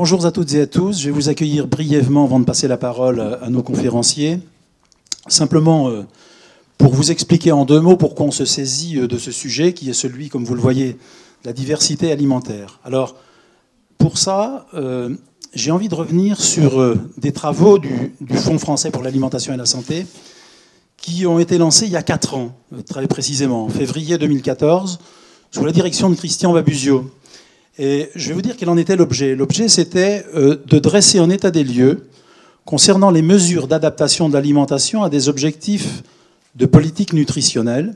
Bonjour à toutes et à tous. Je vais vous accueillir brièvement avant de passer la parole à nos conférenciers. Simplement pour vous expliquer en deux mots pourquoi on se saisit de ce sujet qui est celui, comme vous le voyez, de la diversité alimentaire. Alors, pour ça, j'ai envie de revenir sur des travaux du Fonds français pour l'alimentation et la santé qui ont été lancés il y a 4 ans, très précisément, en février 2014, sous la direction de Christian Babuzio. Et je vais vous dire quel en était l'objet. L'objet, c'était de dresser un état des lieux concernant les mesures d'adaptation de l'alimentation à des objectifs de politique nutritionnelle,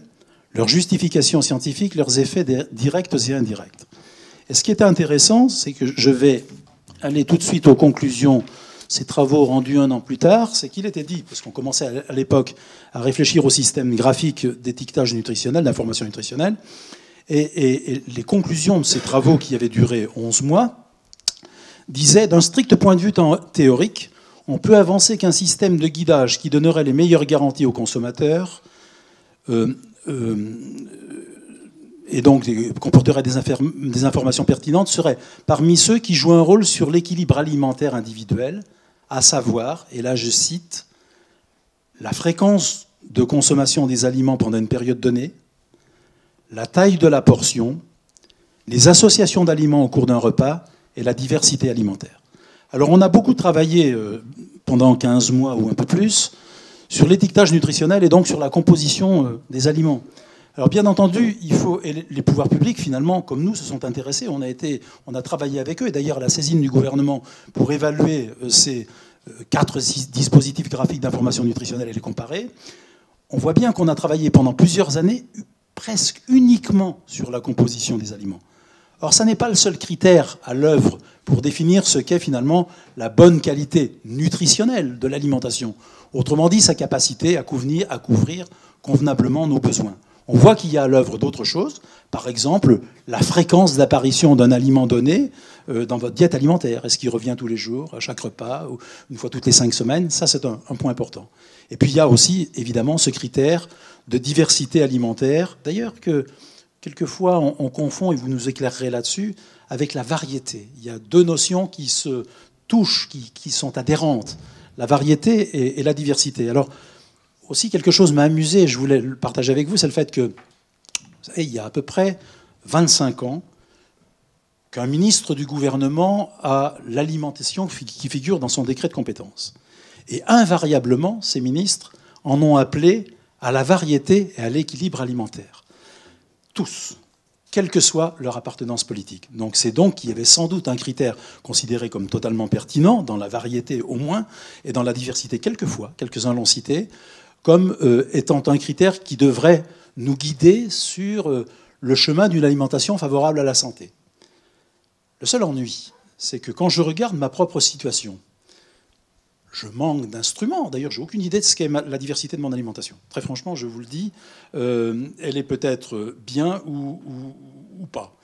leurs justifications scientifiques, leurs effets directs et indirects. Et ce qui était intéressant, c'est que je vais aller tout de suite aux conclusions, ces travaux rendus 1 an plus tard, c'est qu'il était dit, parce qu'on commençait à l'époque à réfléchir au système graphique d'étiquetage nutritionnel, d'information nutritionnelle, et les conclusions de ces travaux qui avaient duré 11 mois disaient, d'un strict point de vue théorique, on peut avancer qu'un système de guidage qui donnerait les meilleures garanties aux consommateurs et donc comporterait des informations pertinentes serait parmi ceux qui jouent un rôle sur l'équilibre alimentaire individuel, à savoir, et là je cite, la fréquence de consommation des aliments pendant une période donnée, la taille de la portion, les associations d'aliments au cours d'un repas et la diversité alimentaire. Alors on a beaucoup travaillé pendant 15 mois ou un peu plus sur l'étiquetage nutritionnel et donc sur la composition des aliments. Alors bien entendu, et les pouvoirs publics finalement, comme nous, se sont intéressés, on a travaillé avec eux, et d'ailleurs la saisine du gouvernement pour évaluer ces 4 dispositifs graphiques d'information nutritionnelle et les comparer. On voit bien qu'on a travaillé pendant plusieurs années presque uniquement sur la composition des aliments. Or, ça n'est pas le seul critère à l'œuvre pour définir ce qu'est finalement la bonne qualité nutritionnelle de l'alimentation. Autrement dit, sa capacité à couvrir convenablement nos besoins. On voit qu'il y a à l'œuvre d'autres choses, par exemple la fréquence d'apparition d'un aliment donné dans votre diète alimentaire. Est-ce qu'il revient tous les jours, à chaque repas, ou une fois toutes les 5 semaines? Ça, c'est un point important. Et puis il y a aussi, évidemment, ce critère de diversité alimentaire, d'ailleurs que quelquefois on confond, et vous nous éclairerez là-dessus, avec la variété. Il y a 2 notions qui se touchent, qui sont adhérentes, la variété et la diversité. Alors, aussi quelque chose m'a amusé, je voulais le partager avec vous, c'est le fait que, vous savez, il y a à peu près 25 ans, qu'un ministre du gouvernement a l'alimentation qui figure dans son décret de compétence. Et invariablement, ces ministres en ont appelé à la variété et à l'équilibre alimentaire. Tous, quelle que soit leur appartenance politique. Donc c'est donc qu'il y avait sans doute un critère considéré comme totalement pertinent, dans la variété au moins, et dans la diversité quelquefois, quelques-uns l'ont cité, comme étant un critère qui devrait nous guider sur le chemin d'une alimentation favorable à la santé. Le seul ennui, c'est que quand je regarde ma propre situation, je manque d'instruments. D'ailleurs, je n'ai aucune idée de ce qu'est la diversité de mon alimentation. Très franchement, je vous le dis, elle est peut-être bien ou pas.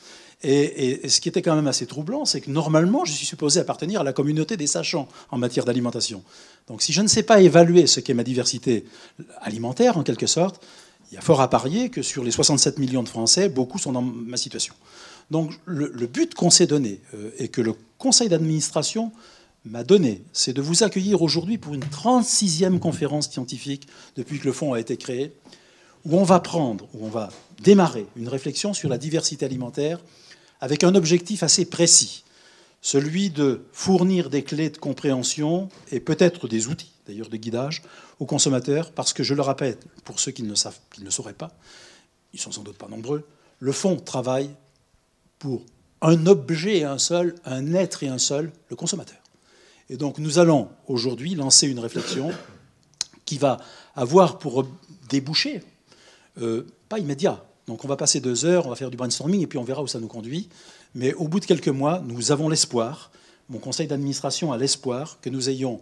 Et ce qui était quand même assez troublant, c'est que normalement, je suis supposé appartenir à la communauté des sachants en matière d'alimentation. Donc si je ne sais pas évaluer ce qu'est ma diversité alimentaire, en quelque sorte, il y a fort à parier que sur les 67 millions de Français, beaucoup sont dans ma situation. Donc le but qu'on s'est donné, et que le conseil d'administration m'a donné, c'est de vous accueillir aujourd'hui pour une 36e conférence scientifique depuis que le fonds a été créé, où on va démarrer une réflexion sur la diversité alimentaire avec un objectif assez précis, celui de fournir des clés de compréhension et peut-être des outils, d'ailleurs de guidage, aux consommateurs, parce que, je le répète, pour ceux qui ne le sauraient pas, ils sont sans doute pas nombreux, le fonds travaille pour un objet et un seul, un être et un seul, le consommateur. Et donc nous allons aujourd'hui lancer une réflexion qui va avoir pour déboucher, pas immédiat. Donc on va passer 2 heures, on va faire du brainstorming et puis on verra où ça nous conduit. Mais au bout de quelques mois, nous avons l'espoir, mon conseil d'administration a l'espoir que nous ayons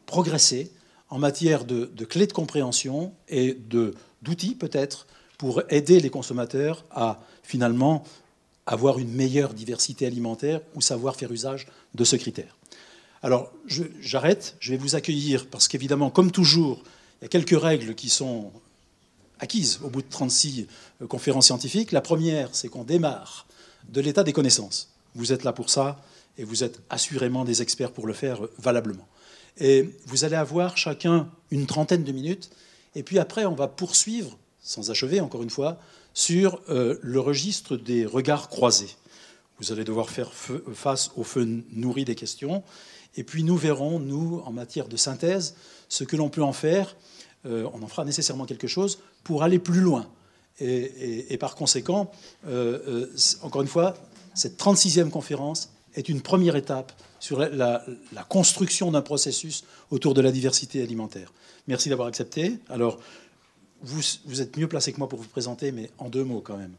progressé en matière de clés de compréhension et d'outils peut-être pour aider les consommateurs à finalement avoir une meilleure diversité alimentaire ou savoir faire usage de ce critère. Alors, j'arrête, je vais vous accueillir parce qu'évidemment, comme toujours, il y a quelques règles qui sont acquises au bout de 36 conférences scientifiques. La première, c'est qu'on démarre de l'état des connaissances. Vous êtes là pour ça, et vous êtes assurément des experts pour le faire valablement. Et vous allez avoir chacun une trentaine de minutes, et puis après, on va poursuivre, sans achever encore une fois, sur le registre des regards croisés. Vous allez devoir faire face au feu nourri des questions, et puis nous verrons, nous, en matière de synthèse, ce que l'on peut en faire. On en fera nécessairement quelque chose pour aller plus loin. Et par conséquent, encore une fois, cette 36e conférence est une première étape sur la construction d'un processus autour de la diversité alimentaire. Merci d'avoir accepté. Alors, vous êtes mieux placé que moi pour vous présenter, mais en 2 mots quand même.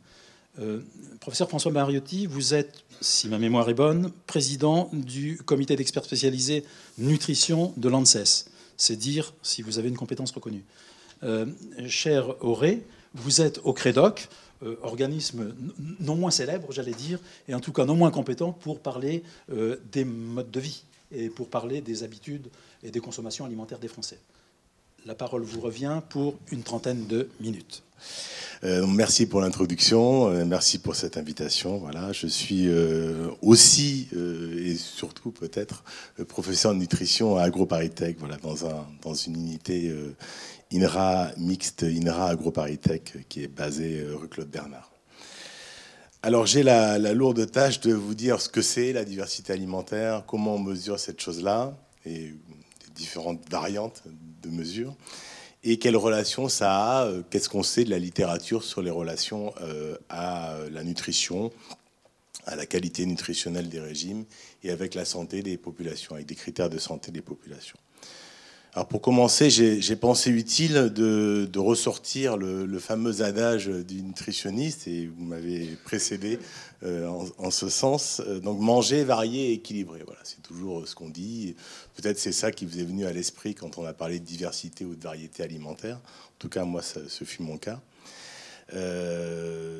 Professeur François Mariotti, vous êtes, si ma mémoire est bonne, président du comité d'experts spécialisés nutrition de l'ANSES. C'est dire si vous avez une compétence reconnue. Cher Auré, vous êtes au CREDOC, organisme non moins célèbre, j'allais dire, et en tout cas non moins compétent pour parler des modes de vie et pour parler des habitudes et des consommations alimentaires des Français. La parole vous revient pour une trentaine de minutes. Merci pour l'introduction, merci pour cette invitation. Voilà, je suis aussi et surtout peut-être professeur de nutrition à AgroParisTech, voilà, dans une unité INRA mixte, INRA AgroParisTech, qui est basée rue Claude Bernard. Alors j'ai la lourde tâche de vous dire ce que c'est la diversité alimentaire, comment on mesure cette chose-là et les différentes variantes de mesure. Et quelle relation ça a, qu'est-ce qu'on sait de la littérature sur les relations à la nutrition, à la qualité nutritionnelle des régimes et avec la santé des populations, avec des critères de santé des populations. Alors pour commencer, j'ai pensé utile de ressortir le fameux adage du nutritionniste, et vous m'avez précédé en ce sens. Donc manger, varié et équilibré, voilà, c'est toujours ce qu'on dit. Peut-être c'est ça qui vous est venu à l'esprit quand on a parlé de diversité ou de variété alimentaire. En tout cas, moi, ce fut mon cas.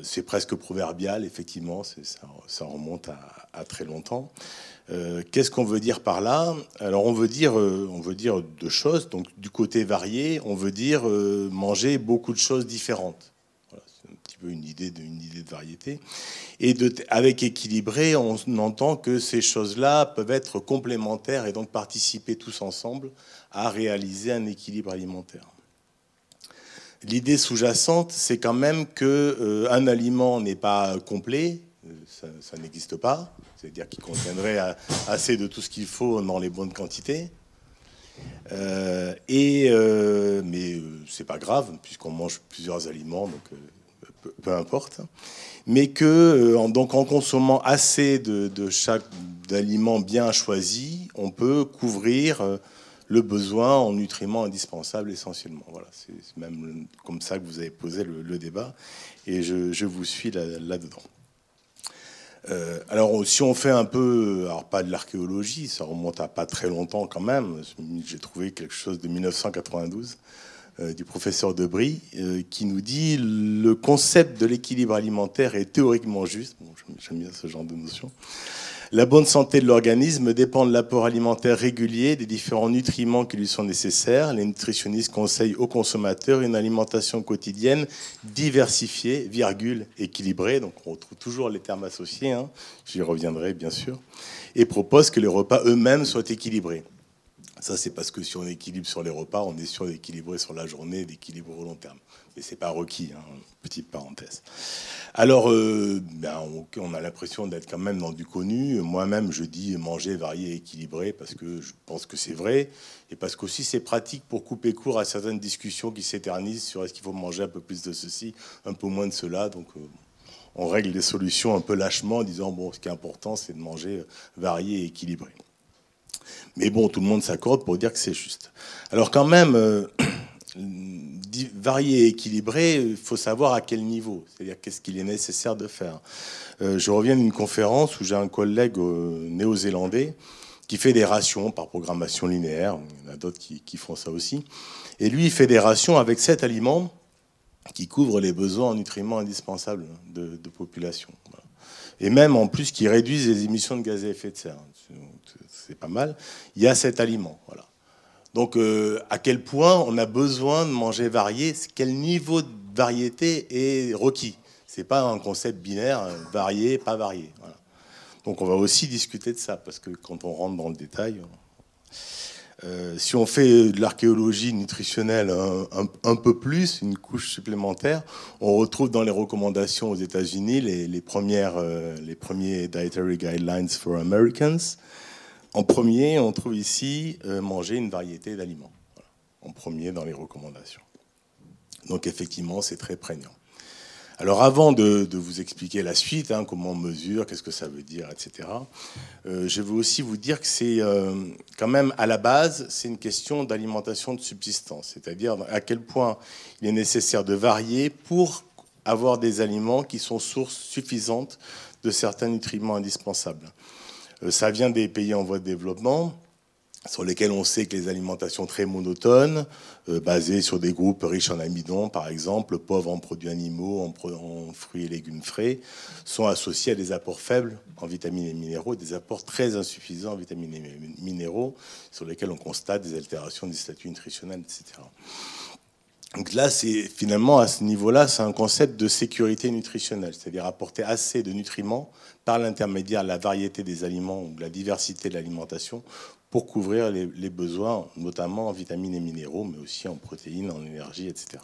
C'est presque proverbial, effectivement, ça remonte à très longtemps. Qu'est-ce qu'on veut dire par là? Alors on veut dire 2 choses. Donc du côté varié, on veut dire manger beaucoup de choses différentes. Voilà, c'est un petit peu une idée de variété. Et avec équilibré, on entend que ces choses-là peuvent être complémentaires et donc participer tous ensemble à réaliser un équilibre alimentaire. L'idée sous-jacente, c'est quand même qu'un aliment n'est pas complet, ça n'existe pas, c'est-à-dire qu'il contiendrait assez de tout ce qu'il faut dans les bonnes quantités. Mais c'est pas grave, puisqu'on mange plusieurs aliments, donc peu importe. Mais que donc en consommant assez de chaque aliment bien choisi, on peut couvrir le besoin en nutriments indispensables essentiellement. Voilà, c'est même comme ça que vous avez posé le débat, et je vous suis là-dedans. Alors si on fait un peu, alors pas de l'archéologie, ça remonte à pas très longtemps quand même, j'ai trouvé quelque chose de 1992 du professeur Debris qui nous dit le concept de l'équilibre alimentaire est théoriquement juste. Bon, j'aime bien ce genre de notion. La bonne santé de l'organisme dépend de l'apport alimentaire régulier des différents nutriments qui lui sont nécessaires. Les nutritionnistes conseillent aux consommateurs une alimentation quotidienne diversifiée, virgule, équilibrée. Donc on retrouve toujours les termes associés, hein. J'y reviendrai bien sûr. Et propose que les repas eux-mêmes soient équilibrés. Ça, c'est parce que si on équilibre sur les repas, on est sûr d'équilibrer sur la journée, d'équilibrer au long terme. Mais c'est pas requis, hein, petite parenthèse. Alors, on a l'impression d'être quand même dans du connu. Moi-même, je dis manger, varié et équilibré parce que je pense que c'est vrai et parce qu'aussi c'est pratique pour couper court à certaines discussions qui s'éternisent sur est-ce qu'il faut manger un peu plus de ceci, un peu moins de cela. Donc, on règle les solutions un peu lâchement en disant bon, ce qui est important, c'est de manger varié et équilibré. Mais bon, tout le monde s'accorde pour dire que c'est juste. Alors quand même, varié et équilibré, il faut savoir à quel niveau, c'est-à-dire qu'est-ce qu'il est nécessaire de faire. Je reviens d'une conférence où j'ai un collègue néo-zélandais qui fait des rations par programmation linéaire, il y en a d'autres qui font ça aussi, et lui il fait des rations avec 7 aliments qui couvrent les besoins en nutriments indispensables de population. Voilà. Et même en plus qui réduisent les émissions de gaz à effet de serre. C'est pas mal. Il y a 7 aliments. Voilà. Donc, à quel point on a besoin de manger varié, quel niveau de variété est requis. C'est pas un concept binaire, varié, pas varié. Voilà. Donc on va aussi discuter de ça, parce que quand on rentre dans le détail, si on fait de l'archéologie nutritionnelle un peu plus, une couche supplémentaire, on retrouve dans les recommandations aux États-Unis les premiers Dietary Guidelines for Americans. En premier, on trouve ici manger une variété d'aliments. Voilà. En premier dans les recommandations. Donc effectivement, c'est très prégnant. Alors avant de vous expliquer la suite, hein, comment on mesure, qu'est-ce que ça veut dire, etc., je veux aussi vous dire que c'est quand même à la base, c'est une question d'alimentation de subsistance, c'est-à-dire à quel point il est nécessaire de varier pour avoir des aliments qui sont sources suffisantes de certains nutriments indispensables. Ça vient des pays en voie de développement, sur lesquels on sait que les alimentations très monotones, basées sur des groupes riches en amidon, par exemple, pauvres en produits animaux, en fruits et légumes frais, sont associés à des apports faibles en vitamines et minéraux, et des apports très insuffisants en vitamines et minéraux, sur lesquels on constate des altérations du statut nutritionnel, etc. Donc là, c'est finalement à ce niveau-là, c'est un concept de sécurité nutritionnelle, c'est-à-dire apporter assez de nutriments par l'intermédiaire de la variété des aliments ou de la diversité de l'alimentation pour couvrir les besoins, notamment en vitamines et minéraux, mais aussi en protéines, en énergie, etc.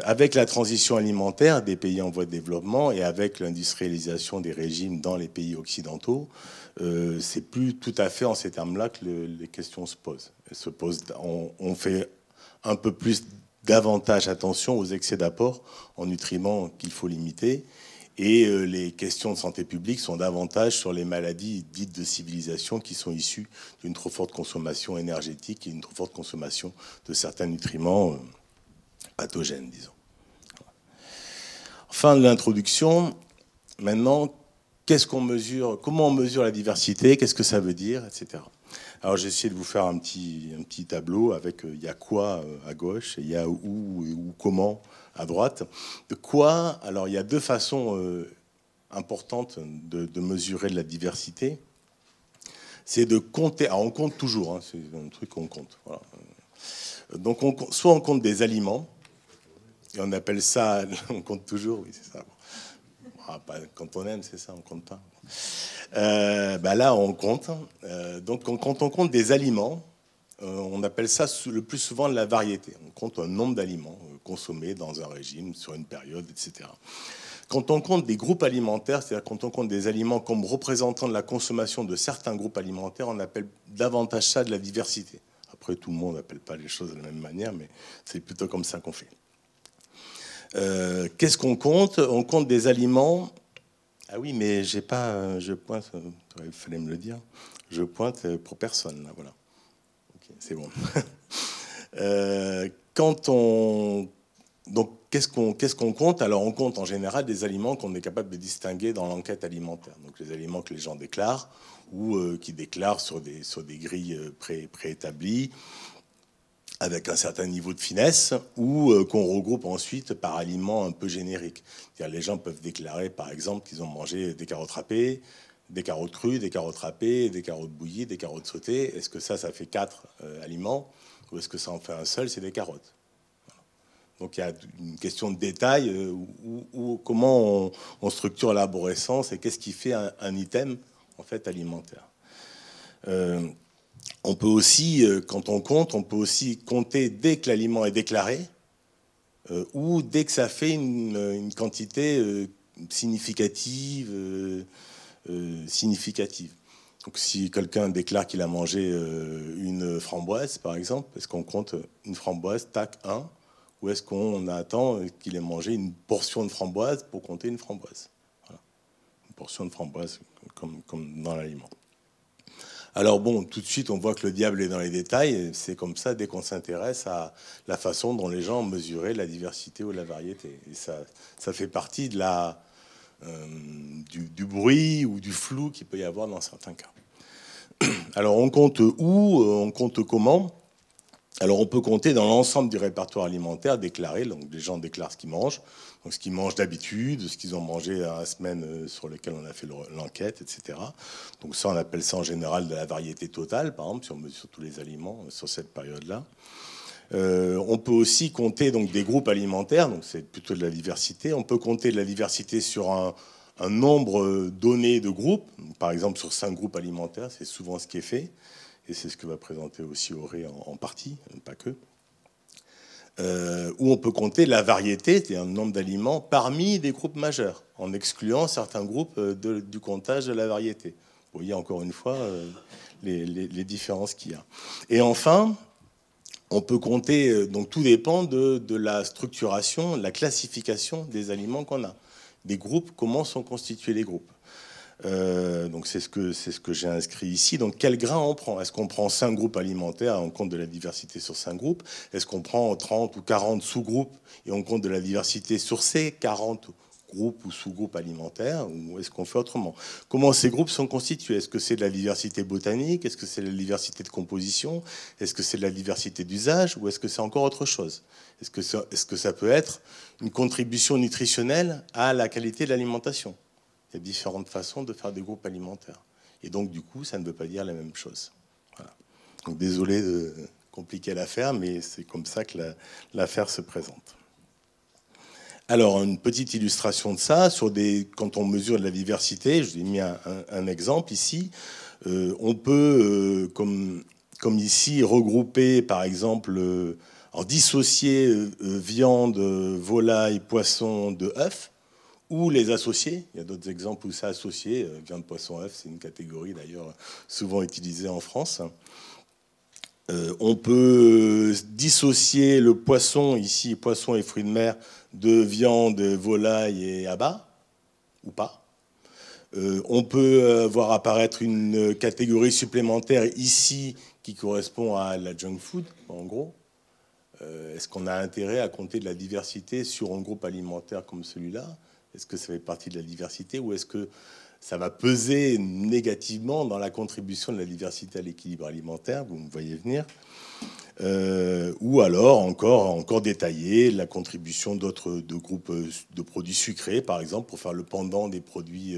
Avec la transition alimentaire des pays en voie de développement et avec l'industrialisation des régimes dans les pays occidentaux, c'est plus tout à fait en ces termes-là que les questions se posent. On fait un peu plus davantage attention aux excès d'apport en nutriments qu'il faut limiter. Et les questions de santé publique sont davantage sur les maladies dites de civilisation qui sont issues d'une trop forte consommation énergétique et d'une trop forte consommation de certains nutriments pathogènes, disons. Fin de l'introduction. Maintenant, qu'est-ce qu'on mesure, comment on mesure la diversité, qu'est-ce que ça veut dire, etc. Alors j'ai essayé de vous faire un petit tableau avec il y a quoi à gauche et il y a où et où comment à droite. De quoi? Alors il y a deux façons importantes de mesurer la diversité. C'est de compter. Alors on compte toujours, hein, c'est un truc qu'on compte. Voilà. Donc soit on compte des aliments et on appelle ça, on compte toujours, oui c'est ça. Quand on aime, c'est ça, on compte pas. Là, on compte. Donc, quand on compte des aliments, on appelle ça le plus souvent de la variété. On compte un nombre d'aliments consommés dans un régime, sur une période, etc. Quand on compte des groupes alimentaires, c'est-à-dire quand on compte des aliments comme représentant de la consommation de certains groupes alimentaires, on appelle davantage ça de la diversité. Après, tout le monde n'appelle pas les choses de la même manière, mais c'est plutôt comme ça qu'on fait. Qu'est-ce qu'on compte? On compte des aliments. Ah oui, mais j'ai pas. Je pointe. Il fallait me le dire. Je pointe pour personne. Là, voilà. Ok, c'est bon. Donc, qu'est-ce qu'on compte? Alors, on compte en général des aliments qu'on est capable de distinguer dans l'enquête alimentaire. Donc, les aliments que les gens déclarent ou qui déclarent sur des grilles préétablies, avec un certain niveau de finesse, ou qu'on regroupe ensuite par aliments un peu génériques. C'est-à-dire, les gens peuvent déclarer, par exemple, qu'ils ont mangé des carottes râpées, des carottes crues, des carottes râpées, des carottes bouillies, des carottes sautées. Est-ce que ça fait 4 aliments, ou est-ce que ça en fait un seul, c'est des carottes? Voilà. Donc il y a une question de détail, ou comment on structure l'arborescence, et qu'est-ce qui fait un item en fait alimentaire. On peut aussi, quand on compte, on peut aussi compter dès que l'aliment est déclaré ou dès que ça fait une quantité significative. Donc si quelqu'un déclare qu'il a mangé une framboise, par exemple, est-ce qu'on compte une framboise, tac, 1, ou est-ce qu'on attend qu'il ait mangé une portion de framboise pour compter une framboise? Voilà. Une portion de framboise, comme dans l'aliment. Alors bon, tout de suite, on voit que le diable est dans les détails. C'est comme ça, dès qu'on s'intéresse à la façon dont les gens mesuraient la diversité ou la variété. Et ça fait partie de du bruit ou du flou qu'il peut y avoir dans certains cas. Alors on compte où, on compte comment. Alors on peut compter dans l'ensemble du répertoire alimentaire déclaré. Donc les gens déclarent ce qu'ils mangent. Donc ce qu'ils mangent d'habitude, ce qu'ils ont mangé à la semaine sur laquelle on a fait l'enquête, etc. Donc ça, on appelle ça en général de la variété totale, par exemple, si on mesure tous les aliments sur cette période-là. On peut aussi compter donc des groupes alimentaires, donc c'est plutôt de la diversité. On peut compter de la diversité sur un nombre donné de groupes, par exemple sur 5 groupes alimentaires, c'est souvent ce qui est fait, et c'est ce que va présenter aussi Auré en partie, pas que, où on peut compter la variété, c'est un nombre d'aliments, parmi des groupes majeurs, en excluant certains groupes du comptage de la variété. Vous voyez encore une fois les différences qu'il y a. Et enfin, on peut compter, donc tout dépend de la structuration, de la classification des aliments qu'on a. Des groupes, comment sont constitués les groupes. Donc c'est ce que j'ai inscrit ici. Donc quel grain on prend? Est-ce qu'on prend 5 groupes alimentaires et on compte de la diversité sur 5 groupes? Est-ce qu'on prend 30 ou 40 sous-groupes et on compte de la diversité sur ces 40 groupes ou sous-groupes alimentaires? Ou est-ce qu'on fait autrement? Comment ces groupes sont constitués? Est-ce que c'est de la diversité botanique? Est-ce que c'est de la diversité de composition? Est-ce que c'est de la diversité d'usage? Ou est-ce que c'est encore autre chose? Est-ce que ça peut être une contribution nutritionnelle à la qualité de l'alimentation? Il y a différentes façons de faire des groupes alimentaires. Et donc, du coup, ça ne veut pas dire la même chose. Voilà. Donc, désolé de compliquer l'affaire, mais c'est comme ça que l'affaire se présente. Alors, une petite illustration de ça, quand on mesure de la diversité, je vous ai mis un exemple ici. On peut, comme ici, regrouper, par exemple, dissocier viande, volaille, poisson de œufs, ou les associer. Il y a d'autres exemples où c'est associé. Viande, poisson, œuf, c'est une catégorie d'ailleurs souvent utilisée en France. On peut dissocier le poisson, ici poisson et fruits de mer, de viande, volaille et abats, ou pas. On peut voir apparaître une catégorie supplémentaire ici qui correspond à la junk food, en gros. Est-ce qu'on a intérêt à compter de la diversité sur un groupe alimentaire comme celui-là? Est-ce que ça fait partie de la diversité ou est-ce que ça va peser négativement dans la contribution de la diversité à l'équilibre alimentaire? Vous me voyez venir. Ou alors encore détailler la contribution de groupes de produits sucrés, par exemple, pour faire le pendant des produits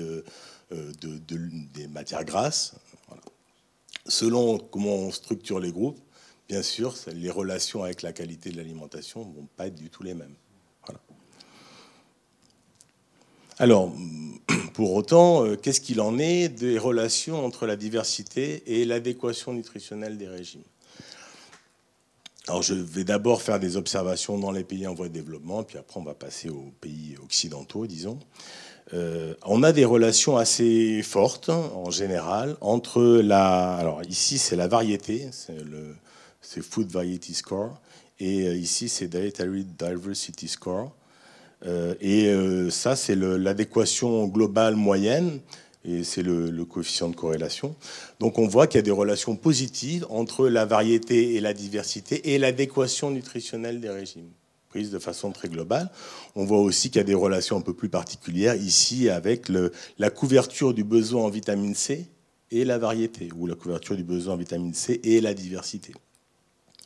des matières grasses. Voilà. Selon comment on structure les groupes, bien sûr, les relations avec la qualité de l'alimentation ne vont pas être du tout les mêmes. Voilà. Alors, pour autant, qu'est-ce qu'il en est des relations entre la diversité et l'adéquation nutritionnelle des régimes? Alors, je vais d'abord faire des observations dans les pays en voie de développement, puis après, on va passer aux pays occidentaux, disons. On a des relations assez fortes, en général, entre alors ici, c'est la variété, c'est Food Variety Score, et ici, c'est Dietary Diversity Score. Ça, c'est l'adéquation globale moyenne, et c'est le coefficient de corrélation. Donc on voit qu'il y a des relations positives entre la variété et la diversité et l'adéquation nutritionnelle des régimes, prises de façon très globale. On voit aussi qu'il y a des relations un peu plus particulières ici avec la couverture du besoin en vitamine C et la variété, ou la couverture du besoin en vitamine C et la diversité.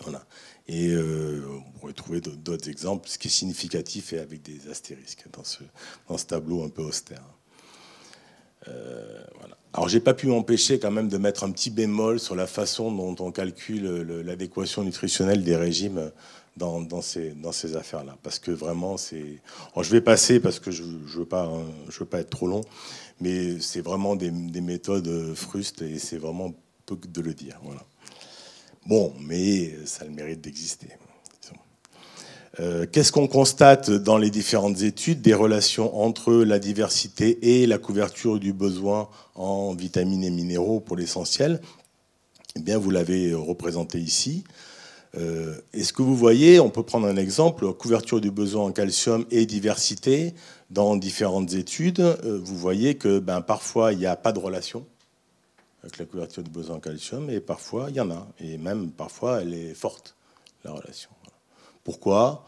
Voilà. Et on pourrait trouver d'autres exemples, ce qui est significatif et avec des astérisques dans ce tableau un peu austère. Voilà. Alors, j'ai pas pu m'empêcher quand même de mettre un petit bémol sur la façon dont on calcule l'adéquation nutritionnelle des régimes dans ces affaires-là, parce que vraiment, c'est. Alors, je vais passer parce que je veux pas être trop long, mais c'est vraiment des méthodes frustes et c'est vraiment peu de le dire. Voilà. Bon, mais ça a le mérite d'exister. Qu'est-ce qu'on constate dans les différentes études des relations entre la diversité et la couverture du besoin en vitamines et minéraux pour l'essentiel? Eh bien, vous l'avez représenté ici. Et ce que vous voyez, on peut prendre un exemple, couverture du besoin en calcium et diversité dans différentes études. Vous voyez que parfois, il n'y a pas de relation avec la couverture du besoin en calcium, et parfois, il y en a. Et même, parfois, elle est forte, la relation. Pourquoi?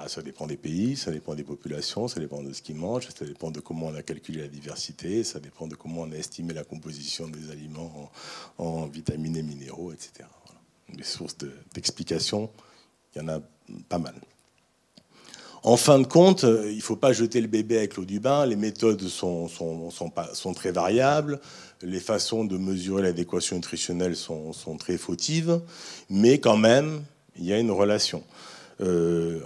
Ça dépend des pays, ça dépend des populations, ça dépend de ce qu'ils mangent, ça dépend de comment on a calculé la diversité, ça dépend de comment on a estimé la composition des aliments en vitamines et minéraux, etc. Voilà. Les sources d'explication, il y en a pas mal. En fin de compte, il ne faut pas jeter le bébé avec l'eau du bain. Les méthodes sont très variables. Les façons de mesurer l'adéquation nutritionnelle sont très fautives. Mais quand même, il y a une relation.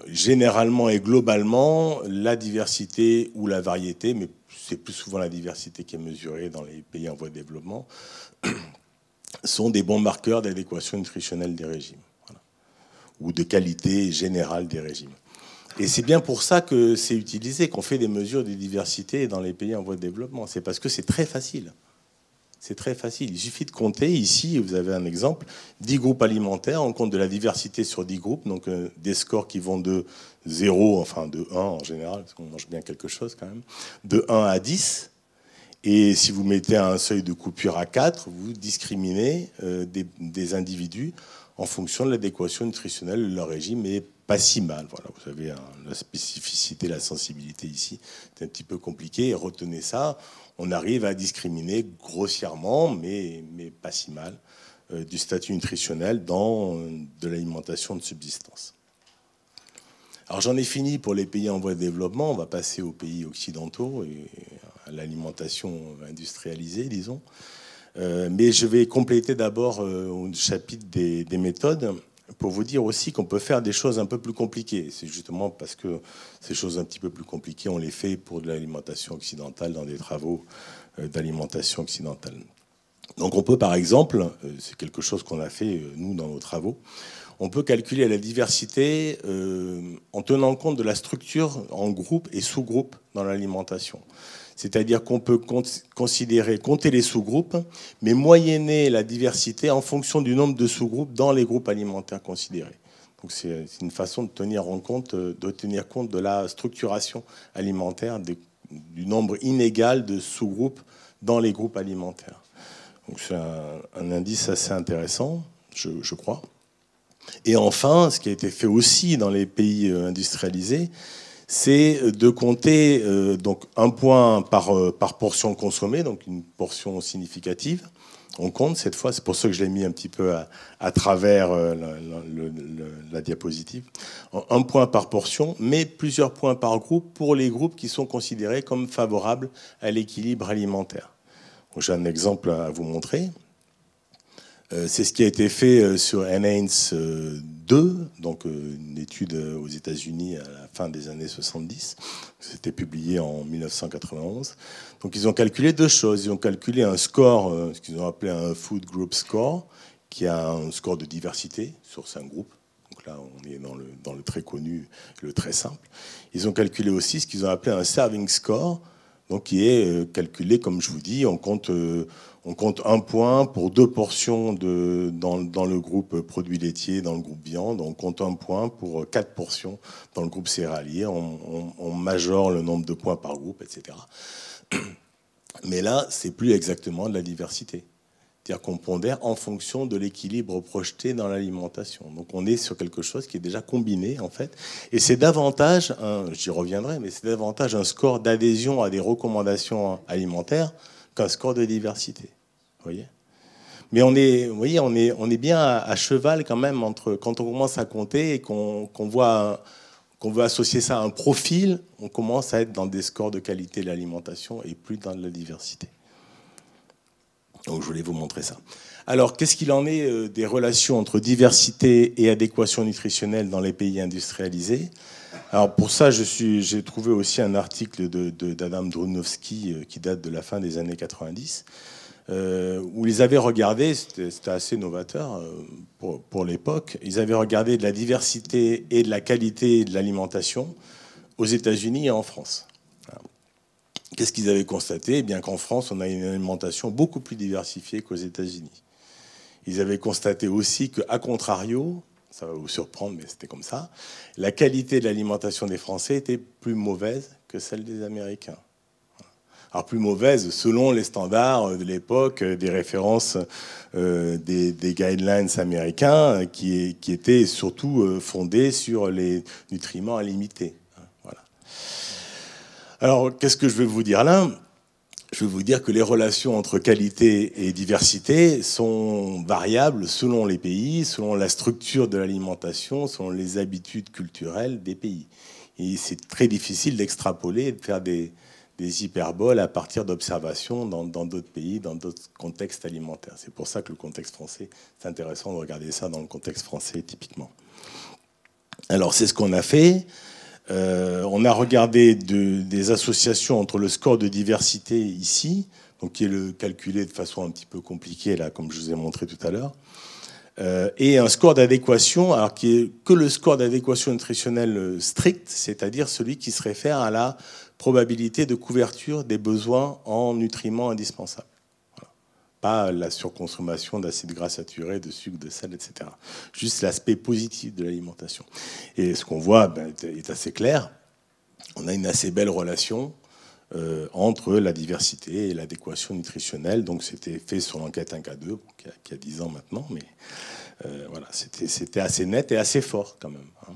Généralement et globalement, la diversité ou la variété, mais c'est plus souvent la diversité qui est mesurée dans les pays en voie de développement, sont des bons marqueurs d'adéquation nutritionnelle des régimes, voilà, ou de qualité générale des régimes. Et c'est bien pour ça que c'est utilisé, qu'on fait des mesures de diversité dans les pays en voie de développement. C'est parce que c'est très facile. C'est très facile. Il suffit de compter. Ici, vous avez un exemple, 10 groupes alimentaires. On compte de la diversité sur 10 groupes, donc des scores qui vont de 0, enfin de 1 en général, parce qu'on mange bien quelque chose quand même, de 1 à 10. Et si vous mettez un seuil de coupure à 4, vous discriminez des individus en fonction de l'adéquation nutritionnelle de leur régime, et pas si mal. Voilà, vous avez la spécificité, la sensibilité ici. C'est un petit peu compliqué. Et retenez ça, on arrive à discriminer grossièrement, mais pas si mal, du statut nutritionnel dans de l'alimentation de subsistance. Alors j'en ai fini pour les pays en voie de développement. On va passer aux pays occidentaux et à l'alimentation industrialisée, disons. Mais je vais compléter d'abord au chapitre des méthodes pour vous dire aussi qu'on peut faire des choses un peu plus compliquées. C'est justement parce que ces choses un petit peu plus compliquées, on les fait pour de l'alimentation occidentale dans des travaux d'alimentation occidentale. Donc on peut par exemple, c'est quelque chose qu'on a fait nous dans nos travaux, on peut calculer la diversité en tenant compte de la structure en groupe et sous-groupe dans l'alimentation. C'est-à-dire qu'on peut compter les sous-groupes, mais moyenner la diversité en fonction du nombre de sous-groupes dans les groupes alimentaires considérés. Donc c'est une façon de tenir compte de la structuration alimentaire, du nombre inégal de sous-groupes dans les groupes alimentaires. Donc c'est un indice assez intéressant, je crois. Et enfin, ce qui a été fait aussi dans les pays industrialisés, c'est de compter donc un point par portion consommée, donc une portion significative. On compte cette fois, c'est pour ça que je l'ai mis un petit peu à travers la diapositive. Un point par portion, mais plusieurs points par groupe pour les groupes qui sont considérés comme favorables à l'équilibre alimentaire. J'ai un exemple à vous montrer. C'est ce qui a été fait sur NHANES 2, donc une étude aux États-Unis à la fin des années 70. C'était publié en 1991. Donc ils ont calculé deux choses. Ils ont calculé un score, ce qu'ils ont appelé un Food Group Score, qui a un score de diversité sur 5 groupes. Donc là, on est dans le très connu, le très simple. Ils ont calculé aussi ce qu'ils ont appelé un Serving Score, donc qui est calculé, comme je vous dis, on compte un point pour 2 portions dans le groupe produits laitiers, dans le groupe viande. On compte un point pour 4 portions dans le groupe céréalier. On majore le nombre de points par groupe, etc. Mais là, c'est plus exactement de la diversité. C'est-à-dire qu'on pondère en fonction de l'équilibre projeté dans l'alimentation. Donc on est sur quelque chose qui est déjà combiné, en fait. Et c'est davantage, j'y reviendrai, mais c'est davantage un score d'adhésion à des recommandations alimentaires qu'un score de diversité. Vous voyez ? Mais on est bien à cheval quand même entre quand on commence à compter et qu'on veut associer ça à un profil, on commence à être dans des scores de qualité de l'alimentation et plus dans de la diversité. Donc je voulais vous montrer ça. Alors, qu'est-ce qu'il en est des relations entre diversité et adéquation nutritionnelle dans les pays industrialisés ? Alors pour ça, j'ai trouvé aussi un article d'Adam Drunowski qui date de la fin des années 90, où ils avaient regardé, c'était assez novateur pour l'époque, ils avaient regardé de la diversité et de la qualité de l'alimentation aux États-Unis et en France. Qu'est-ce qu'ils avaient constaté ? Eh bien qu'en France, on a une alimentation beaucoup plus diversifiée qu'aux États-Unis. Ils avaient constaté aussi qu'à contrario, ça va vous surprendre, mais c'était comme ça, la qualité de l'alimentation des Français était plus mauvaise que celle des Américains. Alors plus mauvaise selon les standards de l'époque, des références, des guidelines américains qui étaient surtout fondés sur les nutriments à limiter. Alors, qu'est-ce que je vais vous dire là ? Je vais vous dire que les relations entre qualité et diversité sont variables selon les pays, selon la structure de l'alimentation, selon les habitudes culturelles des pays. Et c'est très difficile d'extrapoler et de faire des hyperboles à partir d'observations dans d'autres pays, dans d'autres contextes alimentaires. C'est pour ça que le contexte français, c'est intéressant de regarder ça dans le contexte français typiquement. Alors, c'est ce qu'on a fait. On a regardé des associations entre le score de diversité ici, donc qui est calculé de façon un petit peu compliquée, là, comme je vous ai montré tout à l'heure, et un score d'adéquation, alors qui est que le score d'adéquation nutritionnelle strict, c'est-à-dire celui qui se réfère à la probabilité de couverture des besoins en nutriments indispensables. Voilà. Pas la surconsommation d'acides gras saturés, de sucre, de sel, etc. Juste l'aspect positif de l'alimentation. Et ce qu'on voit est assez clair. On a une assez belle relation entre la diversité et l'adéquation nutritionnelle. Donc c'était fait sur l'enquête 1K2, qui a 10 ans maintenant, mais voilà, c'était assez net et assez fort quand même. Hein.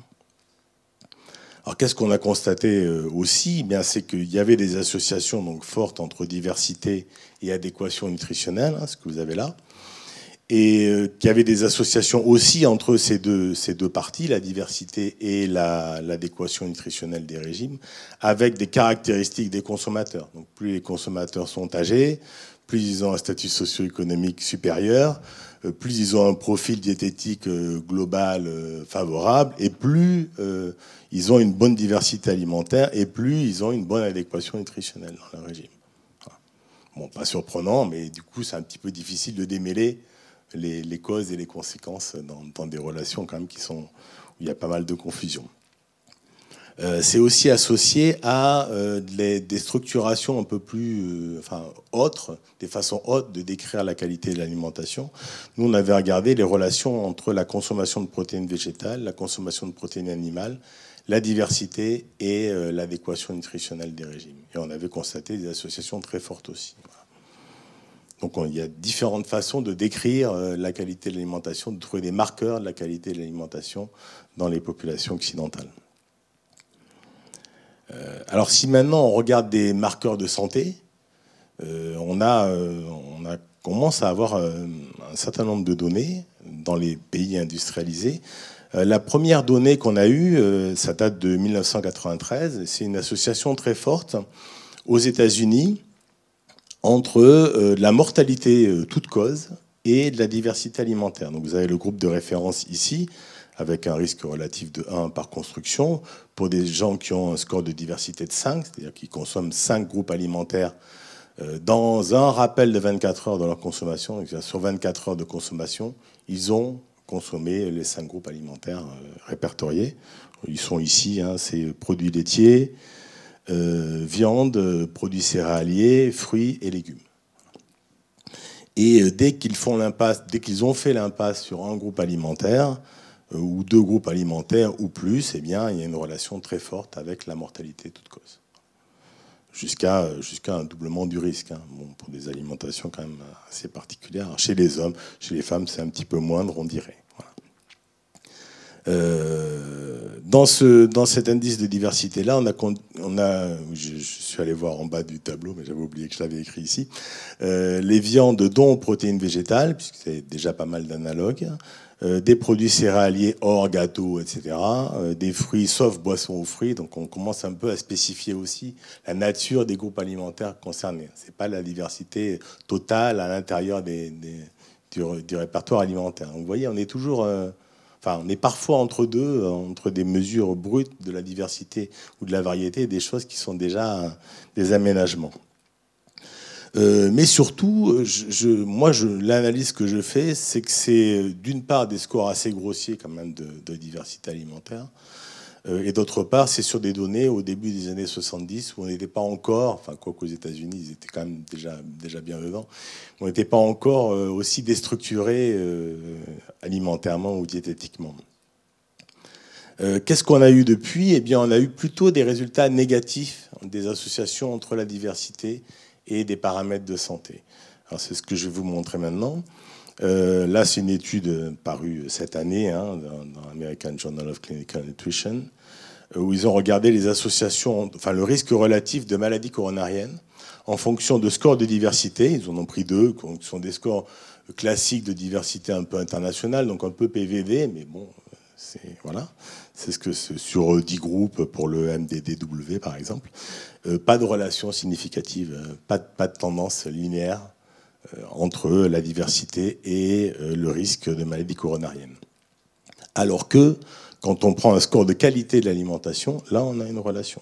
Alors qu'est-ce qu'on a constaté aussi? Bien, c'est qu'il y avait des associations donc fortes entre diversité et adéquation nutritionnelle, hein, ce que vous avez là, et qu'il y avait des associations aussi entre ces deux parties, la diversité et l'adéquation nutritionnelle des régimes, avec des caractéristiques des consommateurs. Donc plus les consommateurs sont âgés, plus ils ont un statut socio-économique supérieur, plus ils ont un profil diététique global favorable, et plus ils ont une bonne diversité alimentaire, et plus ils ont une bonne adéquation nutritionnelle dans leur régime. Voilà. Bon, pas surprenant, mais du coup, c'est un petit peu difficile de démêler les causes et les conséquences dans des relations quand même où il y a pas mal de confusion. C'est aussi associé à des structurations un peu plus autres, des façons hautes de décrire la qualité de l'alimentation. Nous, on avait regardé les relations entre la consommation de protéines végétales, la consommation de protéines animales, la diversité et l'adéquation nutritionnelle des régimes. Et on avait constaté des associations très fortes aussi. Voilà. Donc il y a différentes façons de décrire la qualité de l'alimentation, de trouver des marqueurs de la qualité de l'alimentation dans les populations occidentales. Alors si maintenant on regarde des marqueurs de santé, on commence à avoir un certain nombre de données dans les pays industrialisés. La première donnée qu'on a eue, ça date de 1993, c'est une association très forte aux États-Unis entre la mortalité toute cause et de la diversité alimentaire. Donc vous avez le groupe de référence ici, avec un risque relatif de 1 par construction, pour des gens qui ont un score de diversité de 5, c'est-à-dire qui consomment 5 groupes alimentaires dans un rappel de 24 heures de leur consommation. Sur 24 heures de consommation, ils ont consommé les 5 groupes alimentaires répertoriés. Ils sont ici, hein, c'est produits laitiers, viande, produits céréaliers, fruits et légumes. Et dès qu'ils ont fait l'impasse sur un groupe alimentaire, ou 2 groupes alimentaires ou plus, eh bien, il y a une relation très forte avec la mortalité toute cause. Jusqu'à un doublement du risque, hein. Bon, pour des alimentations quand même assez particulières. Alors, chez les hommes, chez les femmes, c'est un petit peu moindre, on dirait. Voilà. Dans cet indice de diversité-là, je suis allé voir en bas du tableau, mais j'avais oublié que je l'avais écrit ici, les viandes dont protéines végétales, puisque c'est déjà pas mal d'analogues, des produits céréaliers hors gâteaux, etc., des fruits sauf boissons aux fruits. Donc on commence un peu à spécifier aussi la nature des groupes alimentaires concernés. C'est pas la diversité totale à l'intérieur du répertoire alimentaire. Donc, vous voyez, on est toujours... on est parfois entre deux, entre des mesures brutes de la diversité ou de la variété, et des choses qui sont déjà des aménagements. Mais surtout, l'analyse que je fais, c'est que c'est d'une part des scores assez grossiers quand même de diversité alimentaire, et d'autre part, c'est sur des données au début des années 70 où on n'était pas encore, quoi qu'aux États-Unis, ils étaient quand même déjà bien dedans, on n'était pas encore aussi déstructurés alimentairement ou diététiquement. Qu'est-ce qu'on a eu depuis? Eh bien, on a eu plutôt des résultats négatifs des associations entre la diversité et des paramètres de santé. Alors, c'est ce que je vais vous montrer maintenant. Là, c'est une étude parue cette année, hein, dans l'American Journal of Clinical Nutrition, où ils ont regardé les associations, le risque relatif de maladies coronariennes en fonction de scores de diversité. Ils en ont pris 2, qui sont des scores classiques de diversité un peu internationale, donc un peu PVD, mais bon, c'est ce que sur 10 groupes pour le MDDW par exemple. Pas de relation significative, pas de tendance linéaire entre la diversité et le risque de maladie coronarienne. Alors que Quand on prend un score de qualité de l'alimentation, là, on a une relation,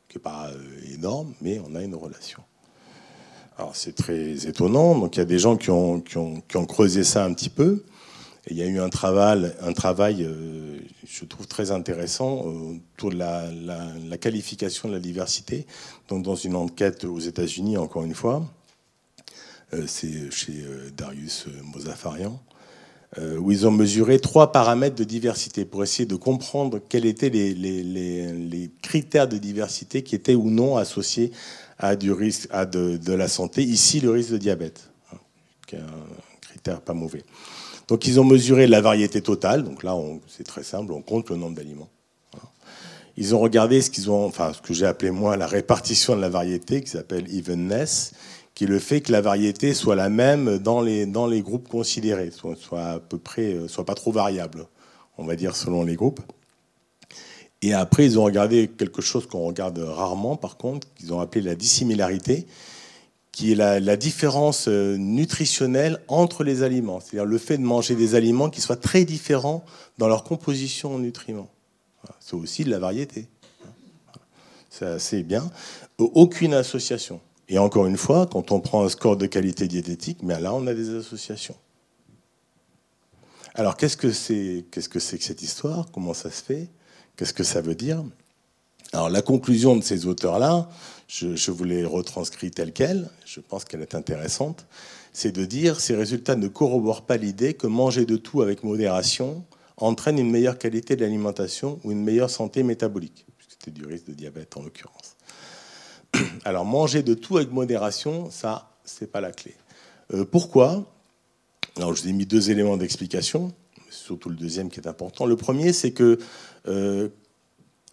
qui n'est pas énorme, mais on a une relation. Alors, c'est très étonnant. Donc, il y a des gens qui ont creusé ça un petit peu. Et il y a eu un travail je trouve très intéressant, autour de la qualification de la diversité. Donc, dans une enquête aux États-Unis, encore une fois, c'est chez Darius Mozaffarian, où ils ont mesuré 3 paramètres de diversité pour essayer de comprendre quels étaient les critères de diversité qui étaient ou non associés à du risque de la santé. Ici, le risque de diabète, hein, qui est un critère pas mauvais. Donc, ils ont mesuré la variété totale. Donc là, c'est très simple, on compte le nombre d'aliments. Ils ont regardé ce que j'ai appelé moi la répartition de la variété, qui s'appelle evenness, qui est le fait que la variété soit la même dans les groupes considérés, soit à peu près, soit pas trop variable, on va dire, selon les groupes. Et après, ils ont regardé quelque chose qu'on regarde rarement, par contre, qu'ils ont appelé la dissimilarité, qui est la différence nutritionnelle entre les aliments. C'est-à-dire le fait de manger des aliments qui soient très différents dans leur composition en nutriments. C'est aussi de la variété. C'est assez bien. Aucune association. Et encore une fois, quand on prend un score de qualité diététique, bien là, on a des associations. Alors, qu'est-ce que c'est que cette histoire? Comment ça se fait? Qu'est-ce que ça veut dire? Alors, la conclusion de ces auteurs-là, je vous l'ai retranscrit telle qu'elle, je pense qu'elle est intéressante, c'est de dire ces résultats ne corroborent pas l'idée que manger de tout avec modération entraîne une meilleure qualité de l'alimentation ou une meilleure santé métabolique, puisque c'était du risque de diabète en l'occurrence. Alors, manger de tout avec modération, ça, c'est pas la clé. Pourquoi? Alors, je vous ai mis 2 éléments d'explication, surtout le deuxième qui est important. Le premier, c'est que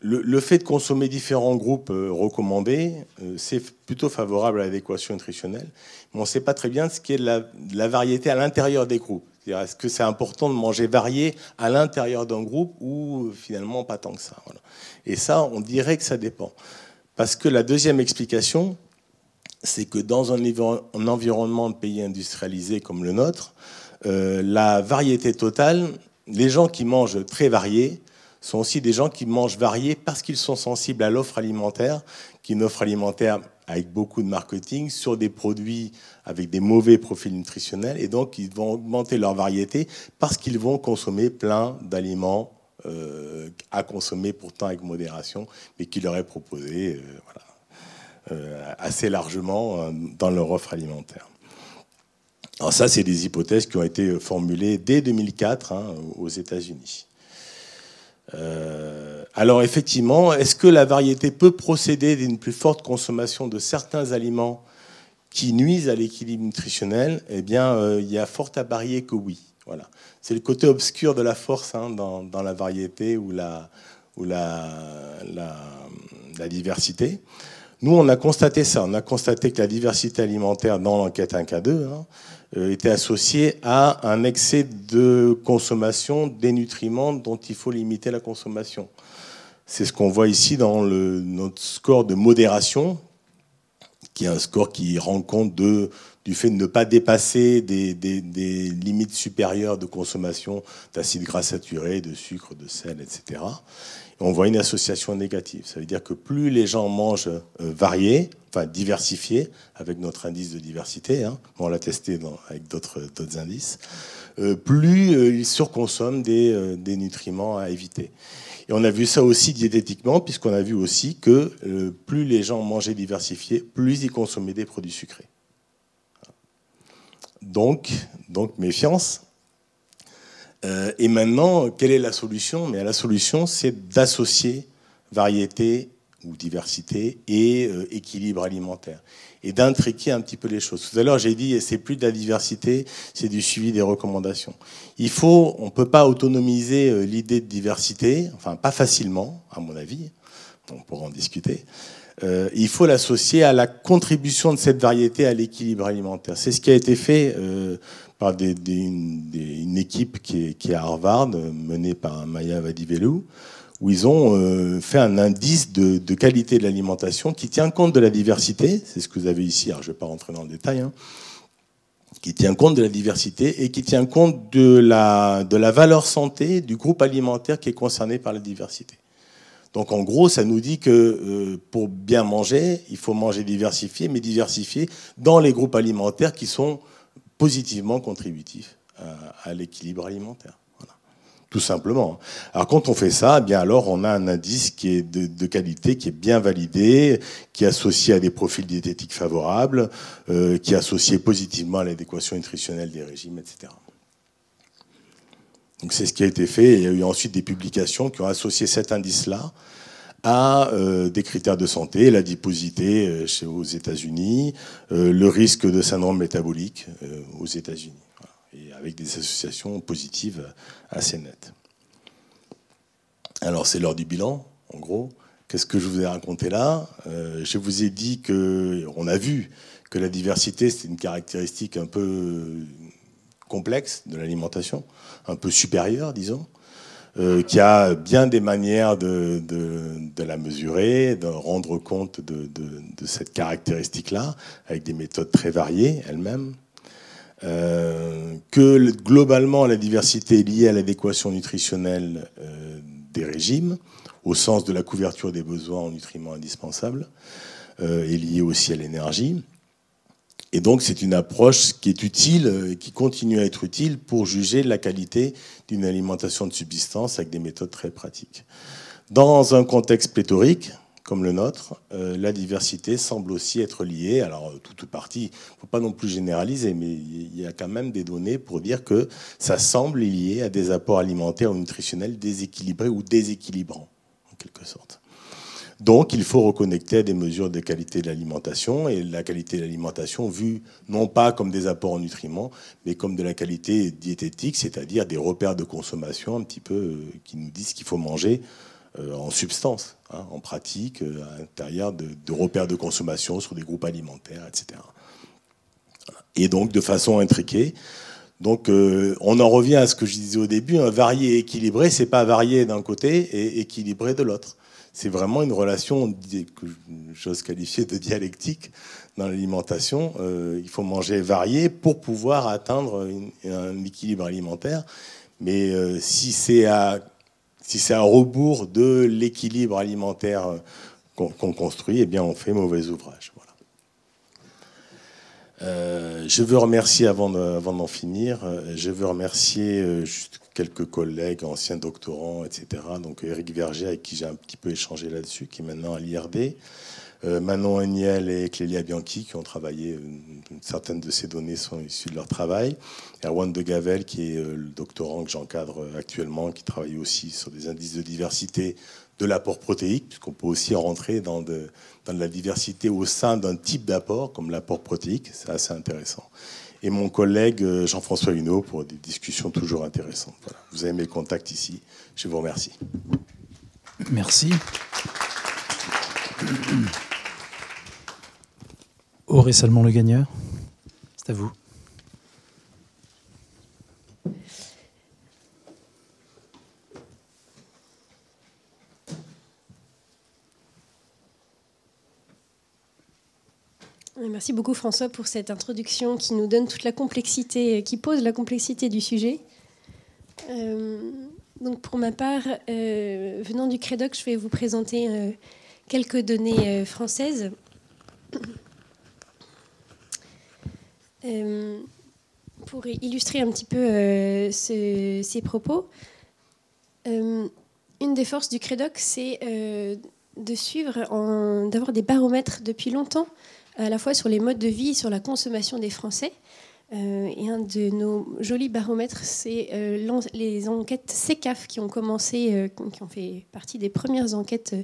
le fait de consommer différents groupes recommandés, c'est plutôt favorable à l'adéquation nutritionnelle. Mais on ne sait pas très bien ce qu'est la variété à l'intérieur des groupes. C'est-à-dire, est-ce que c'est important de manger varié à l'intérieur d'un groupe ou finalement pas tant que ça, voilà. Et ça, on dirait que ça dépend. Parce que la deuxième explication, c'est que dans un environnement de pays industrialisé comme le nôtre, la variété totale, les gens qui mangent très varié sont aussi des gens qui mangent varié parce qu'ils sont sensibles à l'offre alimentaire, qui est une offre alimentaire avec beaucoup de marketing sur des produits avec des mauvais profils nutritionnels, et donc ils vont augmenter leur variété parce qu'ils vont consommer plein d'aliments à consommer pourtant avec modération, mais qui leur est proposé assez largement dans leur offre alimentaire. Alors ça, c'est des hypothèses qui ont été formulées dès 2004 aux États-Unis. Alors effectivement, est-ce que la variété peut procéder d'une plus forte consommation de certains aliments qui nuisent à l'équilibre nutritionnel? Eh bien, il y a fort à parier que oui. Voilà. C'est le côté obscur de la force dans la variété ou la diversité. Nous, on a constaté ça. On a constaté que la diversité alimentaire dans l'enquête 1K2 était associée à un excès de consommation des nutriments dont il faut limiter la consommation. C'est ce qu'on voit ici dans notre score de modération, qui est un score qui rend compte du fait de ne pas dépasser des limites supérieures de consommation d'acides gras saturés, de sucre, de sel, etc. Et on voit une association négative. Ça veut dire que plus les gens mangent varié, enfin diversifié, avec notre indice de diversité, on l'a testé avec d'autres indices, plus ils surconsomment des nutriments à éviter. Et on a vu ça aussi diététiquement, puisqu'on a vu aussi que plus les gens mangeaient diversifié, plus ils consommaient des produits sucrés. Donc méfiance. Et maintenant, quelle est la solution? Mais la solution, c'est d'associer variété ou diversité et équilibre alimentaire, et d'intriquer un petit peu les choses. Tout à l'heure, j'ai dit, c'est plus de la diversité, c'est du suivi des recommandations. On ne peut pas autonomiser l'idée de diversité, enfin pas facilement, à mon avis, on pourra en discuter. Il faut l'associer à la contribution de cette variété à l'équilibre alimentaire. C'est ce qui a été fait par une équipe qui est à Harvard, menée par Maya Vadivelu, où ils ont fait un indice de qualité de l'alimentation qui tient compte de la diversité. C'est ce que vous avez ici, alors je ne vais pas rentrer dans le détail, qui tient compte de la diversité et qui tient compte de la valeur santé du groupe alimentaire qui est concerné par la diversité. Donc en gros, ça nous dit que pour bien manger, il faut manger diversifié, mais diversifié dans les groupes alimentaires qui sont positivement contributifs à l'équilibre alimentaire. Voilà. Tout simplement. Alors quand on fait ça, eh bien alors on a un indice qui est de qualité, qui est bien validé, qui est associé à des profils diététiques favorables, qui est associé positivement à l'adéquation nutritionnelle des régimes, etc. Donc c'est ce qui a été fait. Il y a eu ensuite des publications qui ont associé cet indice-là à des critères de santé, l'adiposité aux États-Unis, le risque de syndrome métabolique aux États-Unis, voilà, et avec des associations positives assez nettes. Alors c'est l'heure du bilan, en gros. Qu'est-ce que je vous ai raconté là? Je vous ai dit qu'on a vu que la diversité, c'est une caractéristique un peu complexe de l'alimentation, un peu supérieure, disons, qui a bien des manières de la mesurer, de rendre compte de cette caractéristique-là, avec des méthodes très variées elles-mêmes, que globalement la diversité est liée à l'adéquation nutritionnelle des régimes, au sens de la couverture des besoins en nutriments indispensables, est liée aussi à l'énergie. Et donc, c'est une approche qui est utile et qui continue à être utile pour juger la qualité d'une alimentation de subsistance avec des méthodes très pratiques. Dans un contexte pléthorique, comme le nôtre, la diversité semble aussi être liée, alors toute partie, il ne faut pas non plus généraliser, mais il y a quand même des données pour dire que ça semble lié à des apports alimentaires ou nutritionnels déséquilibrés ou déséquilibrants, en quelque sorte. Donc, il faut reconnecter à des mesures de qualité de l'alimentation, et la qualité de l'alimentation vue non pas comme des apports en nutriments, mais comme de la qualité diététique, c'est-à-dire des repères de consommation un petit peu qui nous disent qu'il faut manger en substance, hein, en pratique, à l'intérieur de repères de consommation sur des groupes alimentaires, etc. Et donc, de façon intriquée. Donc, on en revient à ce que je disais au début, un varié et équilibré, c'est pas varié d'un côté et équilibré de l'autre. C'est vraiment une relation que j'ose qualifier de dialectique dans l'alimentation. Il faut manger varié pour pouvoir atteindre un équilibre alimentaire. Mais si c'est à rebours de l'équilibre alimentaire qu'on construit, eh bien on fait mauvais ouvrage. Voilà. Je veux remercier, avant d'en finir, je veux remercier juste quelques collègues, anciens doctorants, etc. Donc Éric Verger, avec qui j'ai un petit peu échangé là-dessus, qui est maintenant à l'IRD. Manon Agnel et Clélia Bianchi, qui ont travaillé, certaines de ces données sont issues de leur travail. Erwan de Gavel, qui est le doctorant que j'encadre actuellement, qui travaille aussi sur des indices de diversité de l'apport protéique, puisqu'on peut aussi rentrer dans de la diversité au sein d'un type d'apport, comme l'apport protéique. C'est assez intéressant. Et mon collègue Jean-François Huneau pour des discussions toujours intéressantes. Voilà. Vous avez mes contacts ici. Je vous remercie. Merci. Auré Salmon le gagneur, c'est à vous. Merci beaucoup François pour cette introduction qui nous donne toute la complexité, qui pose la complexité du sujet. Donc pour ma part, venant du Crédoc, je vais vous présenter quelques données françaises. Pour illustrer un petit peu ces propos, une des forces du Crédoc, c'est de suivre, d'avoir des baromètres depuis longtemps, à la fois sur les modes de vie, sur la consommation des Français. Et un de nos jolis baromètres, c'est les enquêtes CECAF qui ont commencé, qui ont fait partie des premières enquêtes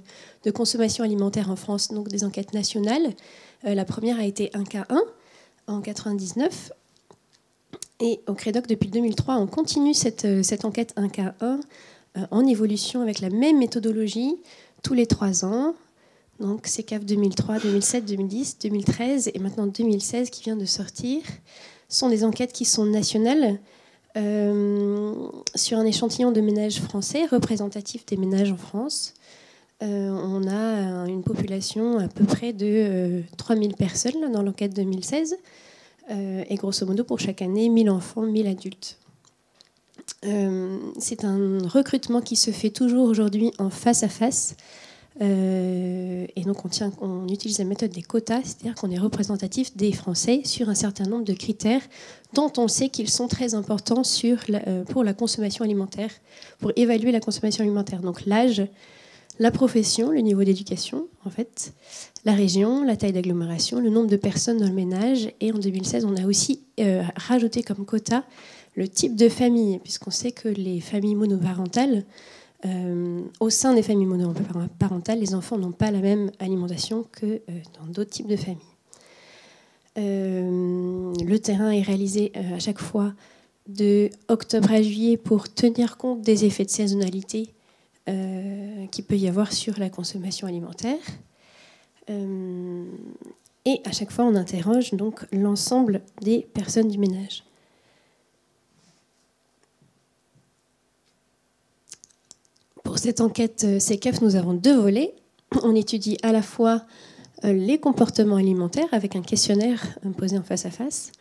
de consommation alimentaire en France, donc des enquêtes nationales. La première a été 1K1 en 1999. Et au Crédoc, depuis 2003, on continue cette enquête 1K1 en évolution avec la même méthodologie tous les 3 ans. Donc CECAF 2003, 2007, 2010, 2013 et maintenant 2016 qui vient de sortir. Ce sont des enquêtes qui sont nationales sur un échantillon de ménages français représentatif des ménages en France. On a une population à peu près de 3000 personnes dans l'enquête 2016. et grosso modo, pour chaque année, 1000 enfants, 1000 adultes. C'est un recrutement qui se fait toujours aujourd'hui en face à face. Et donc on utilise la méthode des quotas, c'est-à-dire qu'on est représentatif des Français sur un certain nombre de critères dont on sait qu'ils sont très importants pour la consommation alimentaire, pour évaluer la consommation alimentaire. Donc l'âge, la profession, le niveau d'éducation, en fait, la région, la taille d'agglomération, le nombre de personnes dans le ménage. Et en 2016, on a aussi rajouté comme quota le type de famille, puisqu'on sait que les familles monoparentales, au sein des familles monoparentales, les enfants n'ont pas la même alimentation que dans d'autres types de familles. Le terrain est réalisé à chaque fois de octobre à juillet pour tenir compte des effets de saisonnalité qu'il peut y avoir sur la consommation alimentaire. Et à chaque fois, on interroge donc l'ensemble des personnes du ménage. Pour cette enquête CECAF, nous avons 2 volets. On étudie à la fois les comportements alimentaires avec un questionnaire posé en face à face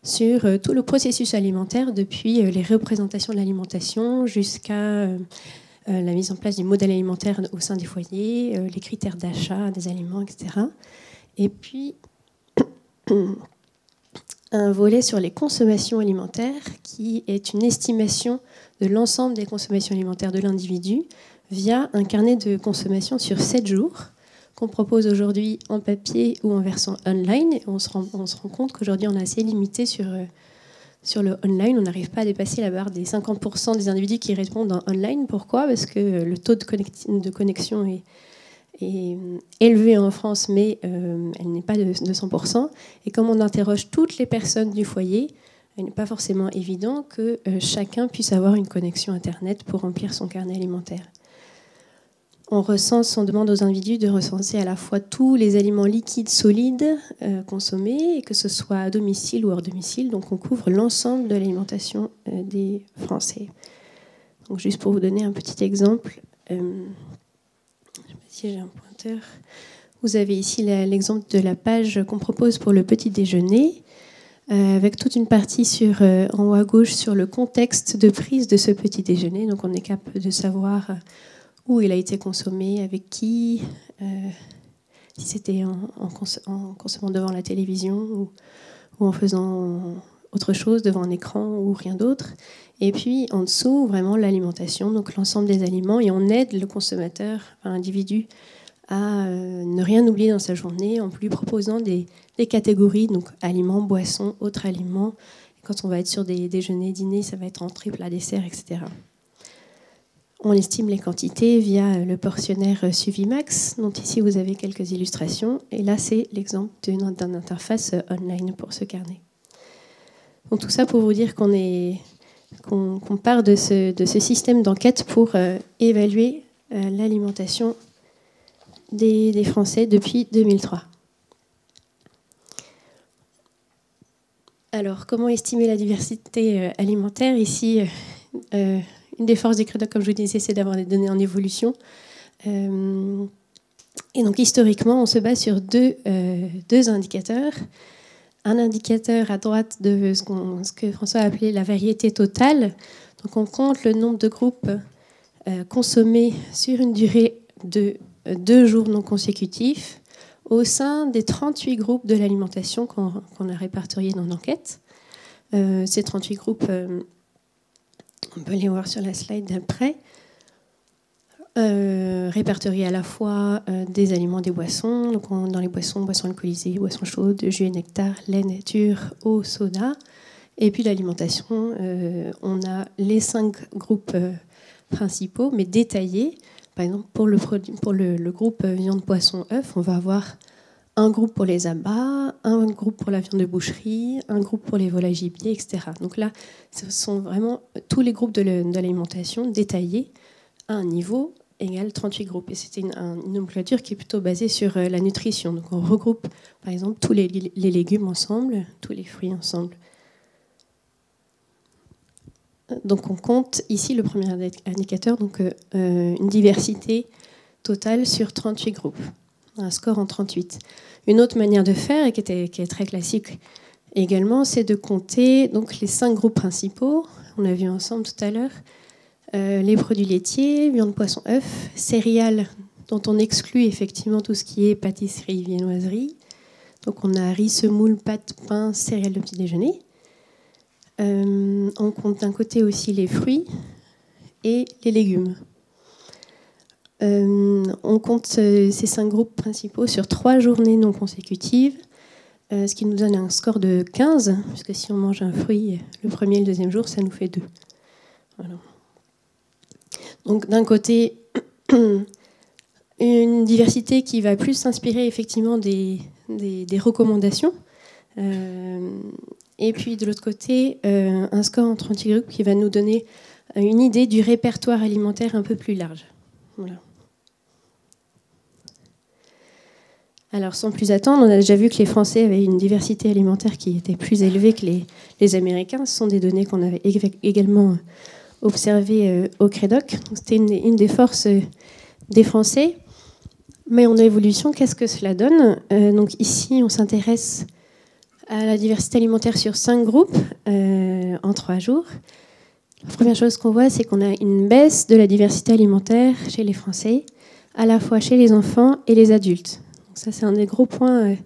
sur tout le processus alimentaire, depuis les représentations de l'alimentation jusqu'à la mise en place du modèle alimentaire au sein des foyers, les critères d'achat des aliments, etc. Et puis, un volet sur les consommations alimentaires qui est une estimation de l'ensemble des consommations alimentaires de l'individu via un carnet de consommation sur 7 jours qu'on propose aujourd'hui en papier ou en version online. Et on se rend compte qu'aujourd'hui, on est assez limité sur le online. On n'arrive pas à dépasser la barre des 50% des individus qui répondent en online. Pourquoi ? Parce que le taux de connexion est élevée en France, mais elle n'est pas de 100%. Et comme on interroge toutes les personnes du foyer, il n'est pas forcément évident que chacun puisse avoir une connexion Internet pour remplir son carnet alimentaire. On demande aux individus de recenser à la fois tous les aliments liquides, solides consommés, et que ce soit à domicile ou hors domicile. Donc on couvre l'ensemble de l'alimentation des Français. Donc juste pour vous donner un petit exemple, je ne sais pas si j'ai un pointeur. Vous avez ici l'exemple de la page qu'on propose pour le petit déjeuner, avec toute une partie en haut à gauche sur le contexte de prise de ce petit déjeuner. Donc on est capable de savoir où il a été consommé, avec qui, si c'était en consommant devant la télévision ou en faisant autre chose devant un écran ou rien d'autre. Et puis en dessous, vraiment l'alimentation, donc l'ensemble des aliments, et on aide le consommateur, l'individu, à ne rien oublier dans sa journée en lui proposant des catégories, donc aliments, boissons, autres aliments. Et quand on va être sur des déjeuners, dîners, ça va être entrée, plat, dessert, etc. On estime les quantités via le portionnaire Suvimax, dont ici vous avez quelques illustrations. Et là, c'est l'exemple d'une interface online pour ce carnet. Donc tout ça pour vous dire qu'on part de ce système d'enquête pour évaluer l'alimentation des Français depuis 2003. Alors, comment estimer la diversité alimentaire ? Ici, une des forces des CREDOC, comme je vous disais, c'est d'avoir des données en évolution. Et donc, historiquement, on se base sur deux indicateurs. Un indicateur à droite de ce que François a appelé la variété totale. Donc, on compte le nombre de groupes consommés sur une durée de 2 jours non consécutifs au sein des 38 groupes de l'alimentation qu'on a répertoriés dans l'enquête. Ces 38 groupes, on peut les voir sur la slide d'après, répertoriés à la fois des aliments, des boissons. Donc dans les boissons alcoolisées, boissons chaudes, jus et nectar, lait, nature, eau, soda. Et puis l'alimentation, on a les 5 groupes principaux, mais détaillés. Par exemple, pour le groupe viande, poisson, œufs, on va avoir un groupe pour les abats, un groupe pour la viande de boucherie, un groupe pour les volailles gibier, etc. Donc là, ce sont vraiment tous les groupes de l'alimentation détaillés à un niveau égal 38 groupes. Et c'était une nomenclature qui est plutôt basée sur la nutrition. Donc on regroupe, par exemple, tous les légumes ensemble, tous les fruits ensemble. Donc on compte ici le premier indicateur, donc une diversité totale sur 38 groupes, un score en 38. Une autre manière de faire, et qui est très classique également, c'est de compter donc, les 5 groupes principaux, on a vu ensemble tout à l'heure, les produits laitiers, viande, poisson, œufs, céréales, dont on exclut effectivement tout ce qui est pâtisserie, viennoiserie. Donc on a riz, semoule, pâtes, pain, céréales de petit déjeuner. On compte d'un côté aussi les fruits et les légumes. On compte ces 5 groupes principaux sur 3 journées non consécutives, ce qui nous donne un score de 15, puisque si on mange un fruit le premier et le deuxième jour, ça nous fait 2. Voilà. Donc d'un côté, une diversité qui va plus s'inspirer effectivement des recommandations, et puis de l'autre côté, un score entre antigroupes qui va nous donner une idée du répertoire alimentaire un peu plus large. Voilà. Alors sans plus attendre, on a déjà vu que les Français avaient une diversité alimentaire qui était plus élevée que les Américains. Ce sont des données qu'on avait également observées au CREDOC. C'était une des forces des Français. Mais en évolution, qu'est-ce que cela donne ? Donc ici, on s'intéresse à la diversité alimentaire sur 5 groupes en 3 jours. La première chose qu'on voit, c'est qu'on a une baisse de la diversité alimentaire chez les Français, à la fois chez les enfants et les adultes. Donc ça, c'est un des gros points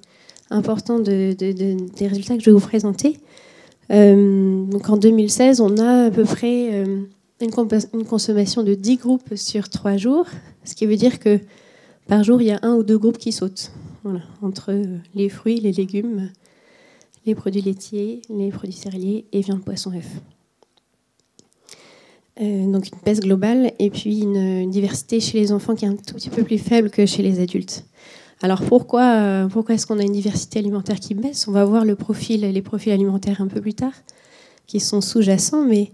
importants des résultats que je vais vous présenter. Donc en 2016, on a à peu près une consommation de 10 groupes sur 3 jours, ce qui veut dire que par jour, il y a 1 ou 2 groupes qui sautent, voilà, entre les fruits, les légumes, les produits laitiers, les produits céréaliers et viande, poisson, œufs. Donc une baisse globale et puis une diversité chez les enfants qui est un tout petit peu plus faible que chez les adultes. Alors pourquoi est-ce qu'on a une diversité alimentaire qui baisse ? On va voir les profils alimentaires un peu plus tard, qui sont sous-jacents, mais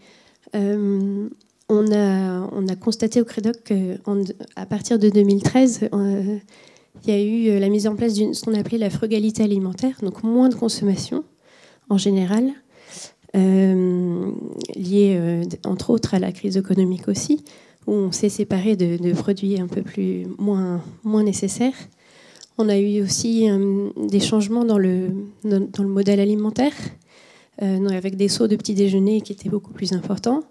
on a constaté au CREDOC qu'à partir de 2013, il y a eu la mise en place de ce qu'on appelait la frugalité alimentaire, donc moins de consommation en général, liée entre autres à la crise économique aussi, où on s'est séparé de produits un peu moins nécessaires. On a eu aussi des changements dans le modèle alimentaire, avec des sauts de petit déjeuner qui étaient beaucoup plus importants.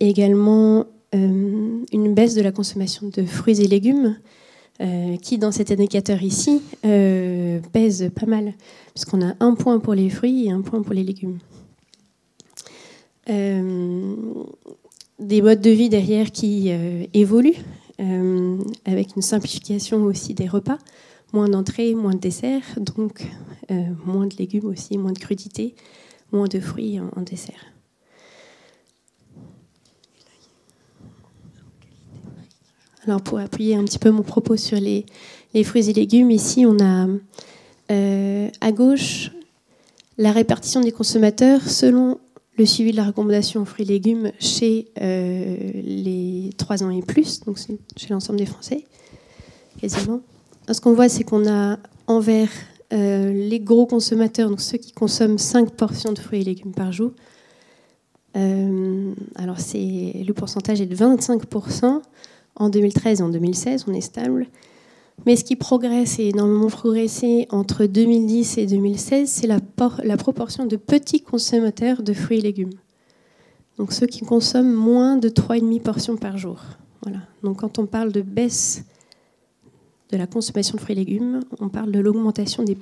Également une baisse de la consommation de fruits et légumes qui, dans cet indicateur ici, pèse pas mal, puisqu'on a 1 point pour les fruits et 1 point pour les légumes. Des modes de vie derrière qui évoluent, avec une simplification aussi des repas, moins d'entrées, moins de desserts, donc moins de légumes aussi, moins de crudités, moins de fruits en dessert. Alors pour appuyer un petit peu mon propos sur les fruits et légumes, ici on a à gauche la répartition des consommateurs selon le suivi de la recommandation en fruits et légumes chez les 3 ans et plus, donc chez l'ensemble des Français, quasiment. Ce qu'on voit, c'est qu'on a en vert les gros consommateurs, donc ceux qui consomment 5 portions de fruits et légumes par jour. Alors le pourcentage est de 25%. En 2013 et en 2016, on est stable. Mais ce qui progresse et énormément progressé entre 2010 et 2016, c'est la proportion de petits consommateurs de fruits et légumes. Donc ceux qui consomment moins de 3,5 portions par jour. Voilà. Donc quand on parle de baisse de la consommation de fruits et légumes, on parle de l'augmentation des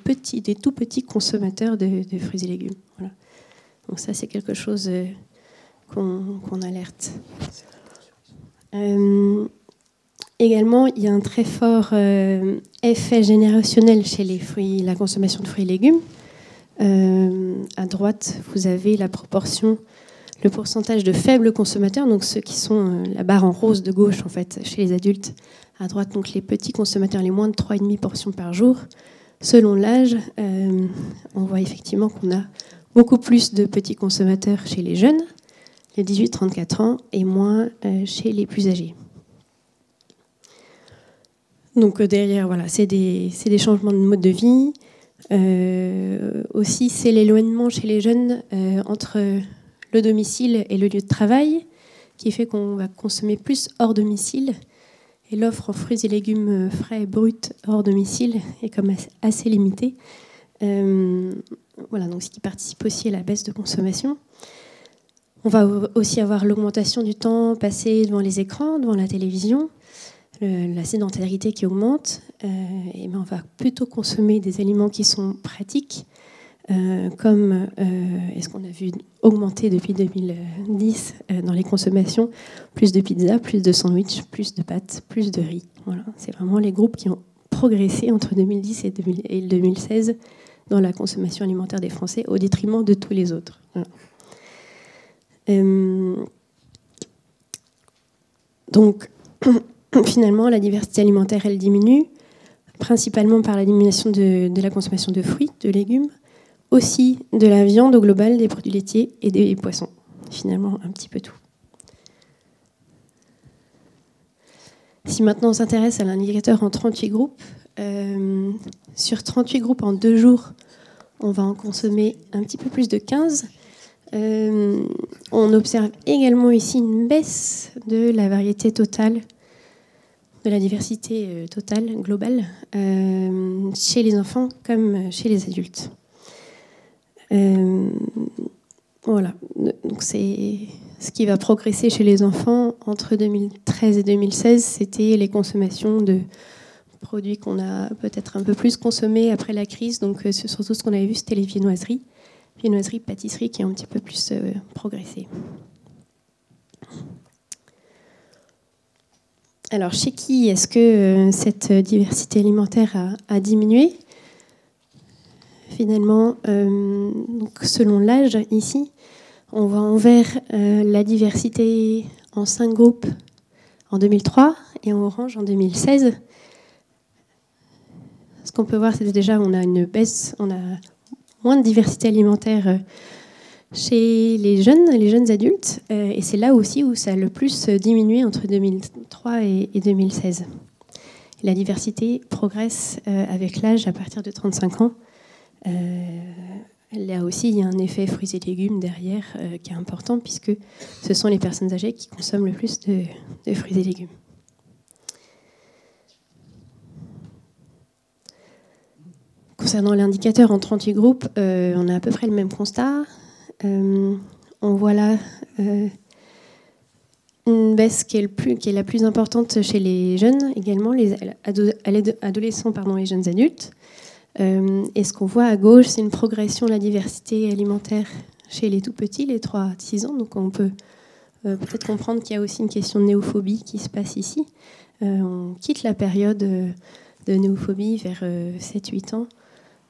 tout petits consommateurs de fruits et légumes. Voilà. Donc ça, c'est quelque chose qu'on alerte. Également, il y a un très fort effet générationnel chez les fruits, la consommation de fruits et légumes. À droite, vous avez la proportion, le pourcentage de faibles consommateurs, donc ceux qui sont la barre en rose de gauche en fait chez les adultes. À droite, donc les petits consommateurs, les moins de 3,5 portions par jour. Selon l'âge, on voit effectivement qu'on a beaucoup plus de petits consommateurs chez les jeunes, les 18-34 ans, et moins chez les plus âgés. Donc derrière, voilà, c'est des changements de mode de vie. Aussi, c'est l'éloignement chez les jeunes entre le domicile et le lieu de travail, qui fait qu'on va consommer plus hors domicile. Et l'offre en fruits et légumes frais et bruts hors domicile est comme assez limitée. Voilà, donc ce qui participe aussi à la baisse de consommation. On va aussi avoir l'augmentation du temps passé devant les écrans, devant la télévision, la sédentarité qui augmente. Et ben on va plutôt consommer des aliments qui sont pratiques, comme ce qu'on a vu augmenter depuis 2010 dans les consommations, plus de pizza, plus de sandwich, plus de pâtes, plus de riz. Voilà, c'est vraiment les groupes qui ont progressé entre 2010 et 2016 dans la consommation alimentaire des Français, au détriment de tous les autres. Voilà. Donc, finalement, la diversité alimentaire, elle diminue, principalement par la diminution de la consommation de fruits, de légumes, aussi de la viande au global, des produits laitiers et des poissons. Finalement, un petit peu tout. Si maintenant on s'intéresse à l'indicateur en 38 groupes, sur 38 groupes en 2 jours, on va en consommer un petit peu plus de 15. On observe également ici une baisse de la variété totale, de la diversité totale, globale, chez les enfants comme chez les adultes. Voilà, donc c'est ce qui va progresser chez les enfants entre 2013 et 2016, c'était les consommations de produits qu'on a peut-être un peu plus consommés après la crise. Donc surtout ce qu'on avait vu, c'était les viennoiseries, pâtisseries qui ont un petit peu plus progressé. Alors chez qui est-ce que cette diversité alimentaire a diminué ? Finalement, donc selon l'âge, ici, on voit en vert la diversité en 5 groupes en 2003 et en orange en 2016. Ce qu'on peut voir, c'est que déjà on a une baisse, on a moins de diversité alimentaire chez les jeunes adultes, et c'est là aussi où ça a le plus diminué entre 2003 et 2016. La diversité progresse avec l'âge à partir de 35 ans. Là aussi, il y a un effet fruits et légumes derrière qui est important, puisque ce sont les personnes âgées qui consomment le plus de fruits et légumes. Concernant l'indicateur en 38 groupes, on a à peu près le même constat. On voit là une baisse qui est la plus importante chez les jeunes, également les adolescents et jeunes adultes. Et ce qu'on voit à gauche, c'est une progression de la diversité alimentaire chez les tout petits, les 3-6 ans. Donc on peut peut-être comprendre qu'il y a aussi une question de néophobie qui se passe ici. On quitte la période de néophobie vers 7-8 ans.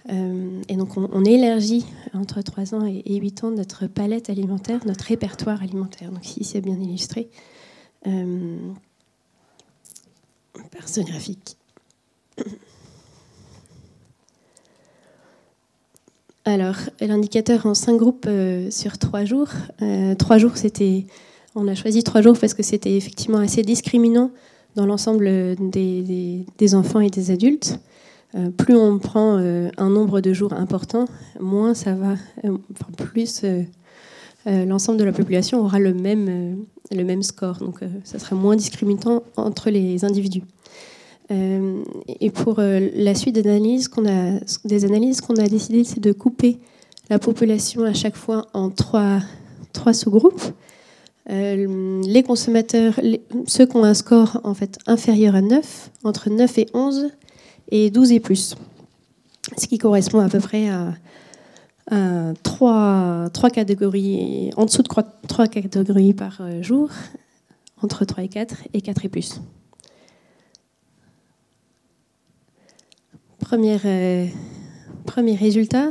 Et donc on élargit entre 3 ans et 8 ans notre palette alimentaire, notre répertoire alimentaire. Donc ici c'est bien illustré par ce graphique. Alors, l'indicateur en 5 groupes sur 3 jours. 3 jours, on a choisi 3 jours parce que c'était effectivement assez discriminant dans l'ensemble des enfants et des adultes. Plus on prend un nombre de jours important, moins ça va, plus l'ensemble de la population aura le même score. Donc, ça sera moins discriminant entre les individus. Et pour la suite des analyses qu'on a décidé, c'est de couper la population à chaque fois en 3 sous-groupes. Les consommateurs, ceux qui ont un score en fait inférieur à 9, entre 9 et 11, et 12 et plus. Ce qui correspond à peu près à 3 catégories, en dessous de 3 catégories par jour, entre 3 et 4, et 4 et plus. Premier résultat,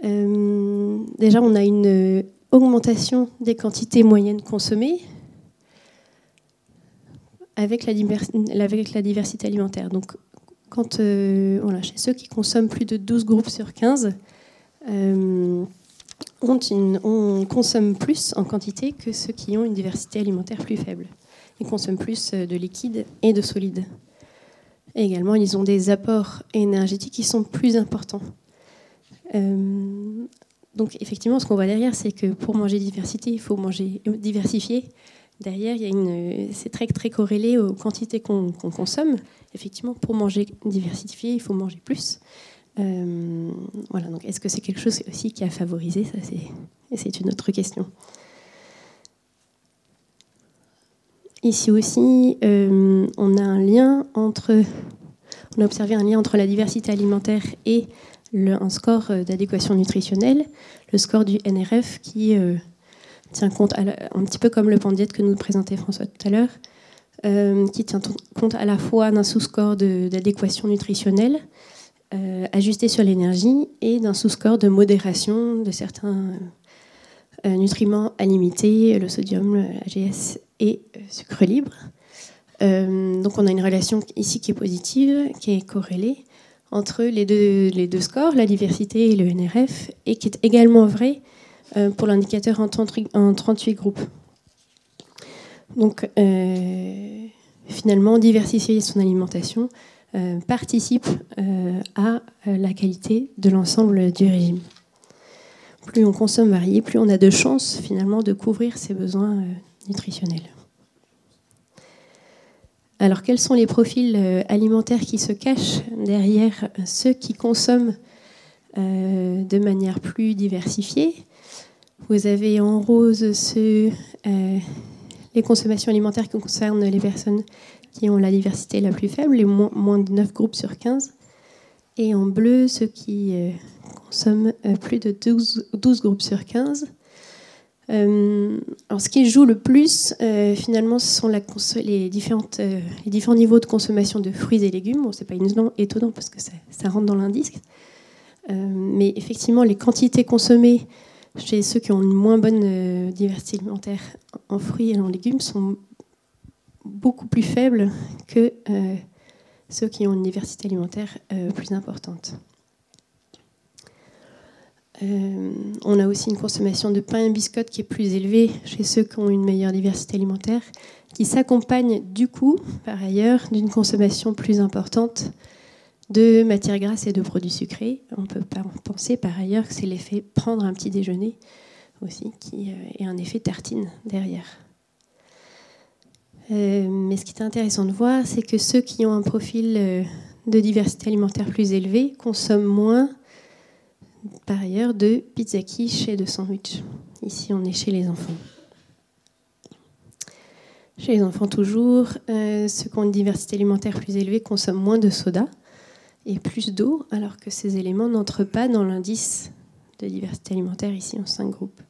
déjà on a une augmentation des quantités moyennes consommées avec la diversité alimentaire. Donc quand chez ceux qui consomment plus de 12 groupes sur 15, on consomme plus en quantité que ceux qui ont une diversité alimentaire plus faible. Ils consomment plus de liquide et de solide. Et également, ils ont des apports énergétiques qui sont plus importants. Donc, effectivement, ce qu'on voit derrière, c'est que pour manger diversité, il faut manger diversifié. Derrière, c'est très, très corrélé aux quantités qu'on consomme. Effectivement, pour manger diversifié, il faut manger plus. Voilà, donc est-ce que c'est quelque chose aussi qui a favorisé? Ça, c'est une autre question. Ici aussi, on a observé un lien entre la diversité alimentaire et un score d'adéquation nutritionnelle, le score du NRF qui tient compte, un petit peu comme le Pandiète que nous présentait François tout à l'heure, qui tient compte à la fois d'un sous-score d'adéquation nutritionnelle ajusté sur l'énergie et d'un sous-score de modération de certains nutriments à limiter, le sodium, le AGS et sucre libre. Donc on a une relation ici qui est positive, qui est corrélée entre les deux scores, la diversité et le NRF, et qui est également vrai pour l'indicateur en 38 groupes. Donc finalement, diversifier son alimentation participe à la qualité de l'ensemble du régime. Plus on consomme varié, plus on a de chances finalement de couvrir ses besoins nutritionnels. Alors, quels sont les profils alimentaires qui se cachent derrière ceux qui consomment de manière plus diversifiée? Vous avez en rose les consommations alimentaires qui concernent les personnes qui ont la diversité la plus faible, les moins de 9 groupes sur 15. Et en bleu, ceux qui consomment plus de 12 groupes sur 15. Alors, ce qui joue le plus, finalement, ce sont les différents niveaux de consommation de fruits et légumes. Bon, ce n'est pas étonnant parce que ça rentre dans l'indice. Mais effectivement, les quantités consommées chez ceux qui ont une moins bonne diversité alimentaire en fruits et en légumes sont beaucoup plus faibles que ceux qui ont une diversité alimentaire plus importante. On a aussi une consommation de pain et biscottes qui est plus élevée chez ceux qui ont une meilleure diversité alimentaire, qui s'accompagne du coup, par ailleurs, d'une consommation plus importante de matières grasses et de produits sucrés. On peut penser par ailleurs que c'est l'effet prendre un petit déjeuner aussi, qui est un effet tartine derrière. Mais ce qui est intéressant de voir, c'est que ceux qui ont un profil de diversité alimentaire plus élevé consomment moins, par ailleurs, de pizza quiche et de sandwich. Ici, on est chez les enfants. Chez les enfants, toujours, ceux qui ont une diversité alimentaire plus élevée consomment moins de soda et plus d'eau, alors que ces éléments n'entrent pas dans l'indice de diversité alimentaire, ici, en 5 groupes.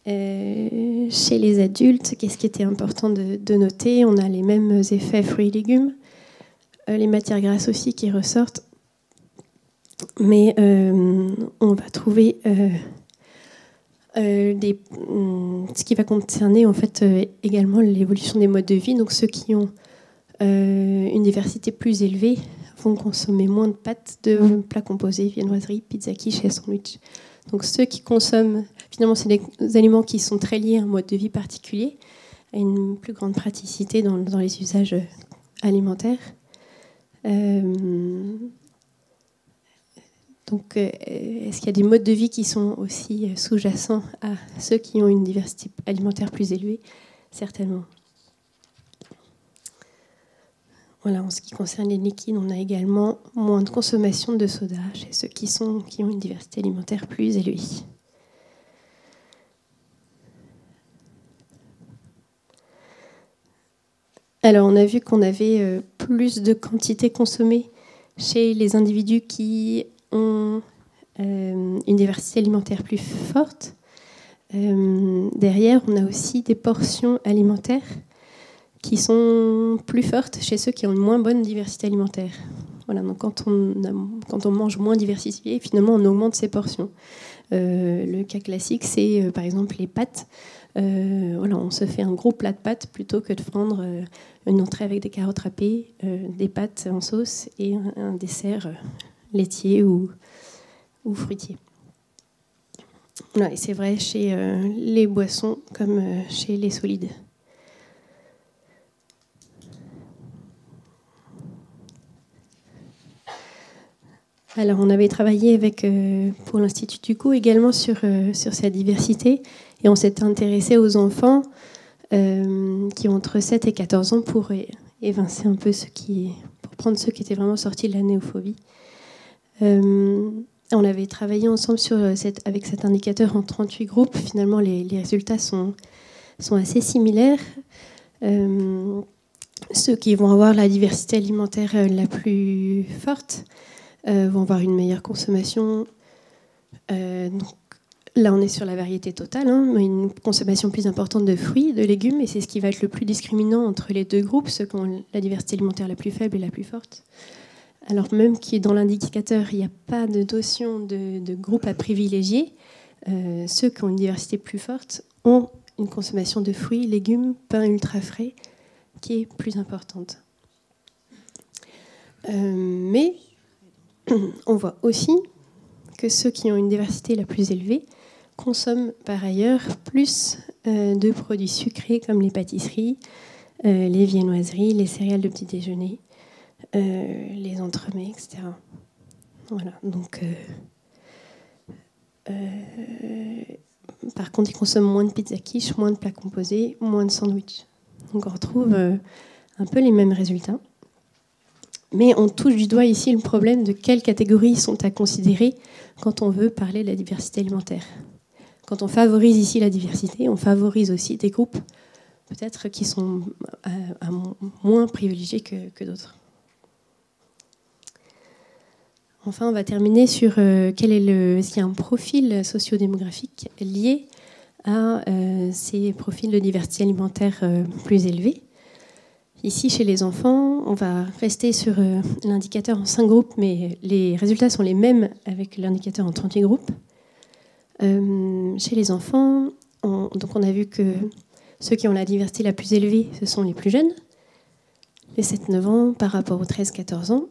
Chez les adultes, qu'est-ce qui était important de noter? On a les mêmes effets fruits et légumes, les matières grasses aussi qui ressortent, mais on va trouver ce qui va concerner en fait également l'évolution des modes de vie. Donc ceux qui ont une diversité plus élevée vont consommer moins de pâtes, de plats composés, viennoiseries, pizza quiche et sandwich. Donc ceux qui consomment, finalement, c'est des aliments qui sont très liés à un mode de vie particulier, à une plus grande praticité dans les usages alimentaires. Donc, est-ce qu'il y a des modes de vie qui sont aussi sous-jacents à ceux qui ont une diversité alimentaire plus élevée? Certainement. Voilà, en ce qui concerne les liquides, on a également moins de consommation de soda chez ceux qui ont une diversité alimentaire plus élevée. Alors, on a vu qu'on avait plus de quantité consommée chez les individus qui ont une diversité alimentaire plus forte. Derrière, on a aussi des portions alimentaires qui sont plus fortes chez ceux qui ont une moins bonne diversité alimentaire. Voilà, donc quand on mange moins diversifié, finalement, on augmente ses portions. Le cas classique, c'est par exemple les pâtes. Voilà, on se fait un gros plat de pâtes plutôt que de prendre une entrée avec des carottes râpées, des pâtes en sauce et un dessert laitier ou fruitier. Voilà, et c'est vrai chez les boissons comme chez les solides. Alors, on avait travaillé pour l'Institut Ducos également sur sa diversité et on s'est intéressé aux enfants qui ont entre 7 et 14 ans pour évincer un peu pour prendre ceux qui étaient vraiment sortis de la néophobie. On avait travaillé ensemble avec cet indicateur en 38 groupes. Finalement, les résultats sont assez similaires. Ceux qui vont avoir la diversité alimentaire la plus forte vont avoir une meilleure consommation. Donc, là, on est sur la variété totale, mais une consommation plus importante de fruits, de légumes, et c'est ce qui va être le plus discriminant entre les deux groupes, ceux qui ont la diversité alimentaire la plus faible et la plus forte. Alors même que dans l'indicateur, il n'y a pas de notion de groupe à privilégier, ceux qui ont une diversité plus forte ont une consommation de fruits, légumes, pain ultra frais qui est plus importante. Mais on voit aussi que ceux qui ont une diversité la plus élevée consomment par ailleurs plus de produits sucrés comme les pâtisseries, les viennoiseries, les céréales de petit déjeuner, les entremets, etc. Voilà. Donc, par contre, ils consomment moins de pizza quiche, moins de plats composés, moins de sandwichs. Donc, on retrouve un peu les mêmes résultats. Mais on touche du doigt ici le problème de quelles catégories sont à considérer quand on veut parler de la diversité alimentaire. Quand on favorise ici la diversité, on favorise aussi des groupes peut-être qui sont moins privilégiés que d'autres. Enfin, on va terminer sur s'il y a un profil sociodémographique lié à ces profils de diversité alimentaire plus élevés. Ici, chez les enfants, on va rester sur l'indicateur en 5 groupes, mais les résultats sont les mêmes avec l'indicateur en 38 groupes. Chez les enfants, donc on a vu que ceux qui ont la diversité la plus élevée, ce sont les plus jeunes, les 7-9 ans par rapport aux 13-14 ans.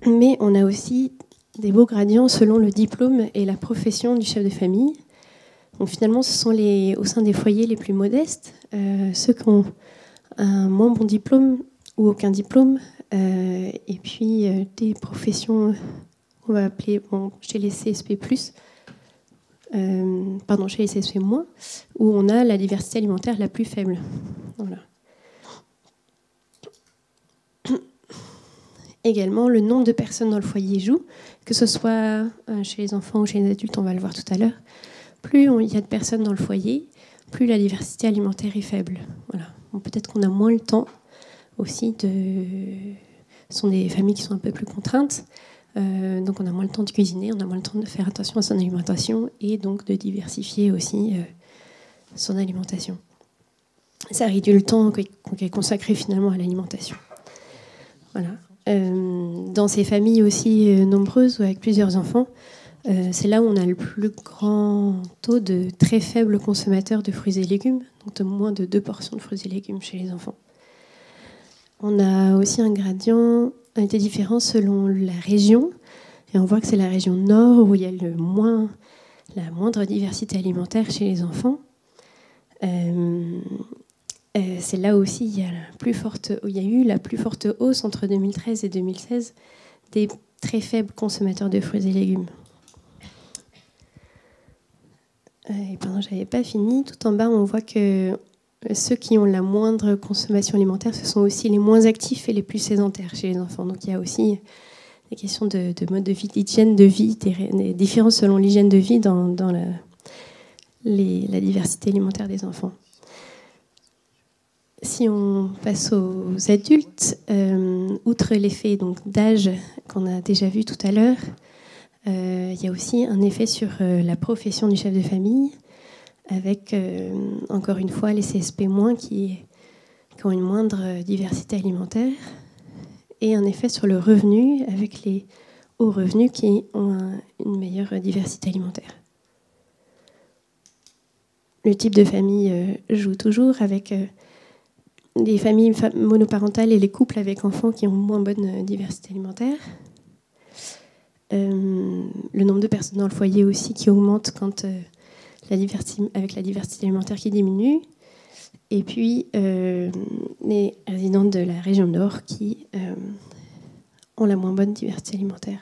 Mais on a aussi des beaux gradients selon le diplôme et la profession du chef de famille. Donc finalement, ce sont au sein des foyers les plus modestes, ceux qui ont un moins bon diplôme ou aucun diplôme, et puis des professions, on va appeler chez les CSP+, chez les CSP-, où on a la diversité alimentaire la plus faible. Voilà. Également, le nombre de personnes dans le foyer joue, que ce soit chez les enfants ou chez les adultes, on va le voir tout à l'heure. Plus il y a de personnes dans le foyer, plus la diversité alimentaire est faible. Voilà. Bon, peut-être qu'on a moins le temps aussi ce sont des familles qui sont un peu plus contraintes, donc on a moins le temps de cuisiner, on a moins le temps de faire attention à son alimentation et donc de diversifier aussi son alimentation. Ça réduit le temps qu'on est consacré finalement à l'alimentation. Voilà. Dans ces familles aussi nombreuses ou avec plusieurs enfants, c'est là où on a le plus grand taux de très faibles consommateurs de fruits et légumes, donc de moins de 2 portions de fruits et légumes chez les enfants. On a aussi un gradient des différences selon la région, et on voit que c'est la région nord où il y a la moindre diversité alimentaire chez les enfants. C'est là aussi il y a eu la plus forte hausse entre 2013 et 2016 des très faibles consommateurs de fruits et légumes. Et pardon, j'avais pas fini. Tout en bas, on voit que ceux qui ont la moindre consommation alimentaire, ce sont aussi les moins actifs et les plus sédentaires chez les enfants. Donc il y a aussi des questions de mode de vie, d'hygiène de vie, des différences selon l'hygiène de vie dans la diversité alimentaire des enfants. Si on passe aux adultes, outre l'effet d'âge qu'on a déjà vu tout à l'heure, il y a aussi un effet sur la profession du chef de famille, avec, encore une fois, les CSP- qui ont une moindre diversité alimentaire, et un effet sur le revenu, avec les hauts revenus qui ont une meilleure diversité alimentaire. Le type de famille joue toujours avec les familles monoparentales et les couples avec enfants qui ont moins bonne diversité alimentaire. Le nombre de personnes dans le foyer aussi qui augmente quand avec la diversité alimentaire qui diminue. Et puis les résidents de la région nord qui ont la moins bonne diversité alimentaire.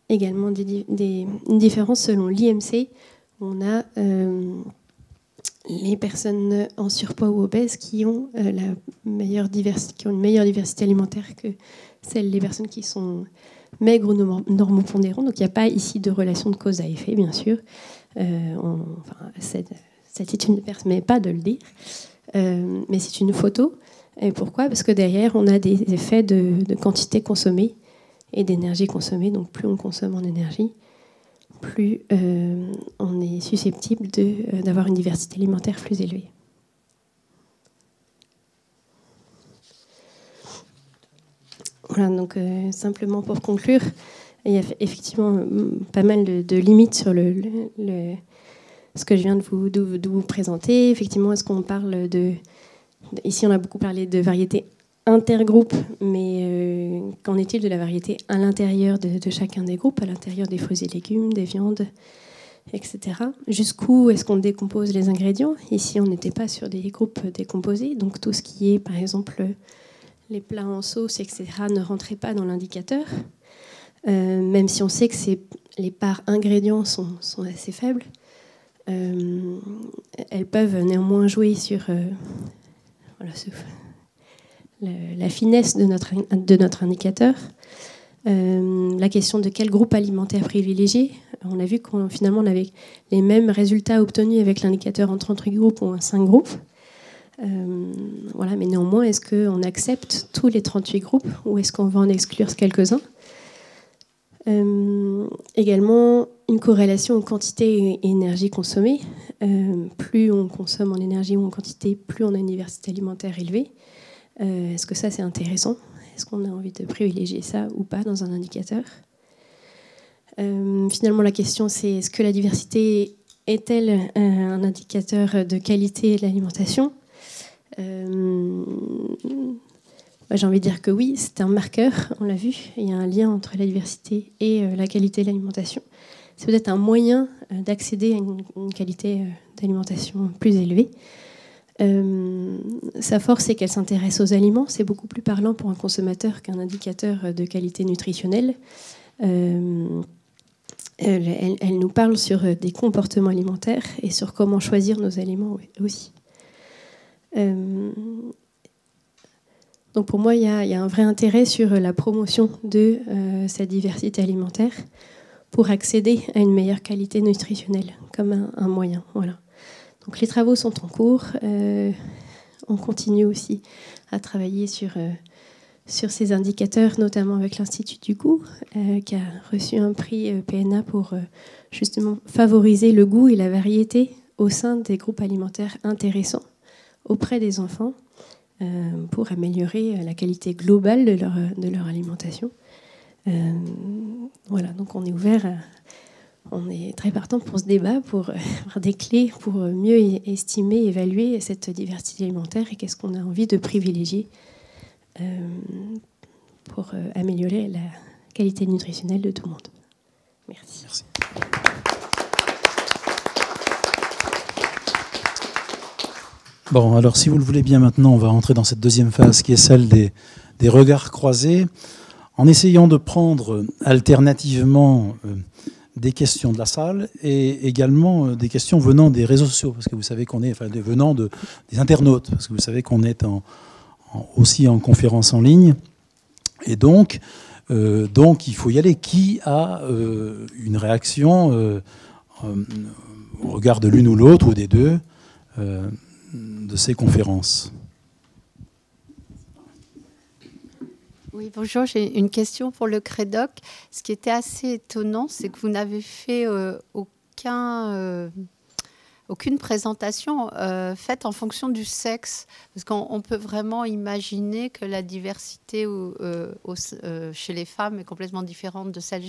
Également une différence selon l'IMC. On a les personnes en surpoids ou obèses qui ont, une meilleure diversité alimentaire que celles des personnes qui sont maigres ou normopondérants. Donc il n'y a pas ici de relation de cause à effet, bien sûr. Cette étude ne permet pas de le dire, mais c'est une photo. Et pourquoi ? Parce que derrière, on a des effets de quantité consommée et d'énergie consommée. Donc plus on consomme en énergie, plus on est susceptible d'avoir une diversité alimentaire plus élevée. Voilà, donc simplement pour conclure, il y a effectivement pas mal de limites sur ce que je viens de vous présenter. Effectivement, est-ce qu'on parle ici, on a beaucoup parlé de variété intergroupe, mais qu'en est-il de la variété à l'intérieur de chacun des groupes, à l'intérieur des fruits et légumes, des viandes, etc. Jusqu'où est-ce qu'on décompose les ingrédients ? Ici, on n'était pas sur des groupes décomposés, donc tout ce qui est, par exemple, les plats en sauce, etc., ne rentrait pas dans l'indicateur, même si on sait que les parts ingrédients sont assez faibles. Elles peuvent néanmoins jouer sur la finesse de notre indicateur. La question de quel groupe alimentaire privilégier. On a vu qu'on finalement on avait les mêmes résultats obtenus avec l'indicateur en 38 groupes ou en 5 groupes. Mais néanmoins, est-ce qu'on accepte tous les 38 groupes ou est-ce qu'on va en exclure quelques-uns ? Également, une corrélation en quantité et énergie consommée. Plus on consomme en énergie ou en quantité, plus on a une diversité alimentaire élevée. Est-ce que ça, c'est intéressant ? Est-ce qu'on a envie de privilégier ça ou pas dans un indicateur ? Finalement, la question, c'est est-ce que la diversité est-elle un indicateur de qualité de l'alimentation ? J'ai envie de dire que oui, c'est un marqueur, on l'a vu. Il y a un lien entre la diversité et la qualité de l'alimentation. C'est peut-être un moyen d'accéder à une qualité d'alimentation plus élevée. Sa force, c'est qu'elle s'intéresse aux aliments. C'est beaucoup plus parlant pour un consommateur qu'un indicateur de qualité nutritionnelle. Elle nous parle sur des comportements alimentaires et sur comment choisir nos aliments aussi. Donc pour moi, il y a un vrai intérêt sur la promotion de cette diversité alimentaire pour accéder à une meilleure qualité nutritionnelle comme un moyen. Voilà. Donc les travaux sont en cours. On continue aussi à travailler sur ces indicateurs, notamment avec l'Institut du goût, qui a reçu un prix PNA pour justement favoriser le goût et la variété au sein des groupes alimentaires intéressants auprès des enfants pour améliorer la qualité globale de leur alimentation. Voilà, donc on est ouvert, on est très partant pour ce débat, pour avoir des clés pour mieux estimer, évaluer cette diversité alimentaire et qu'est-ce qu'on a envie de privilégier pour améliorer la qualité nutritionnelle de tout le monde. Merci. Merci. Bon, alors si vous le voulez bien maintenant, on va entrer dans cette deuxième phase qui est celle des regards croisés, en essayant de prendre alternativement des questions de la salle et également des questions venant des réseaux sociaux, parce que vous savez qu'on est, venant des internautes, parce que vous savez qu'on est aussi en conférence en ligne, et donc il faut y aller. Qui a une réaction au regard de l'une ou l'autre ou des deux de ces conférences? Oui, bonjour, j'ai une question pour le CREDOC. Ce qui était assez étonnant, c'est que vous n'avez fait aucune présentation faite en fonction du sexe. Parce qu'on peut vraiment imaginer que la diversité chez les femmes est complètement différente de celle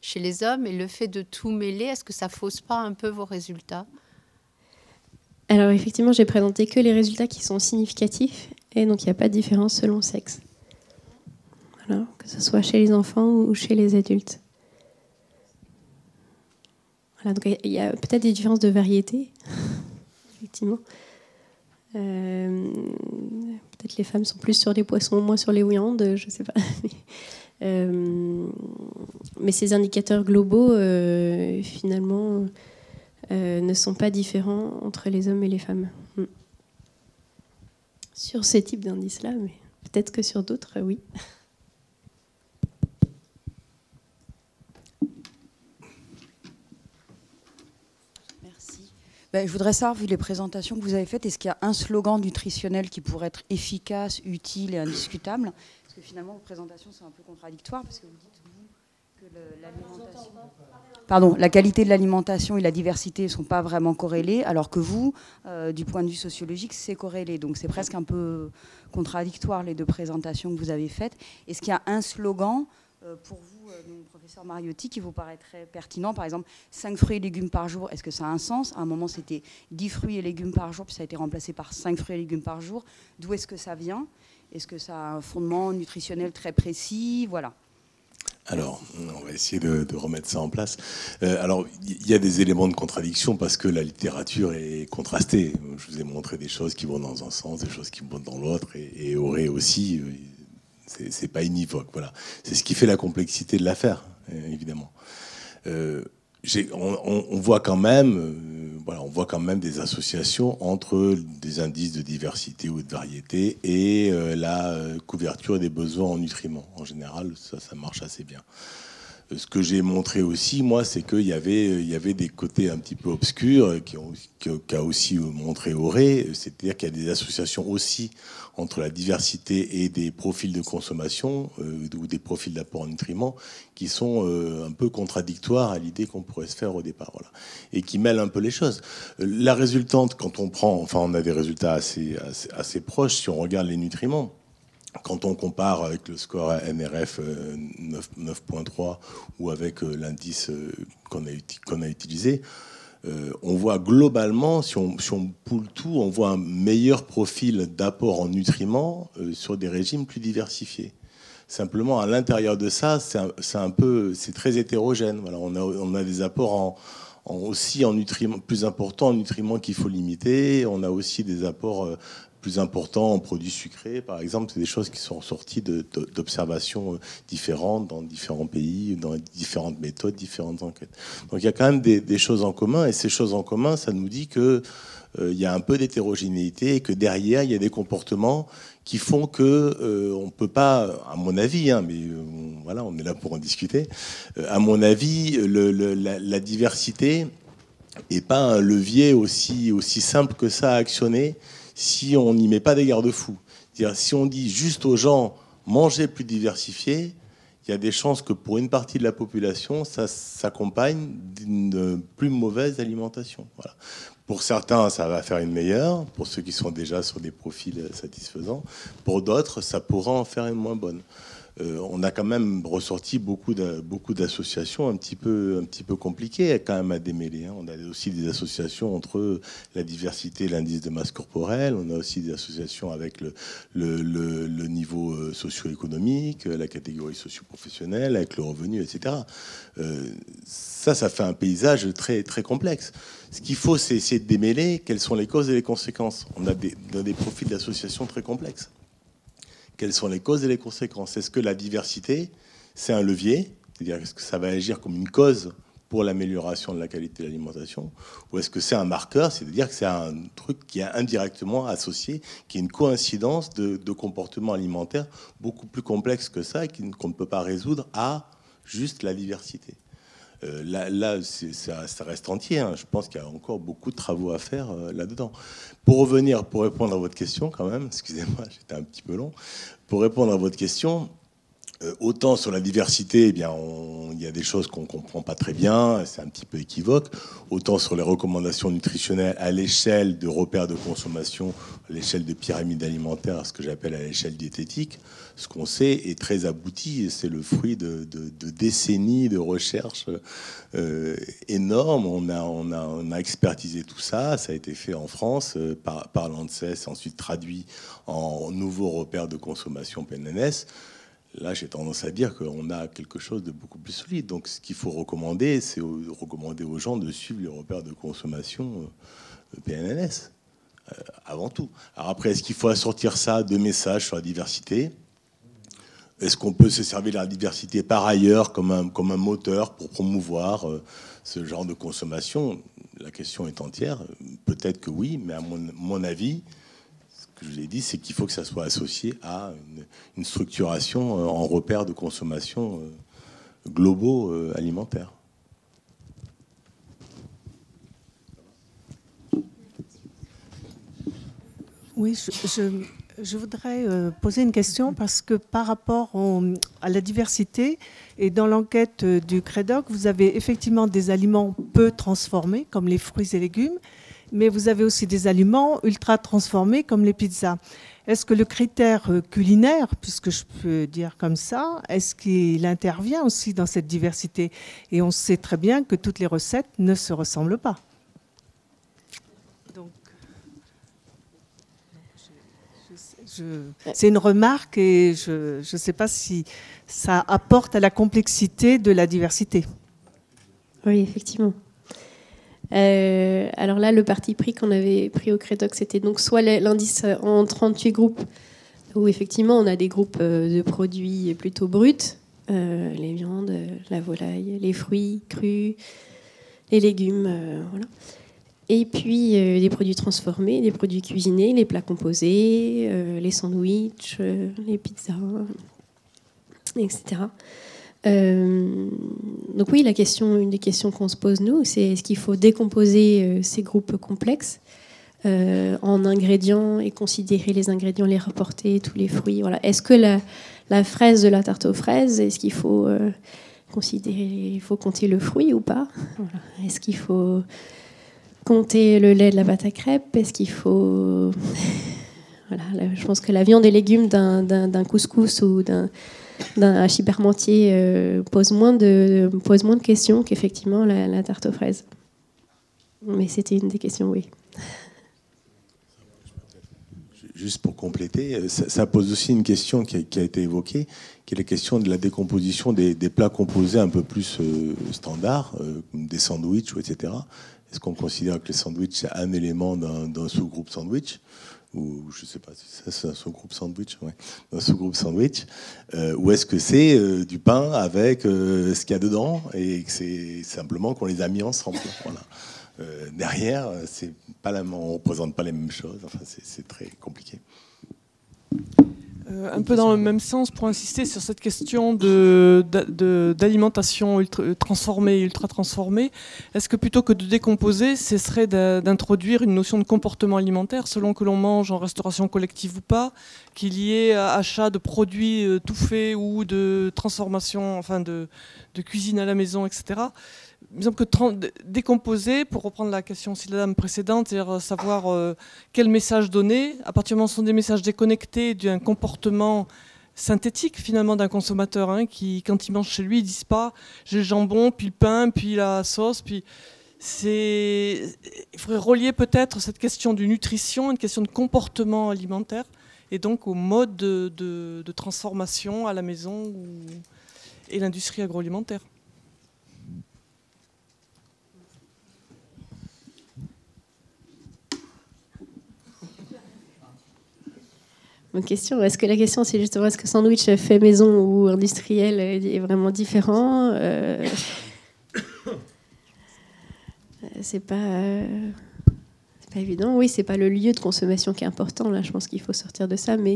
chez les hommes. Et le fait de tout mêler, est-ce que ça fausse pas un peu vos résultats ? Alors effectivement, j'ai présenté que les résultats qui sont significatifs. Et donc il n'y a pas de différence selon le sexe. Voilà, que ce soit chez les enfants ou chez les adultes. Voilà, donc il y a peut-être des différences de variété, effectivement. Peut-être les femmes sont plus sur les poissons, moins sur les viandes, je ne sais pas. Mais ces indicateurs globaux, finalement, ne sont pas différents entre les hommes et les femmes. Sur ce type d'indice-là, mais peut-être que sur d'autres, oui. Merci. Je voudrais savoir, vu les présentations que vous avez faites, est-ce qu'il y a un slogan nutritionnel qui pourrait être efficace, utile et indiscutable? Parce que finalement, vos présentations sont un peu contradictoires, parce que vous dites, vous, que l'alimentation... Pardon, la qualité de l'alimentation et la diversité ne sont pas vraiment corrélées, alors que vous, du point de vue sociologique, c'est corrélé. Donc c'est presque un peu contradictoire, les deux présentations que vous avez faites. Est-ce qu'il y a un slogan pour vous, professeur Mariotti, qui vous paraîtrait pertinent? Par exemple, 5 fruits et légumes par jour, est-ce que ça a un sens? À un moment, c'était 10 fruits et légumes par jour, puis ça a été remplacé par 5 fruits et légumes par jour. D'où est-ce que ça vient? Est-ce que ça a un fondement nutritionnel très précis? Voilà. Alors, on va essayer de remettre ça en place. Alors, il y a des éléments de contradiction parce que la littérature est contrastée. Je vous ai montré des choses qui vont dans un sens, des choses qui vont dans l'autre, et aurait aussi, c'est pas univoque. Voilà. C'est ce qui fait la complexité de l'affaire, évidemment. On voit quand même, on voit quand même des associations entre des indices de diversité ou de variété et la couverture des besoins en nutriments. En général, ça marche assez bien. Ce que j'ai montré aussi, moi, c'est qu'il y avait des côtés un petit peu obscurs qu'a aussi montré Auré, c'est-à-dire qu'il y a des associations aussi entre la diversité et des profils de consommation ou des profils d'apport en nutriments qui sont un peu contradictoires à l'idée qu'on pourrait se faire au départ, voilà, et qui mêlent un peu les choses. La résultante, quand on a des résultats assez proches si on regarde les nutriments. Quand on compare avec le score NRF 9.3 ou avec l'indice qu'on a utilisé, on voit globalement, si on poule tout, on voit un meilleur profil d'apport en nutriments sur des régimes plus diversifiés. Simplement, à l'intérieur de ça, c'est très hétérogène. Voilà, on a des apports aussi en nutriments plus importants en nutriments qu'il faut limiter. On a aussi des apports plus importants en produits sucrés, par exemple. C'est des choses qui sont sorties d'observations différentes dans différents pays, dans différentes méthodes, différentes enquêtes. Donc il y a quand même des choses en commun, et ces choses en commun, ça nous dit que il y a un peu d'hétérogénéité et que derrière, il y a des comportements qui font que on peut pas, à mon avis, mais voilà, on est là pour en discuter. À mon avis, la diversité est pas un levier aussi simple que ça à actionner si on n'y met pas des garde-fous. C'est-à-dire, si on dit juste aux gens mangez plus diversifié, il y a des chances que pour une partie de la population, ça s'accompagne d'une plus mauvaise alimentation. Voilà. Pour certains, ça va faire une meilleure, pour ceux qui sont déjà sur des profils satisfaisants. Pour d'autres, ça pourra en faire une moins bonne. On a quand même ressorti beaucoup d'associations un petit peu compliquées quand même à démêler. On a aussi des associations entre la diversité et l'indice de masse corporelle. On a aussi des associations avec le niveau socio-économique, la catégorie socio-professionnelle, avec le revenu, etc. Ça fait un paysage très, très complexe. Ce qu'il faut, c'est essayer de démêler quelles sont les causes et les conséquences. On a des profils d'associations très complexes. Quelles sont les causes et les conséquences? Est-ce que la diversité, c'est un levier? C'est-à-dire, est-ce que ça va agir comme une cause pour l'amélioration de la qualité de l'alimentation? Ou est-ce que c'est un marqueur? C'est-à-dire que c'est un truc qui est indirectement associé, qui est une coïncidence de comportements alimentaires beaucoup plus complexes que ça et qu'on ne peut pas résoudre à juste la diversité. Là ça reste entier. Je pense qu'il y a encore beaucoup de travaux à faire là-dedans. Pour répondre à votre question quand même, excusez-moi, j'étais un petit peu long. Pour répondre à votre question, autant sur la diversité, eh bien, il y a des choses qu'on ne comprend pas très bien, c'est un petit peu équivoque. Autant sur les recommandations nutritionnelles à l'échelle de repères de consommation, à l'échelle de pyramide alimentaire, ce que j'appelle à l'échelle diététique, ce qu'on sait est très abouti. C'est le fruit de décennies de recherches énormes. On a expertisé tout ça. Ça a été fait en France par l'ANSES, ensuite traduit en nouveaux repères de consommation PNNS. Là, j'ai tendance à dire qu'on a quelque chose de beaucoup plus solide. Donc, ce qu'il faut recommander, c'est recommander aux gens de suivre les repères de consommation PNNS, avant tout. Alors après, est-ce qu'il faut assortir ça de messages sur la diversité ? Est-ce qu'on peut se servir de la diversité par ailleurs comme un moteur pour promouvoir ce genre de consommation? La question est entière. Peut-être que oui, mais à mon avis, ce que je vous ai dit, c'est qu'il faut que ça soit associé à une structuration en repères de consommation globaux alimentaires. Oui, je voudrais poser une question parce que par rapport à la diversité, et dans l'enquête du CREDOC, vous avez effectivement des aliments peu transformés, comme les fruits et légumes, mais vous avez aussi des aliments ultra transformés, comme les pizzas. Est-ce que le critère culinaire, puisque je peux dire comme ça, est-ce qu'il intervient aussi dans cette diversité? Et on sait très bien que toutes les recettes ne se ressemblent pas. C'est une remarque et je ne sais pas si ça apporte à la complexité de la diversité. Oui, effectivement. Alors là, le parti pris qu'on avait pris au CREDOC, c'était donc soit l'indice en 38 groupes, où effectivement on a des groupes de produits plutôt bruts, les viandes, la volaille, les fruits crus, les légumes, voilà. Et puis des produits transformés, des produits cuisinés, les plats composés, les sandwichs, les pizzas, etc. Donc oui, une des questions qu'on se pose nous, c'est est-ce qu'il faut décomposer ces groupes complexes en ingrédients et considérer les ingrédients, les rapporter, tous les fruits. Voilà. Est-ce que la fraise de la tarte aux fraises, est-ce qu'il faut compter le fruit ou pas? Voilà. Est-ce qu'il faut compter le lait de la pâte à crêpes? Est-ce qu'il faut... Voilà, je pense que la viande et légumes d'un couscous ou d'un hachis parmentier pose moins de questions qu'effectivement la tarte aux fraises. Mais c'était une des questions, oui. Juste pour compléter, ça pose aussi une question qui a été évoquée, qui est la question de la décomposition des plats composés un peu plus standards, comme des sandwichs, etc. Est-ce qu'on considère que les sandwichs, c'est un élément d'un sous-groupe sandwich? Ou je ne sais pas si c'est un sous-groupe sandwich, ouais, un sous-groupe sandwich, ou est-ce que c'est du pain avec ce qu'il y a dedans et que c'est simplement qu'on les a mis ensemble, voilà. Derrière, on ne représente pas les mêmes choses, enfin, c'est très compliqué. Un peu dans le même sens, pour insister sur cette question d'alimentation transformée et ultra transformée, est-ce que plutôt que de décomposer, ce serait d'introduire une notion de comportement alimentaire selon que l'on mange en restauration collective ou pas, qu'il y ait achat de produits tout faits ou de transformation, enfin de cuisine à la maison, etc. Il me semble que décomposer, pour reprendre la question aussi de la dame précédente, c'est-à-dire savoir quel message donner, à partir du moment où ce sont des messages déconnectés d'un comportement synthétique finalement d'un consommateur, hein, qui, quand il mange chez lui, ils ne disent pas j'ai le jambon, puis le pain, puis la sauce, puis il faudrait relier peut-être cette question de nutrition, une question de comportement alimentaire, et donc au mode de transformation à la maison et l'industrie agroalimentaire. Bonne question. Est-ce que la question, c'est justement est-ce que sandwich fait maison ou industriel est vraiment différent? C'est pas évident. Oui, c'est pas le lieu de consommation qui est important. Là, je pense qu'il faut sortir de ça. Mais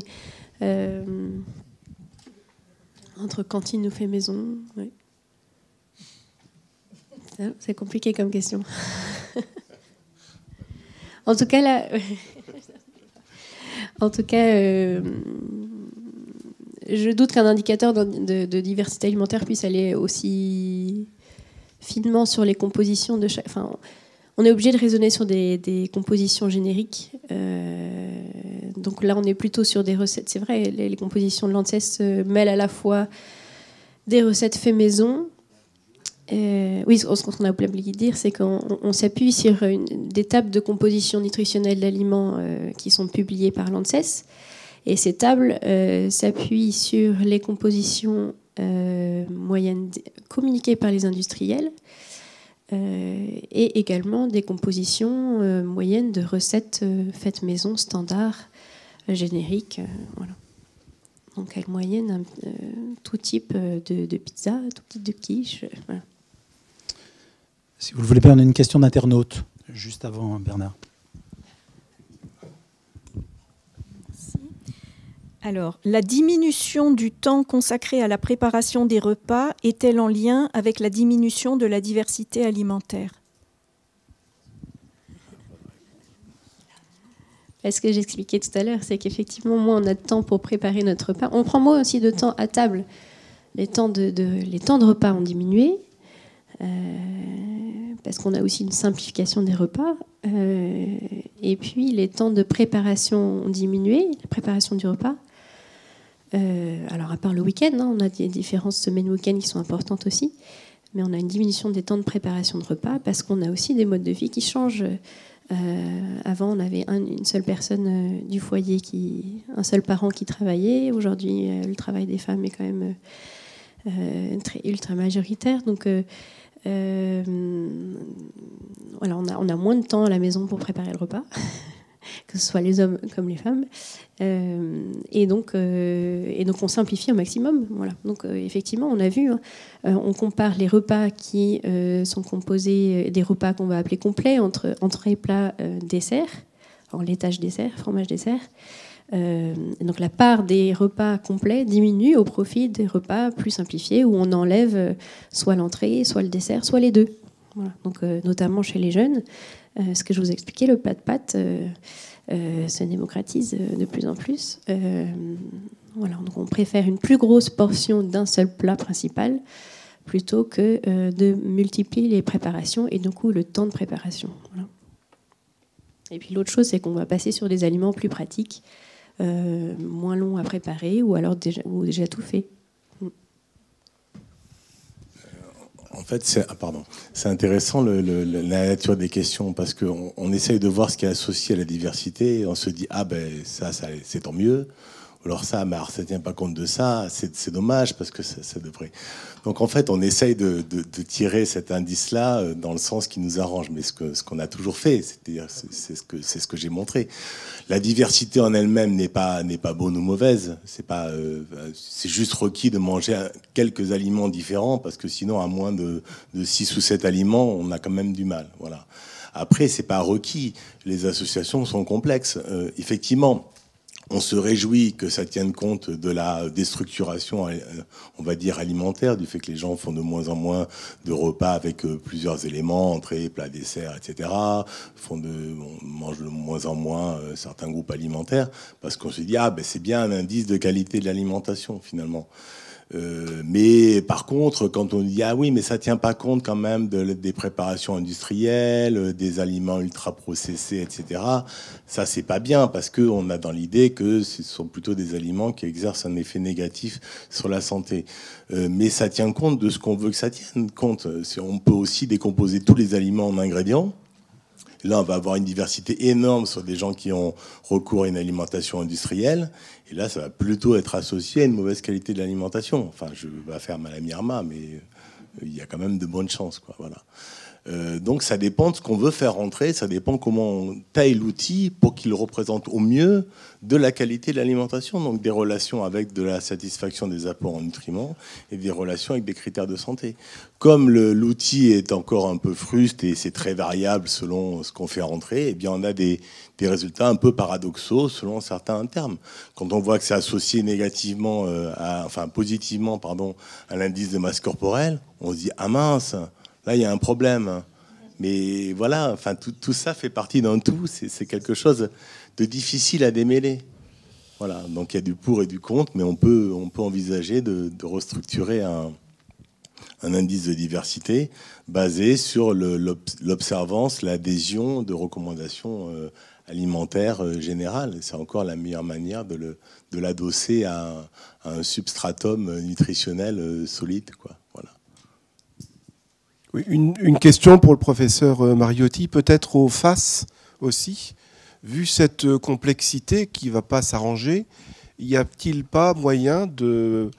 entre cantine ou fait maison, ouais. C'est compliqué comme question. En tout cas, là. En tout cas, je doute qu'un indicateur de diversité alimentaire puisse aller aussi finement sur les compositions de chaque... Enfin, on est obligé de raisonner sur des compositions génériques. Donc là, on est plutôt sur des recettes. C'est vrai, les compositions de l'ANSES mêlent à la fois des recettes fait maison. Oui, ce qu'on a oublié de dire, c'est qu'on s'appuie sur des tables de composition nutritionnelle d'aliments qui sont publiées par l'ANSES. Et ces tables s'appuient sur les compositions moyennes communiquées par les industriels et également des compositions moyennes de recettes faites maison, standards, génériques. Voilà. Donc, avec moyenne, tout type de pizza, tout type de quiche. Voilà. Si vous le voulez bien, on a une question d'internaute, juste avant, Bernard. Alors, la diminution du temps consacré à la préparation des repas est-elle en lien avec la diminution de la diversité alimentaire ? Ce que j'expliquais tout à l'heure, c'est qu'effectivement, moins on a de temps pour préparer notre repas. On prend moins aussi de temps à table. Les temps de repas ont diminué, parce qu'on a aussi une simplification des repas. Et puis, les temps de préparation ont diminué, la préparation du repas. Alors, à part le week-end, on a des différences semaine week-end qui sont importantes aussi, mais on a une diminution des temps de préparation de repas parce qu'on a aussi des modes de vie qui changent. Avant, on avait une seule personne du foyer, un seul parent qui travaillait. Aujourd'hui, le travail des femmes est quand même ultra majoritaire. Donc, voilà, on a moins de temps à la maison pour préparer le repas. Que ce soit les hommes comme les femmes, et donc on simplifie au maximum. Voilà. Donc effectivement, on a vu, on compare les repas qui sont composés des repas qu'on va appeler complets entre entrée, plat, dessert, en laitage dessert, fromage dessert. Donc la part des repas complets diminue au profit des repas plus simplifiés où on enlève soit l'entrée, soit le dessert, soit les deux. Voilà. Donc notamment chez les jeunes. Ce que je vous expliquais, le plat de pâtes se démocratise de plus en plus. Voilà, donc on préfère une plus grosse portion d'un seul plat principal plutôt que de multiplier les préparations et du coup le temps de préparation. Voilà. Et puis l'autre chose, c'est qu'on va passer sur des aliments plus pratiques, moins longs à préparer ou alors déjà tout fait. En fait, c'est intéressant la nature des questions parce qu'on essaye de voir ce qui est associé à la diversité et on se dit ça c'est tant mieux. Alors ça ne tient pas compte de ça, c'est dommage parce que ça devrait. Donc en fait, on essaye de tirer cet indice-là dans le sens qui nous arrange, mais ce qu'on a toujours fait, c'est-à-dire c'est ce que j'ai montré. La diversité en elle-même n'est pas bonne ou mauvaise. C'est juste requis de manger quelques aliments différents parce que sinon, à moins de 6 ou 7 aliments, on a quand même du mal. Voilà. Après, c'est pas requis. Les associations sont complexes. Effectivement. On se réjouit que ça tienne compte de la déstructuration, on va dire, alimentaire, du fait que les gens font de moins en moins de repas avec plusieurs éléments, entrée, plat, dessert, etc. On mange de moins en moins certains groupes alimentaires, parce qu'on se dit, c'est bien un indice de qualité de l'alimentation, finalement. Mais par contre, quand on dit oui, mais ça tient pas compte quand même des préparations industrielles, des aliments ultra processés, etc. Ça, c'est pas bien parce que on a dans l'idée que ce sont plutôt des aliments qui exercent un effet négatif sur la santé. Mais ça tient compte de ce qu'on veut que ça tienne compte. On peut aussi décomposer tous les aliments en ingrédients. Là, on va avoir une diversité énorme sur des gens qui ont recours à une alimentation industrielle. Et là, ça va plutôt être associé à une mauvaise qualité de l'alimentation. Enfin, je vais faire mal à Myrma, mais il y a quand même de bonnes chances, quoi. Voilà. Donc, ça dépend de ce qu'on veut faire rentrer. Ça dépend comment on taille l'outil pour qu'il représente au mieux de la qualité de l'alimentation. Donc, des relations avec de la satisfaction des apports en nutriments et des relations avec des critères de santé. Comme l'outil est encore un peu fruste et c'est très variable selon ce qu'on fait rentrer, eh bien, on a des résultats un peu paradoxaux selon certains termes. Quand on voit que c'est associé négativement, positivement, à l'indice de masse corporelle, on se dit mince. Là, il y a un problème. Mais voilà, tout ça fait partie d'un tout. C'est quelque chose de difficile à démêler. Voilà. Donc, il y a du pour et du contre, mais on peut envisager de restructurer un indice de diversité basé sur l'observance, l'adhésion de recommandations alimentaires générales. C'est encore la meilleure manière de l'adosser à un substratum nutritionnel solide, quoi. Voilà. Oui, une question pour le professeur Mariotti, peut-être aux FAS aussi. Vu cette complexité qui ne va pas s'arranger, y a-t-il pas moyen de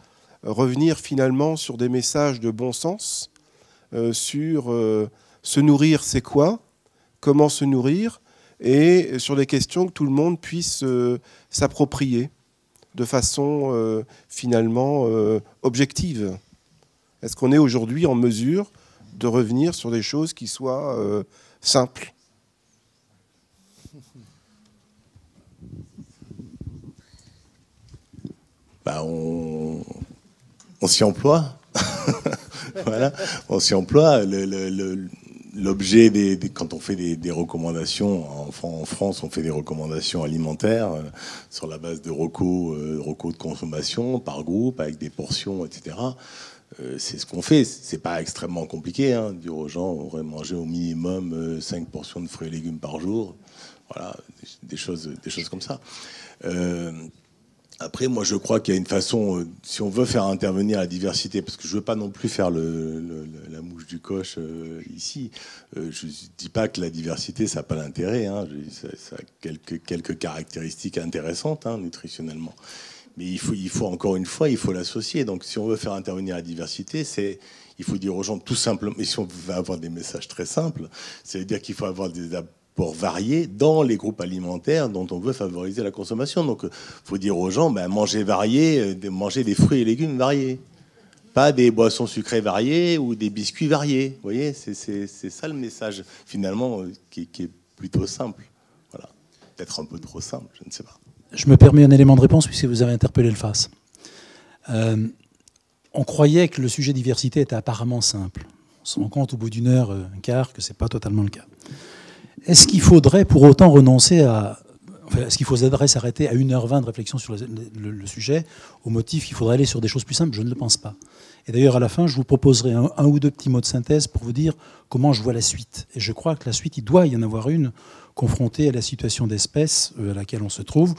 revenir finalement sur des messages de bon sens sur se nourrir, c'est quoi, comment se nourrir, et sur des questions que tout le monde puisse s'approprier. de façon finalement objective? Est-ce qu'on est aujourd'hui en mesure de revenir sur des choses qui soient simples? Bah, on s'y emploie. Voilà, on s'y emploie. L'objet quand on fait des recommandations, en France, on fait des recommandations alimentaires sur la base de recos de consommation par groupe, avec des portions, etc. C'est ce qu'on fait. C'est pas extrêmement compliqué. Hein, dire aux gens, on aurait mangé au minimum 5 portions de fruits et légumes par jour. Voilà, des choses comme ça. Après, moi, je crois qu'il y a une façon, si on veut faire intervenir la diversité, parce que je veux pas non plus faire la mouche du coche ici. Je dis pas que la diversité, ça n'a pas d'intérêt. Hein, ça a quelques caractéristiques intéressantes, hein, nutritionnellement. Mais il faut encore une fois, il faut l'associer. Donc, si on veut faire intervenir la diversité, il faut dire aux gens tout simplement, et si on veut avoir des messages très simples, c'est-à-dire qu'il faut avoir des apports variés dans les groupes alimentaires dont on veut favoriser la consommation. Donc, il faut dire aux gens, manger varié, manger des fruits et légumes variés. Pas des boissons sucrées variées ou des biscuits variés. Vous voyez, c'est ça le message, finalement, qui est plutôt simple. Voilà. Peut-être un peu trop simple, je ne sais pas. Je me permets un élément de réponse puisque vous avez interpellé le FAS. On croyait que le sujet diversité était apparemment simple. On se rend compte au bout d'une heure, un quart, que ce n'est pas totalement le cas. Est-ce qu'il faudrait pour autant renoncer à... Enfin, est-ce qu'il faudrait s'arrêter à 1h20 de réflexion sur le sujet au motif qu'il faudrait aller sur des choses plus simples? Je ne le pense pas. Et d'ailleurs, à la fin, je vous proposerai un ou deux petits mots de synthèse pour vous dire comment je vois la suite. Et je crois que la suite, il doit y en avoir une confrontée à la situation d'espèce à laquelle on se trouve,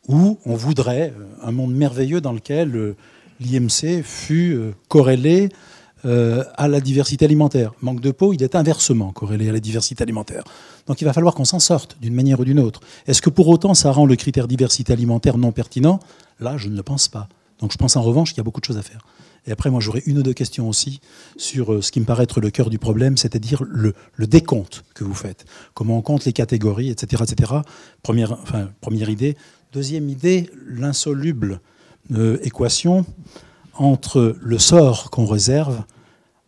où on voudrait un monde merveilleux dans lequel l'IMC fut corrélé à la diversité alimentaire. Manque de peau, il est inversement corrélé à la diversité alimentaire. Donc il va falloir qu'on s'en sorte d'une manière ou d'une autre. Est-ce que pour autant ça rend le critère diversité alimentaire non pertinent? Là, je ne le pense pas. Donc je pense en revanche qu'il y a beaucoup de choses à faire. Et après, moi, j'aurais une ou deux questions aussi sur ce qui me paraît être le cœur du problème, c'est-à-dire le décompte que vous faites. Comment on compte les catégories, etc. etc. Première idée. Deuxième idée, l'insoluble équation entre le sort qu'on réserve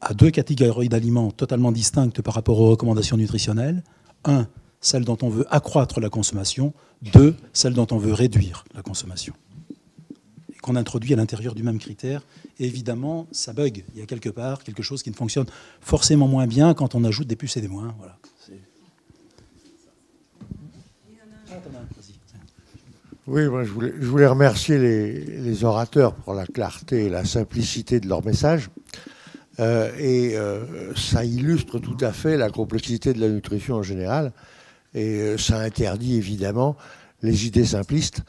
à deux catégories d'aliments totalement distinctes par rapport aux recommandations nutritionnelles. Un, celle dont on veut accroître la consommation. Deux, celle dont on veut réduire la consommation. Et qu'on introduit à l'intérieur du même critère. Et évidemment, ça bug. Il y a quelque part quelque chose qui ne fonctionne forcément moins bien quand on ajoute des plus et des moins. Voilà. Oui, moi, je voulais remercier les orateurs pour la clarté et la simplicité de leur message. Ça illustre tout à fait la complexité de la nutrition en général. Et ça interdit évidemment les idées simplistes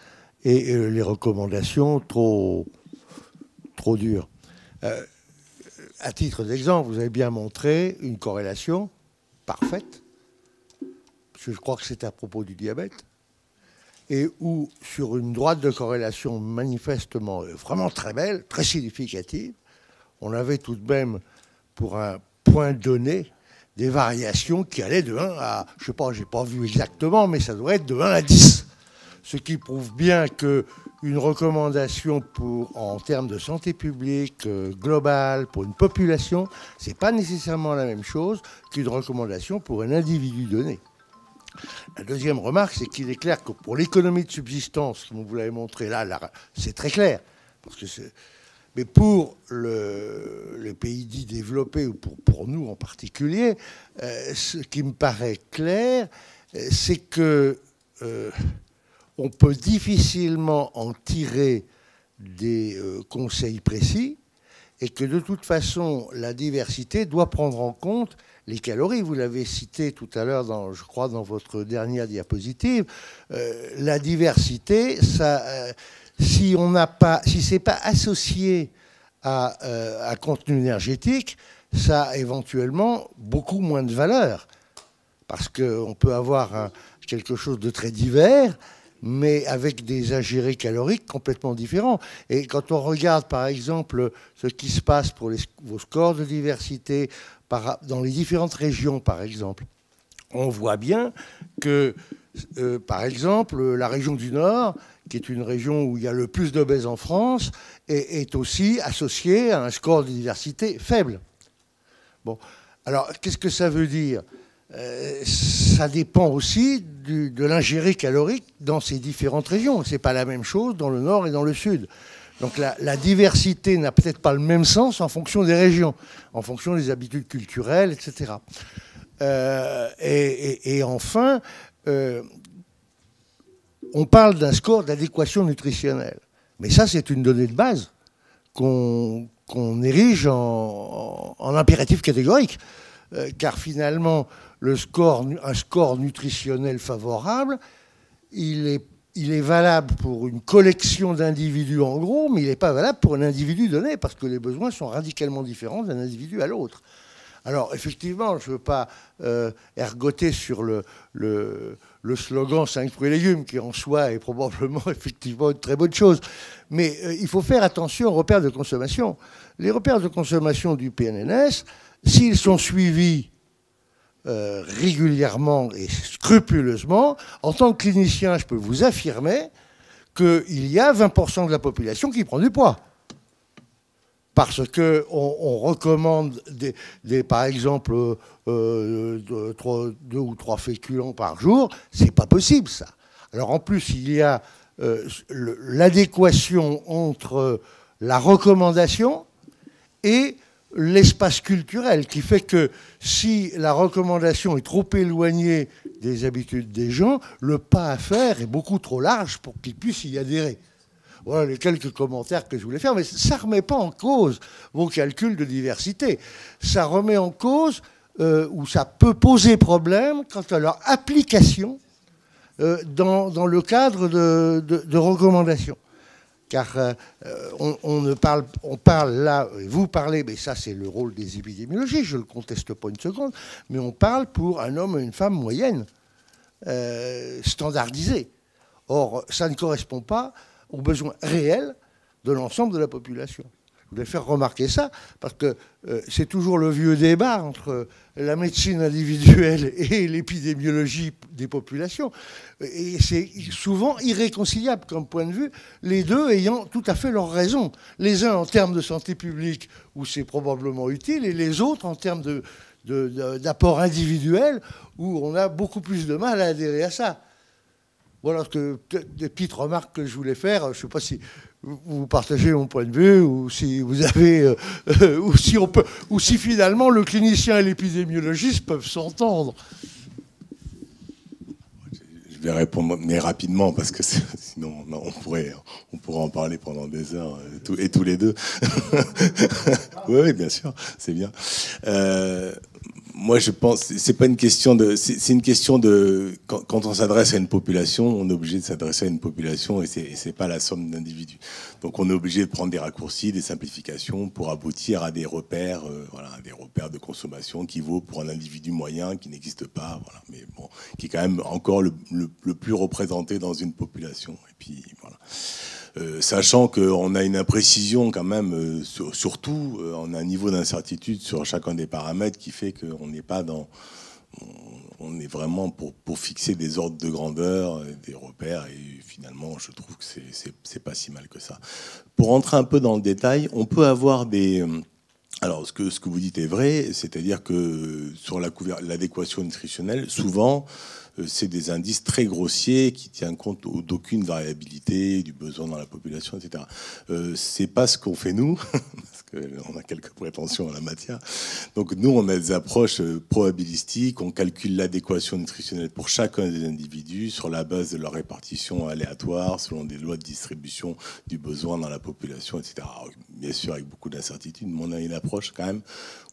et les recommandations trop dures. À titre d'exemple, vous avez bien montré une corrélation parfaite, parce que je crois que c'est à propos du diabète, et où, sur une droite de corrélation manifestement vraiment très belle, très significative, on avait tout de même, pour un point donné, des variations qui allaient de 1 à, je ne sais pas, je n'ai pas vu exactement, mais ça devrait être de 1 à 10. Ce qui prouve bien qu'une recommandation en termes de santé publique globale pour une population, ce n'est pas nécessairement la même chose qu'une recommandation pour un individu donné. La deuxième remarque, c'est qu'il est clair que pour l'économie de subsistance, comme vous l'avez montré là, c'est très clair. Mais pour les pays dits développés, ou pour nous en particulier, ce qui me paraît clair, c'est que on peut difficilement en tirer des conseils précis et que de toute façon, la diversité doit prendre en compte les calories. Vous l'avez cité tout à l'heure, je crois, dans votre dernière diapositive. La diversité, si c'est pas associé à contenu énergétique, ça a éventuellement beaucoup moins de valeur. Parce qu'on peut avoir quelque chose de très divers, mais avec des ingérés caloriques complètement différents. Et quand on regarde, par exemple, ce qui se passe pour vos scores de diversité dans les différentes régions, par exemple, on voit bien que, par exemple, la région du Nord, qui est une région où il y a le plus d'obèses en France, est aussi associée à un score de diversité faible. Bon, alors qu'est-ce que ça veut dire ? Ça dépend aussi de l'ingérée calorique dans ces différentes régions. Ce n'est pas la même chose dans le nord et dans le sud. Donc la diversité n'a peut-être pas le même sens en fonction des régions, en fonction des habitudes culturelles, etc. Et enfin, on parle d'un score d'adéquation nutritionnelle. Mais ça, c'est une donnée de base qu'on érige en impératif catégorique. Car finalement, un score nutritionnel favorable, il est valable pour une collection d'individus en gros, mais il n'est pas valable pour un individu donné, parce que les besoins sont radicalement différents d'un individu à l'autre. Alors, effectivement, je ne veux pas ergoter sur le slogan 5 fruits et légumes, qui en soi est probablement effectivement une très bonne chose. Mais il faut faire attention aux repères de consommation. Les repères de consommation du PNNS, s'ils sont suivis régulièrement et scrupuleusement, en tant que clinicien, je peux vous affirmer qu'il y a 20% de la population qui prend du poids. Parce qu'on recommande, par exemple, 2 ou 3 féculents par jour. C'est pas possible, ça. Alors, en plus, il y a l'adéquation entre la recommandation et l'espace culturel, qui fait que si la recommandation est trop éloignée des habitudes des gens, le pas à faire est beaucoup trop large pour qu'ils puissent y adhérer. Voilà les quelques commentaires que je voulais faire, mais ça ne remet pas en cause vos calculs de diversité. Ça remet en cause, ou ça peut poser problème quant à leur application dans le cadre de recommandations. Car on parle là, vous parlez, mais ça c'est le rôle des épidémiologistes, je ne le conteste pas une seconde, mais on parle pour un homme et une femme moyenne, standardisés. Or, ça ne correspond pas aux besoins réels de l'ensemble de la population. Je voulais faire remarquer ça, parce que c'est toujours le vieux débat entre la médecine individuelle et l'épidémiologie des populations. Et c'est souvent irréconciliable comme point de vue, les deux ayant tout à fait leur raison. Les uns en termes de santé publique, où c'est probablement utile, et les autres en termes d'apport individuel, où on a beaucoup plus de mal à adhérer à ça. Voilà des petites remarques que je voulais faire. Je ne sais pas si vous partagez mon point de vue, ou si vous avez, ou si finalement le clinicien et l'épidémiologiste peuvent s'entendre. Je vais répondre, mais rapidement, parce que sinon on pourrait en parler pendant des heures, et tous les deux. Oui, bien sûr, c'est bien. Moi, je pense, c'est pas une question c'est une question de, quand on s'adresse à une population, on est obligé de s'adresser à une population, et c'est pas la somme d'individus. Donc, on est obligé de prendre des raccourcis, des simplifications pour aboutir à des repères, des repères de consommation qui vaut pour un individu moyen qui n'existe pas, voilà, mais bon, qui est quand même encore le plus représenté dans une population. Et puis, voilà. Sachant qu'on a une imprécision quand même, surtout on a un niveau d'incertitude sur chacun des paramètres qui fait qu'on n'est pas on est vraiment pour fixer des ordres de grandeur, des repères, et finalement je trouve que c'est pas si mal que ça. Pour rentrer un peu dans le détail, on peut avoir alors ce que vous dites est vrai, c'est-à-dire que sur l'adéquation nutritionnelle, souvent c'est des indices très grossiers qui tiennent compte d'aucune variabilité du besoin dans la population, etc. C'est pas ce qu'on fait nous, parce qu'on a quelques prétentions en la matière. Donc nous, on a des approches probabilistiques, on calcule l'adéquation nutritionnelle pour chacun des individus sur la base de leur répartition aléatoire, selon des lois de distribution du besoin dans la population, etc. Alors, bien sûr, avec beaucoup d'incertitudes, mais on a une approche quand même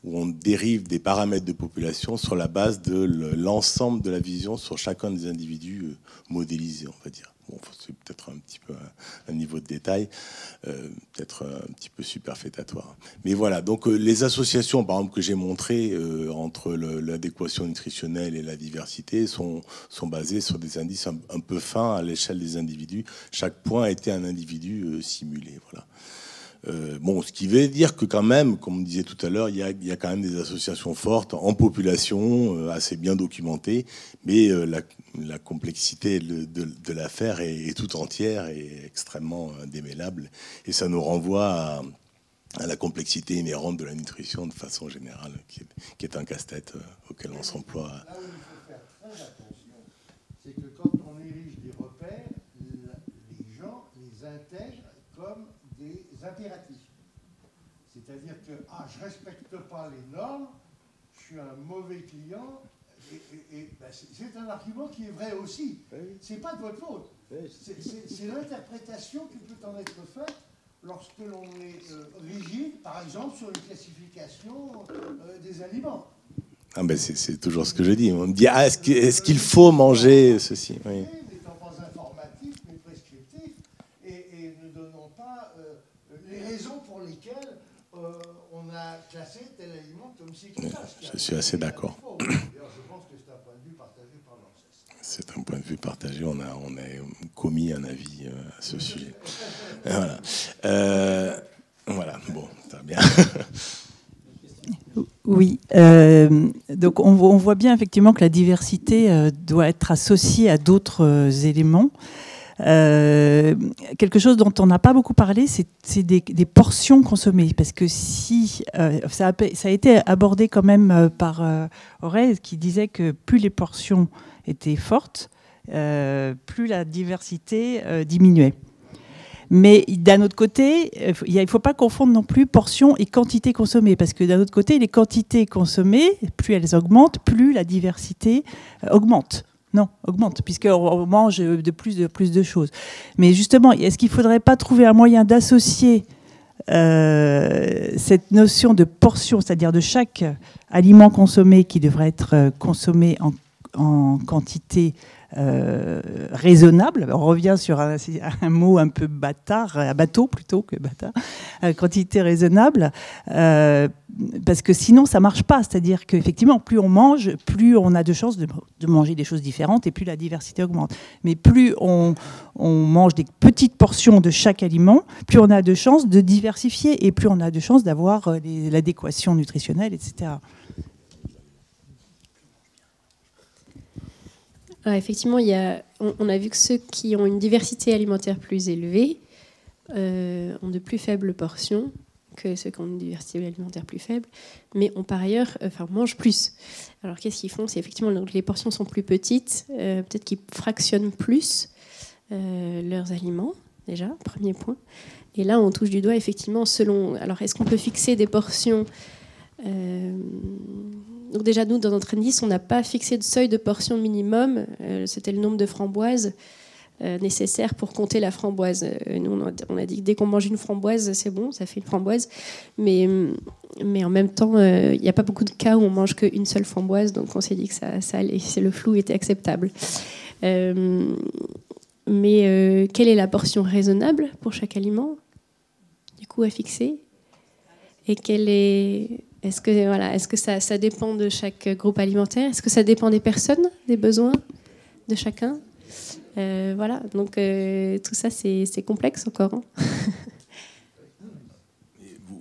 où on dérive des paramètres de population sur la base de l'ensemble de la vision sur chacun des individus modélisés, on va dire. Bon, c'est peut-être un petit peu un niveau de détail, peut-être un petit peu superfétatoire. Mais voilà, donc les associations, par exemple, que j'ai montrées entre l'adéquation nutritionnelle et la diversité sont basées sur des indices un peu fins à l'échelle des individus. Chaque point a été un individu simulé, voilà. Bon, ce qui veut dire que quand même, comme on disait tout à l'heure, il y a quand même des associations fortes en population, assez bien documentées, mais la complexité de l'affaire est tout entière et extrêmement démêlable. Et ça nous renvoie à la complexité inhérente de la nutrition de façon générale, qui est un casse-tête auquel on s'emploie. Là où il faut faire très attention, c'est que quand on érige des repères, les gens les intègrent comme des impératifs. C'est-à-dire que je ne respecte pas les normes, je suis un mauvais client, c'est un argument qui est vrai aussi. Ce n'est pas de votre faute. C'est l'interprétation qui peut en être faite lorsque l'on est rigide, par exemple, sur une classification des aliments. Ah ben c'est toujours ce que je dis. On me dit, est-ce qu'il faut manger ceci? Oui. N'étant pas informatif, mais prescriptif, et ne donnons pas les raisons pour lesquelles on a classé tel aliment comme si... Je suis assez d'accord. D'ailleurs, je pense que c'est un point de vue partagé par l'ANSES. C'est un point de vue partagé. On a commis un avis à ce sujet. Voilà. Voilà. Bon, ça va bien. Oui. Donc on voit bien effectivement que la diversité doit être associée à d'autres éléments. Quelque chose dont on n'a pas beaucoup parlé, c'est des portions consommées. Parce que si ça a été abordé quand même par Aurel, qui disait que plus les portions étaient fortes, plus la diversité diminuait. Mais d'un autre côté, il ne faut pas confondre non plus portions et quantité consommée, parce que d'un autre côté, les quantités consommées, plus elles augmentent, plus la diversité augmente. Non, augmente, puisqu'on mange de plus de choses. Mais justement, est-ce qu'il ne faudrait pas trouver un moyen d'associer cette notion de portion, c'est-à-dire de chaque aliment consommé qui devrait être consommé en quantité raisonnable. On revient sur un mot un peu bâtard, à bateau plutôt que bâtard, quantité raisonnable, parce que sinon ça marche pas. C'est-à-dire qu'effectivement, plus on mange, plus on a de chances de manger des choses différentes et plus la diversité augmente. Mais plus on mange des petites portions de chaque aliment, plus on a de chances de diversifier et plus on a de chances d'avoir l'adéquation nutritionnelle, etc. Alors effectivement, on a vu que ceux qui ont une diversité alimentaire plus élevée ont de plus faibles portions que ceux qui ont une diversité alimentaire plus faible, mais ont par ailleurs, mangent plus. Alors qu'est-ce qu'ils font? C'est effectivement donc, les portions sont plus petites, peut-être qu'ils fractionnent plus leurs aliments, déjà, premier point. Et là, on touche du doigt effectivement selon... Alors est-ce qu'on peut fixer des portions Donc déjà, nous, dans notre indice, on n'a pas fixé de seuil de portion minimum. C'était le nombre de framboises nécessaires pour compter la framboise. Nous, on a dit que dès qu'on mange une framboise, c'est bon, ça fait une framboise. Mais en même temps, il n'y a pas beaucoup de cas où on mange qu'une seule framboise. Donc on s'est dit que ça allait, le flou était acceptable. Mais quelle est la portion raisonnable pour chaque aliment, du coup, à fixer? Et quelle est... Est-ce que ça dépend de chaque groupe alimentaire? Est-ce que ça dépend des personnes, des besoins de chacun? Voilà, donc tout ça, c'est complexe encore. Hein.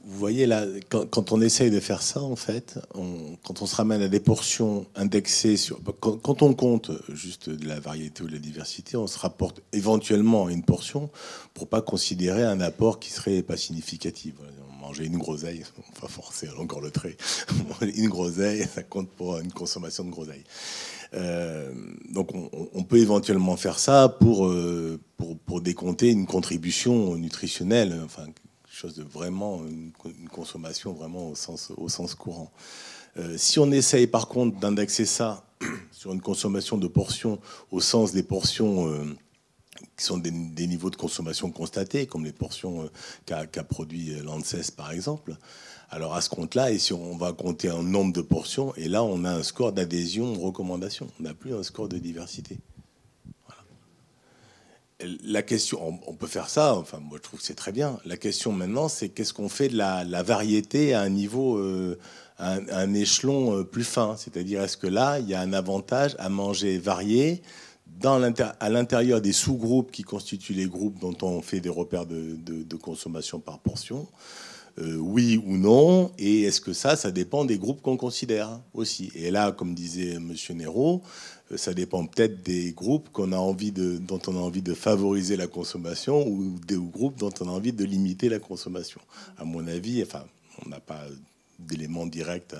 Vous voyez, là, quand on essaye de faire ça, en fait, quand on se ramène à des portions indexées sur... Quand on compte juste de la variété ou de la diversité, on se rapporte éventuellement à une portion pour pas considérer un apport qui serait pas significatif. Manger une groseille, on va forcer encore le trait. Une groseille, ça compte pour une consommation de groseille. Donc on peut éventuellement faire ça pour décompter une contribution nutritionnelle, enfin quelque chose de vraiment une consommation vraiment au sens courant. Si on essaye par contre d'indexer ça sur une consommation de portions au sens des portions qui sont des niveaux de consommation constatés, comme les portions qu'a produit l'ANSES par exemple. Alors à ce compte-là, et si on va compter un nombre de portions, et là on a un score d'adhésion, recommandation. On n'a plus un score de diversité. Voilà. La question, on peut faire ça, enfin moi je trouve que c'est très bien. La question maintenant, c'est qu'est-ce qu'on fait de la variété à un niveau, à un échelon plus fin. C'est-à-dire, est-ce que là, il y a un avantage à manger varié à l'intérieur des sous-groupes qui constituent les groupes dont on fait des repères de consommation par portion, oui ou non, et est-ce que ça dépend des groupes qu'on considère aussi. Et là, comme disait M. Nero, ça dépend peut-être des groupes dont on a envie de favoriser la consommation ou des groupes dont on a envie de limiter la consommation. À mon avis, enfin, on n'a pas d'éléments directs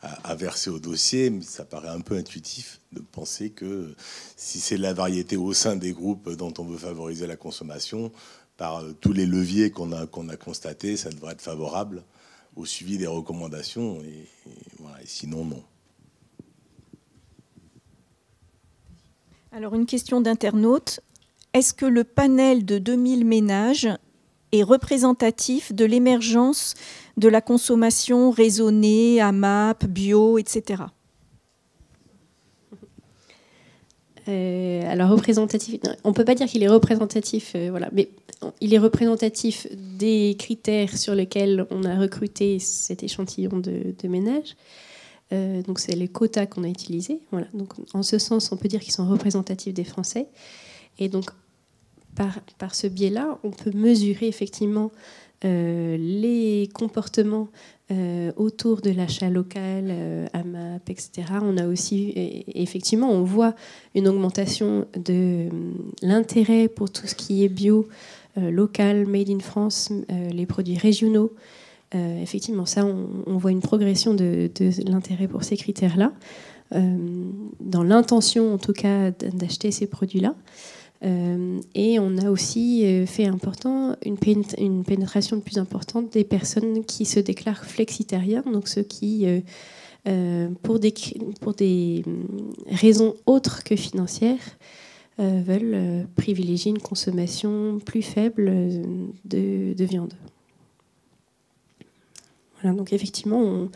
à verser au dossier, mais ça paraît un peu intuitif de penser que si c'est la variété au sein des groupes dont on veut favoriser la consommation, par tous les leviers qu'on a constatés, ça devrait être favorable au suivi des recommandations, et voilà, et sinon, non. Alors, une question d'internaute. Est-ce que le panel de 2000 ménages est représentatif de l'émergence de la consommation raisonnée, AMAP, bio, etc. Alors, représentatif, on ne peut pas dire qu'il est représentatif, voilà, mais il est représentatif des critères sur lesquels on a recruté cet échantillon de ménages. Donc, c'est les quotas qu'on a utilisés. Voilà. Donc, en ce sens, on peut dire qu'ils sont représentatifs des Français. Et donc, par ce biais-là, on peut mesurer effectivement les comportements autour de l'achat local, AMAP, etc. On a aussi, effectivement, on voit une augmentation de l'intérêt pour tout ce qui est bio, local, made in France, les produits régionaux. Effectivement, ça, on voit une progression de l'intérêt pour ces critères-là, dans l'intention, en tout cas, d'acheter ces produits-là. Et on a aussi fait important une pénétration de plus importante des personnes qui se déclarent flexitariens, donc ceux qui, pour des raisons autres que financières, veulent privilégier une consommation plus faible de viande. Voilà, donc effectivement,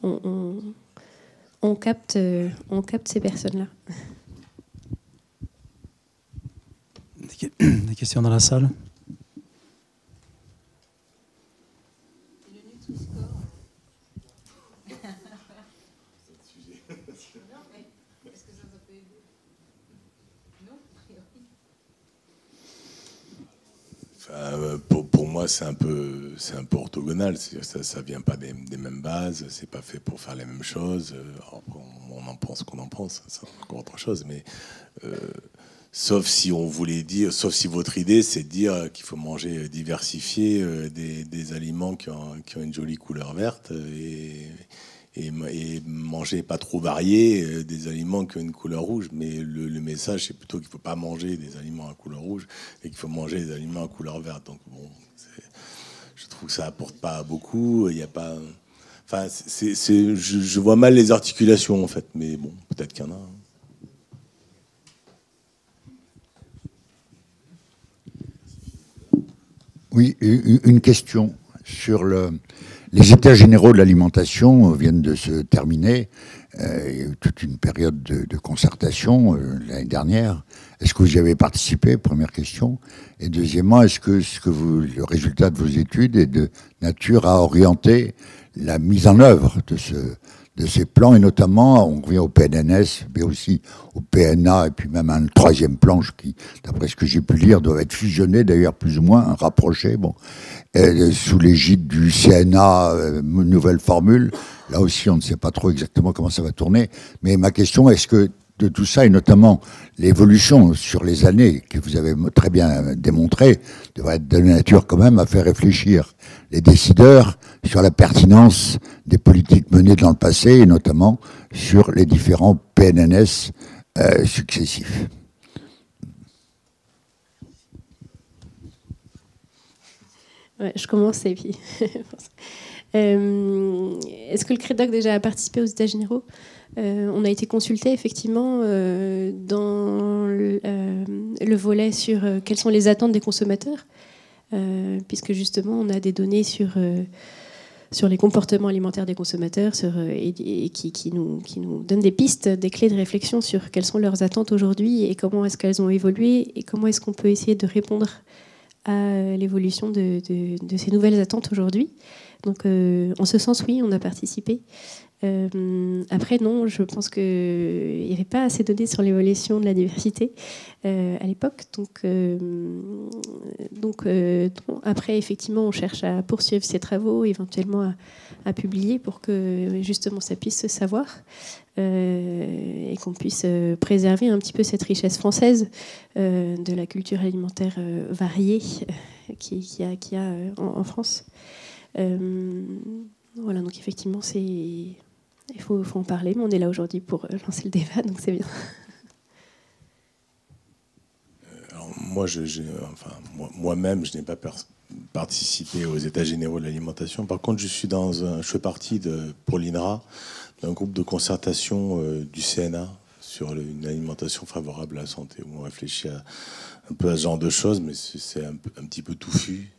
on capte ces personnes-là. Des questions dans la salle? Pour moi, c'est un peu orthogonal. Ça vient pas des mêmes bases. C'est pas fait pour faire les mêmes choses. On en pense qu'on en pense. C'est encore autre chose. Mais sauf si on voulait dire, sauf si votre idée, c'est de dire qu'il faut manger diversifié des aliments qui ont une jolie couleur verte et manger pas trop varié des aliments qui ont une couleur rouge. Mais le message, c'est plutôt qu'il ne faut pas manger des aliments à couleur rouge et qu'il faut manger des aliments à couleur verte. Donc bon, je trouve que ça apporte pas beaucoup. Il y a pas, enfin, je vois mal les articulations en fait. Mais bon, peut-être qu'il y en a. Oui, une question sur les états généraux de l'alimentation viennent de se terminer. Il y a eu toute une période de concertation l'année dernière. Est-ce que vous y avez participé? Première question. Et deuxièmement, est-ce que le résultat de vos études est de nature à orienter la mise en œuvre de ces plans, et notamment, on revient au PNNS, mais aussi au PNA, et puis même un troisième plan qui, d'après ce que j'ai pu lire, doit être fusionné, d'ailleurs plus ou moins, rapproché, bon, sous l'égide du CNA, nouvelle formule. Là aussi, on ne sait pas trop exactement comment ça va tourner. Mais ma question, est-ce que de tout ça, et notamment l'évolution sur les années, que vous avez très bien démontré, devrait être de nature quand même à faire réfléchir les décideurs sur la pertinence des politiques menées dans le passé, et notamment sur les différents PNNS successifs. Ouais, je commence et puis... Est-ce que le CREDOC déjà a participé aux États généraux? On a été consulté effectivement dans le volet sur quelles sont les attentes des consommateurs, puisque justement on a des données sur les comportements alimentaires des consommateurs et qui nous donnent des pistes, des clés de réflexion sur quelles sont leurs attentes aujourd'hui et comment est-ce qu'elles ont évolué et comment est-ce qu'on peut essayer de répondre à l'évolution de ces nouvelles attentes aujourd'hui. Donc, en ce sens, oui, on a participé. Après, non, je pense qu'il n'y avait pas assez de données sur l'évolution de la diversité à l'époque. Donc, après, effectivement, on cherche à poursuivre ces travaux, éventuellement à publier pour que justement ça puisse se savoir et qu'on puisse préserver un petit peu cette richesse française de la culture alimentaire variée qu'il y a en France. Voilà, donc effectivement, il faut en parler, mais on est là aujourd'hui pour lancer le débat, donc c'est bien. Alors moi-même, je n'ai pas participé aux États généraux de l'alimentation. Par contre, je fais partie pour l'INRA d'un groupe de concertation du CNA sur une alimentation favorable à la santé, où on réfléchit un peu à ce genre de choses, mais c'est un petit peu touffu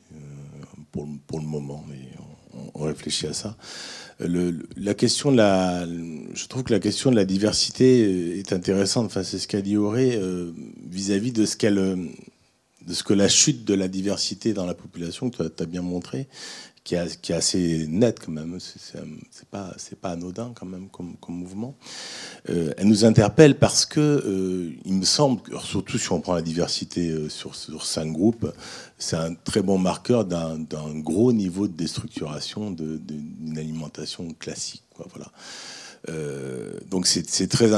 pour le moment, mais on réfléchit à ça. Je trouve que la question de la diversité est intéressante. Enfin, c'est ce qu'a dit Auré vis-à-vis de ce que la chute de la diversité dans la population, que tu as bien montré, qui est assez nette quand même. C'est pas anodin quand même comme mouvement. Elle nous interpelle parce que il me semble, surtout si on prend la diversité sur 5 groupes, c'est un très bon marqueur d'un gros niveau de déstructuration d'une alimentation classique, quoi, voilà. Donc c'est très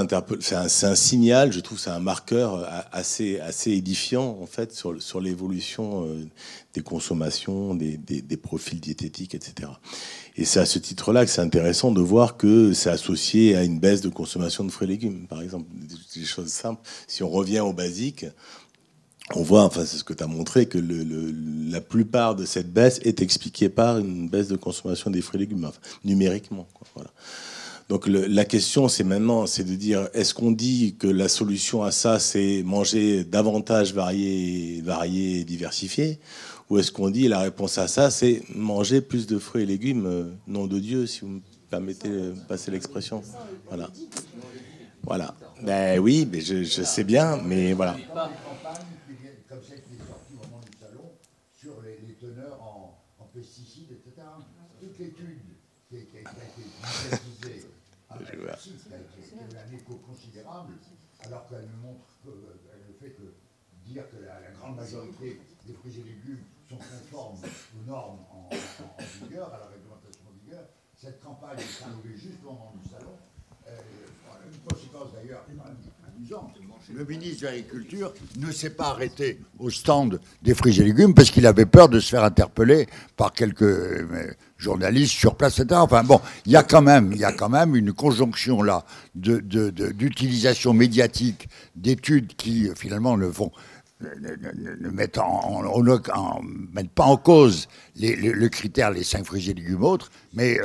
c'est un signal, je trouve, c'est un marqueur assez édifiant en fait sur l'évolution des consommations, des profils diététiques, etc. Et c'est à ce titre-là que c'est intéressant de voir que c'est associé à une baisse de consommation de fruits et légumes, par exemple, des choses simples. Si on revient au basique, on voit, enfin c'est ce que tu as montré, que la plupart de cette baisse est expliquée par une baisse de consommation des fruits et légumes, enfin, numériquement, quoi, voilà. Donc la question, c'est de dire, est-ce qu'on dit que la solution à ça, c'est manger davantage varié et diversifié, ou est-ce qu'on dit la réponse à ça, c'est manger plus de fruits et légumes, nom de Dieu, si vous me permettez de passer l'expression. Voilà. Voilà. Ben oui, mais je sais bien, mais voilà. Comme celle qui est sortie au moment du salon sur les teneurs en pesticides, etc. Toute l'étude qui a été médiatisée a eu un écho considérable, alors qu'elle ne montre que le fait que dire que la grande majorité des fruits et légumes sont conformes aux normes en vigueur, à la réglementation en vigueur. Cette campagne est arrivée juste au moment du salon. Une conséquence d'ailleurs amusante. Le ministre de l'Agriculture ne s'est pas arrêté au stand des fruits et légumes parce qu'il avait peur de se faire interpeller par quelques journalistes sur place, etc. Enfin bon, il y a quand même une conjonction là d'utilisation médiatique d'études qui finalement ne mettent pas en cause le critère les 5 fruits et légumes autres, mais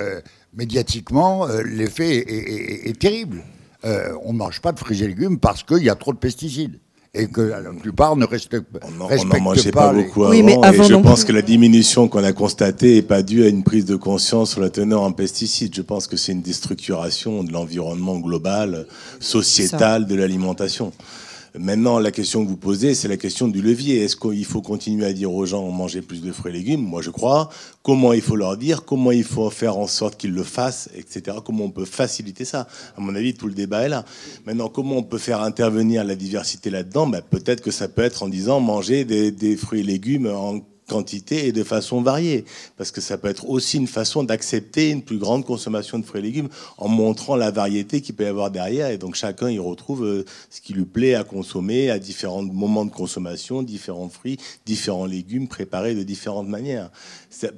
médiatiquement l'effet est terrible. On ne mange pas de fruits et légumes parce qu'il y a trop de pesticides et que la plupart ne respectent pas. On n'en mangeait pas beaucoup avant, et je pense que la diminution qu'on a constatée n'est pas due à une prise de conscience sur la teneur en pesticides. Je pense que c'est une déstructuration de l'environnement global, sociétal, de l'alimentation. Maintenant, la question que vous posez, c'est la question du levier. Est-ce qu'il faut continuer à dire aux gens manger plus de fruits et légumes? Moi, je crois. Comment il faut leur dire? Comment il faut faire en sorte qu'ils le fassent, etc. Comment on peut faciliter ça? À mon avis, tout le débat est là. Maintenant, comment on peut faire intervenir la diversité là-dedans? Peut-être que ça peut être en disant manger des fruits et légumes en quantité et de façon variée, parce que ça peut être aussi une façon d'accepter une plus grande consommation de fruits et légumes en montrant la variété qu'il peut y avoir derrière, et donc chacun y retrouve ce qui lui plaît à consommer à différents moments de consommation, différents fruits, différents légumes préparés de différentes manières.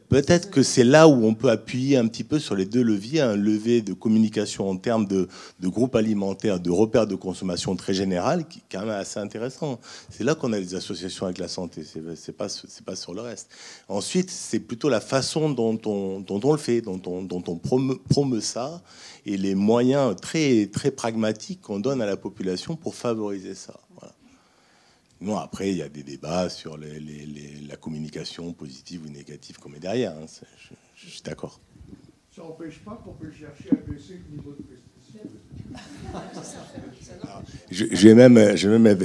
Peut-être que c'est là où on peut appuyer un petit peu sur les deux leviers, un levier de communication en termes de groupes alimentaires, de repères de consommation très général, qui est quand même assez intéressant. C'est là qu'on a des associations avec la santé, c'est pas sur le reste. Ensuite, c'est plutôt la façon dont on le fait, dont on promeut ça, et les moyens très, très pragmatiques qu'on donne à la population pour favoriser ça. Voilà. Non, après, il y a des débats sur la communication positive ou négative qu'on met derrière. Hein. Je suis d'accord. Ça n'empêche pas qu'on peut chercher à baisser le niveau de pesticides. Je vais même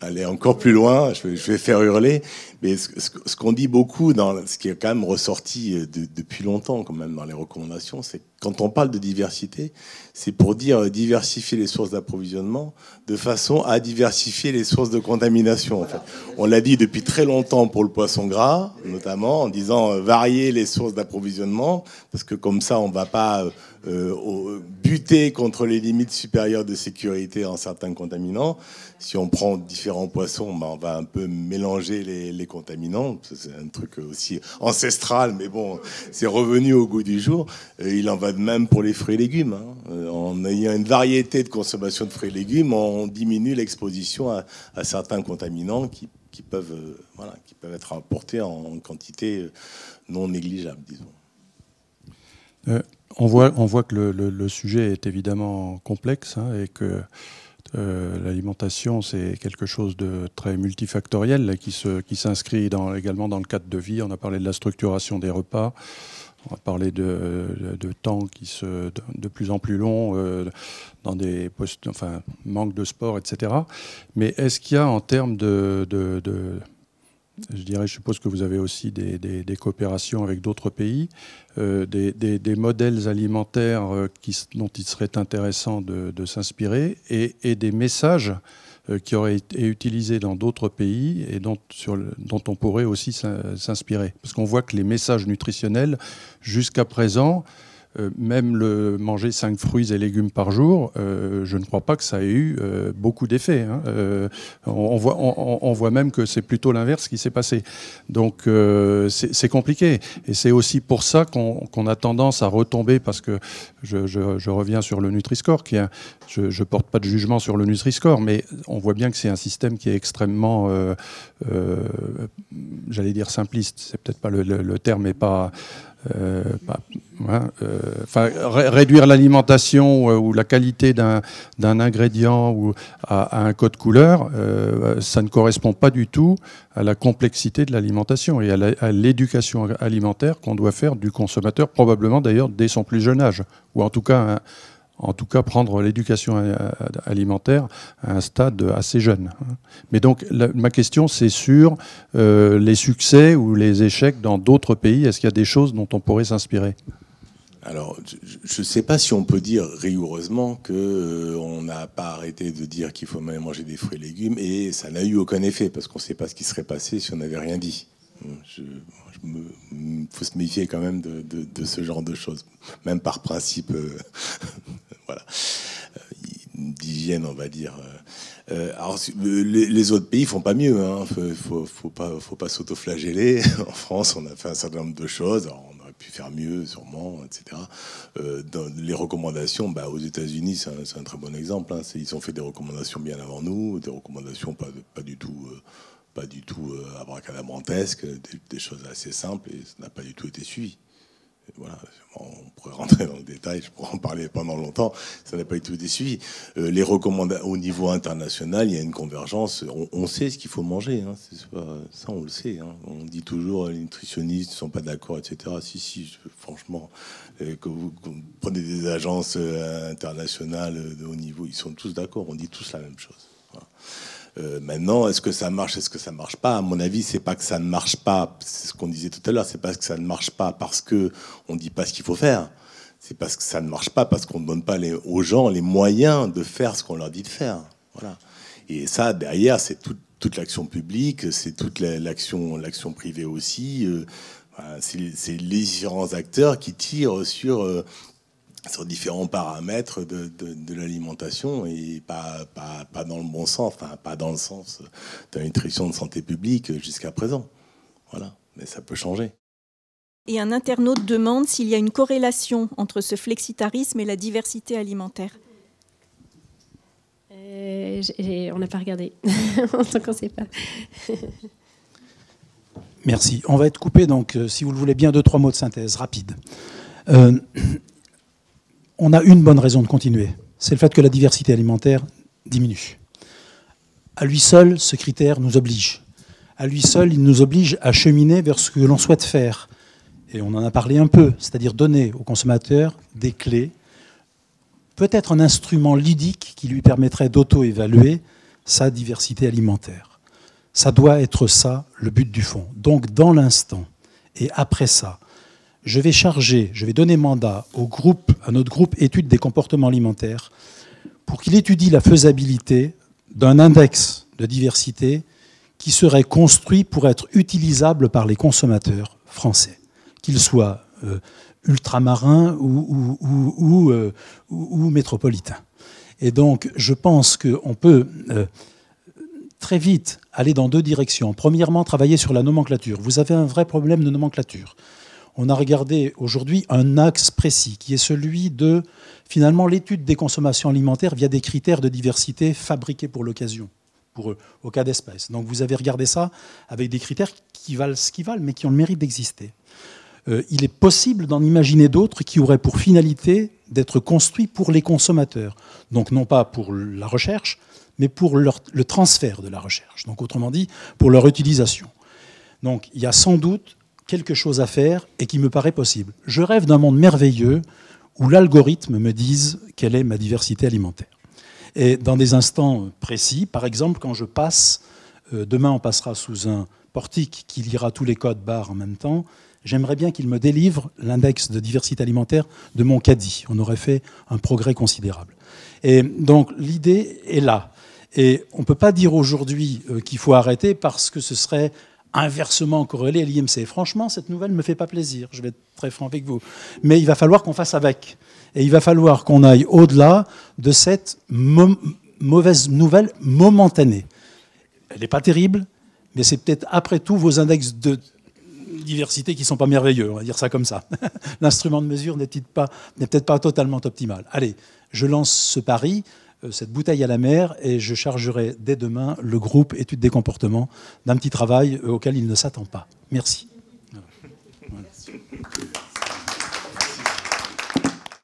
aller encore plus loin, je vais faire hurler, mais ce qu'on dit beaucoup, ce qui est quand même ressorti depuis longtemps quand même dans les recommandations, c'est que quand on parle de diversité, c'est pour dire diversifier les sources d'approvisionnement de façon à diversifier les sources de contamination. En fait. On l'a dit depuis très longtemps pour le poisson gras, notamment, en disant varier les sources d'approvisionnement, parce que comme ça, on ne va pas buter contre les limites supérieures de sécurité en certains contaminants. Si on prend différents poissons, on va un peu mélanger les contaminants. C'est un truc aussi ancestral, mais bon, c'est revenu au goût du jour. Il en va de même pour les fruits et légumes. En ayant une variété de consommation de fruits et légumes, on diminue l'exposition à certains contaminants qui peuvent être apportés en quantité non négligeable, disons. On voit que le sujet est évidemment complexe et que l'alimentation, c'est quelque chose de très multifactoriel là, qui s'inscrit également dans le cadre de vie. On a parlé de la structuration des repas, on a parlé de temps de plus en plus long, dans des manque de sport, etc. Mais est-ce qu'il y a en termes je suppose que vous avez aussi des coopérations avec d'autres pays, des modèles alimentaires dont il serait intéressant de s'inspirer et des messages qui auraient été utilisés dans d'autres pays et dont on pourrait aussi s'inspirer. Parce qu'on voit que les messages nutritionnels, jusqu'à présent, même le manger 5 fruits et légumes par jour, je ne crois pas que ça ait eu beaucoup d'effets. On voit même que c'est plutôt l'inverse qui s'est passé. Donc c'est compliqué. Et c'est aussi pour ça qu'on a tendance à retomber, parce que je reviens sur le Nutri-Score, je ne porte pas de jugement sur le Nutri-Score, mais on voit bien que c'est un système qui est extrêmement, j'allais dire simpliste. C'est peut-être pas le terme, mais pas... réduire l'alimentation ou la qualité d'un ingrédient ou à un code couleur, ça ne correspond pas du tout à la complexité de l'alimentation et à l'éducation alimentaire qu'on doit faire du consommateur, probablement d'ailleurs dès son plus jeune âge, ou en tout cas prendre l'éducation alimentaire à un stade assez jeune. Mais donc, ma question, c'est sur les succès ou les échecs dans d'autres pays. Est-ce qu'il y a des choses dont on pourrait s'inspirer ? Alors, je ne sais pas si on peut dire rigoureusement qu'on n'a pas arrêté de dire qu'il faut manger des fruits et légumes, et ça n'a eu aucun effet, parce qu'on ne sait pas ce qui serait passé si on n'avait rien dit. Il faut se méfier quand même de ce genre de choses, même par principe voilà, d'hygiène, on va dire. Alors, les autres pays font pas mieux. Faut pas s'autoflageller. En France, on a fait un certain nombre de choses. Alors, on aurait pu faire mieux, sûrement, etc. Dans les recommandations, aux États-Unis, c'est un très bon exemple. Ils ont fait des recommandations bien avant nous, des recommandations pas du tout abracadabrantesques, des choses assez simples, et ça n'a pas du tout été suivi. Et voilà, on pourrait rentrer dans le détail, je pourrais en parler pendant longtemps, ça n'a pas du tout été suivi. Les recommandations au niveau international, il y a une convergence, on sait ce qu'il faut manger, ça on le sait. On dit toujours les nutritionnistes ne sont pas d'accord, etc. Si, franchement, que vous prenez des agences internationales de haut niveau, ils sont tous d'accord, on dit tous la même chose. Voilà. Maintenant, est-ce que ça marche, est-ce que ça marche pas ? À mon avis, c'est pas que ça ne marche pas, c'est ce qu'on disait tout à l'heure, c'est pas que ça ne marche pas parce que on dit pas ce qu'il faut faire, c'est parce que ça ne marche pas parce qu'on ne donne pas aux gens les moyens de faire ce qu'on leur dit de faire. Voilà. Et ça, derrière, c'est toute l'action publique, c'est toute l'action privée aussi. C'est les différents acteurs qui tirent sur différents paramètres de l'alimentation et pas dans le bon sens, pas dans le sens de la nutrition de santé publique jusqu'à présent. Voilà, mais ça peut changer. Et un internaute demande s'il y a une corrélation entre ce flexitarisme et la diversité alimentaire. On n'a pas regardé, tant qu'on ne sait pas. Merci. On va être coupé, donc si vous le voulez bien, 2-3 mots de synthèse rapide. On a une bonne raison de continuer, c'est le fait que la diversité alimentaire diminue. À lui seul, ce critère nous oblige. À lui seul, il nous oblige à cheminer vers ce que l'on souhaite faire. Et on en a parlé un peu, c'est-à-dire donner au consommateur des clés, peut-être un instrument ludique qui lui permettrait d'auto-évaluer sa diversité alimentaire. Ça doit être ça, le but du fonds. Donc, dans l'instant, et après ça, je vais donner mandat à notre groupe étude des comportements alimentaires pour qu'il étudie la faisabilité d'un index de diversité qui serait construit pour être utilisable par les consommateurs français, qu'ils soient ultramarins ou métropolitains. Et donc, je pense qu'on peut très vite aller dans deux directions. Premièrement, travailler sur la nomenclature. Vous avez un vrai problème de nomenclature. On a regardé aujourd'hui un axe précis, qui est celui de, finalement, l'étude des consommations alimentaires via des critères de diversité fabriqués pour l'occasion, au cas d'espèce. Donc vous avez regardé ça avec des critères qui valent ce qu'ils valent, mais qui ont le mérite d'exister. Il est possible d'en imaginer d'autres qui auraient pour finalité d'être construits pour les consommateurs. Donc non pas pour la recherche, mais pour le transfert de la recherche. Donc autrement dit, pour leur utilisation. Donc il y a sans doute quelque chose à faire et qui me paraît possible. Je rêve d'un monde merveilleux où l'algorithme me dise quelle est ma diversité alimentaire. Et dans des instants précis, par exemple, quand je passe, demain on passera sous un portique qui lira tous les codes barres en même temps, j'aimerais bien qu'il me délivre l'index de diversité alimentaire de mon caddie. On aurait fait un progrès considérable. Et donc l'idée est là. Et on ne peut pas dire aujourd'hui qu'il faut arrêter parce que ce serait inversement corrélé à l'IMC. Franchement, cette nouvelle ne me fait pas plaisir, je vais être très franc avec vous. Mais il va falloir qu'on fasse avec. Et il va falloir qu'on aille au-delà de cette mauvaise nouvelle momentanée. Elle n'est pas terrible, mais c'est peut-être après tout vos index de diversité qui ne sont pas merveilleux, on va dire ça comme ça. L'instrument de mesure n'est peut-être pas totalement optimal. Allez, je lance ce pari, cette bouteille à la mer, et je chargerai dès demain le groupe étude des comportements d'un petit travail auquel il ne s'attend pas. Merci. Voilà. Merci.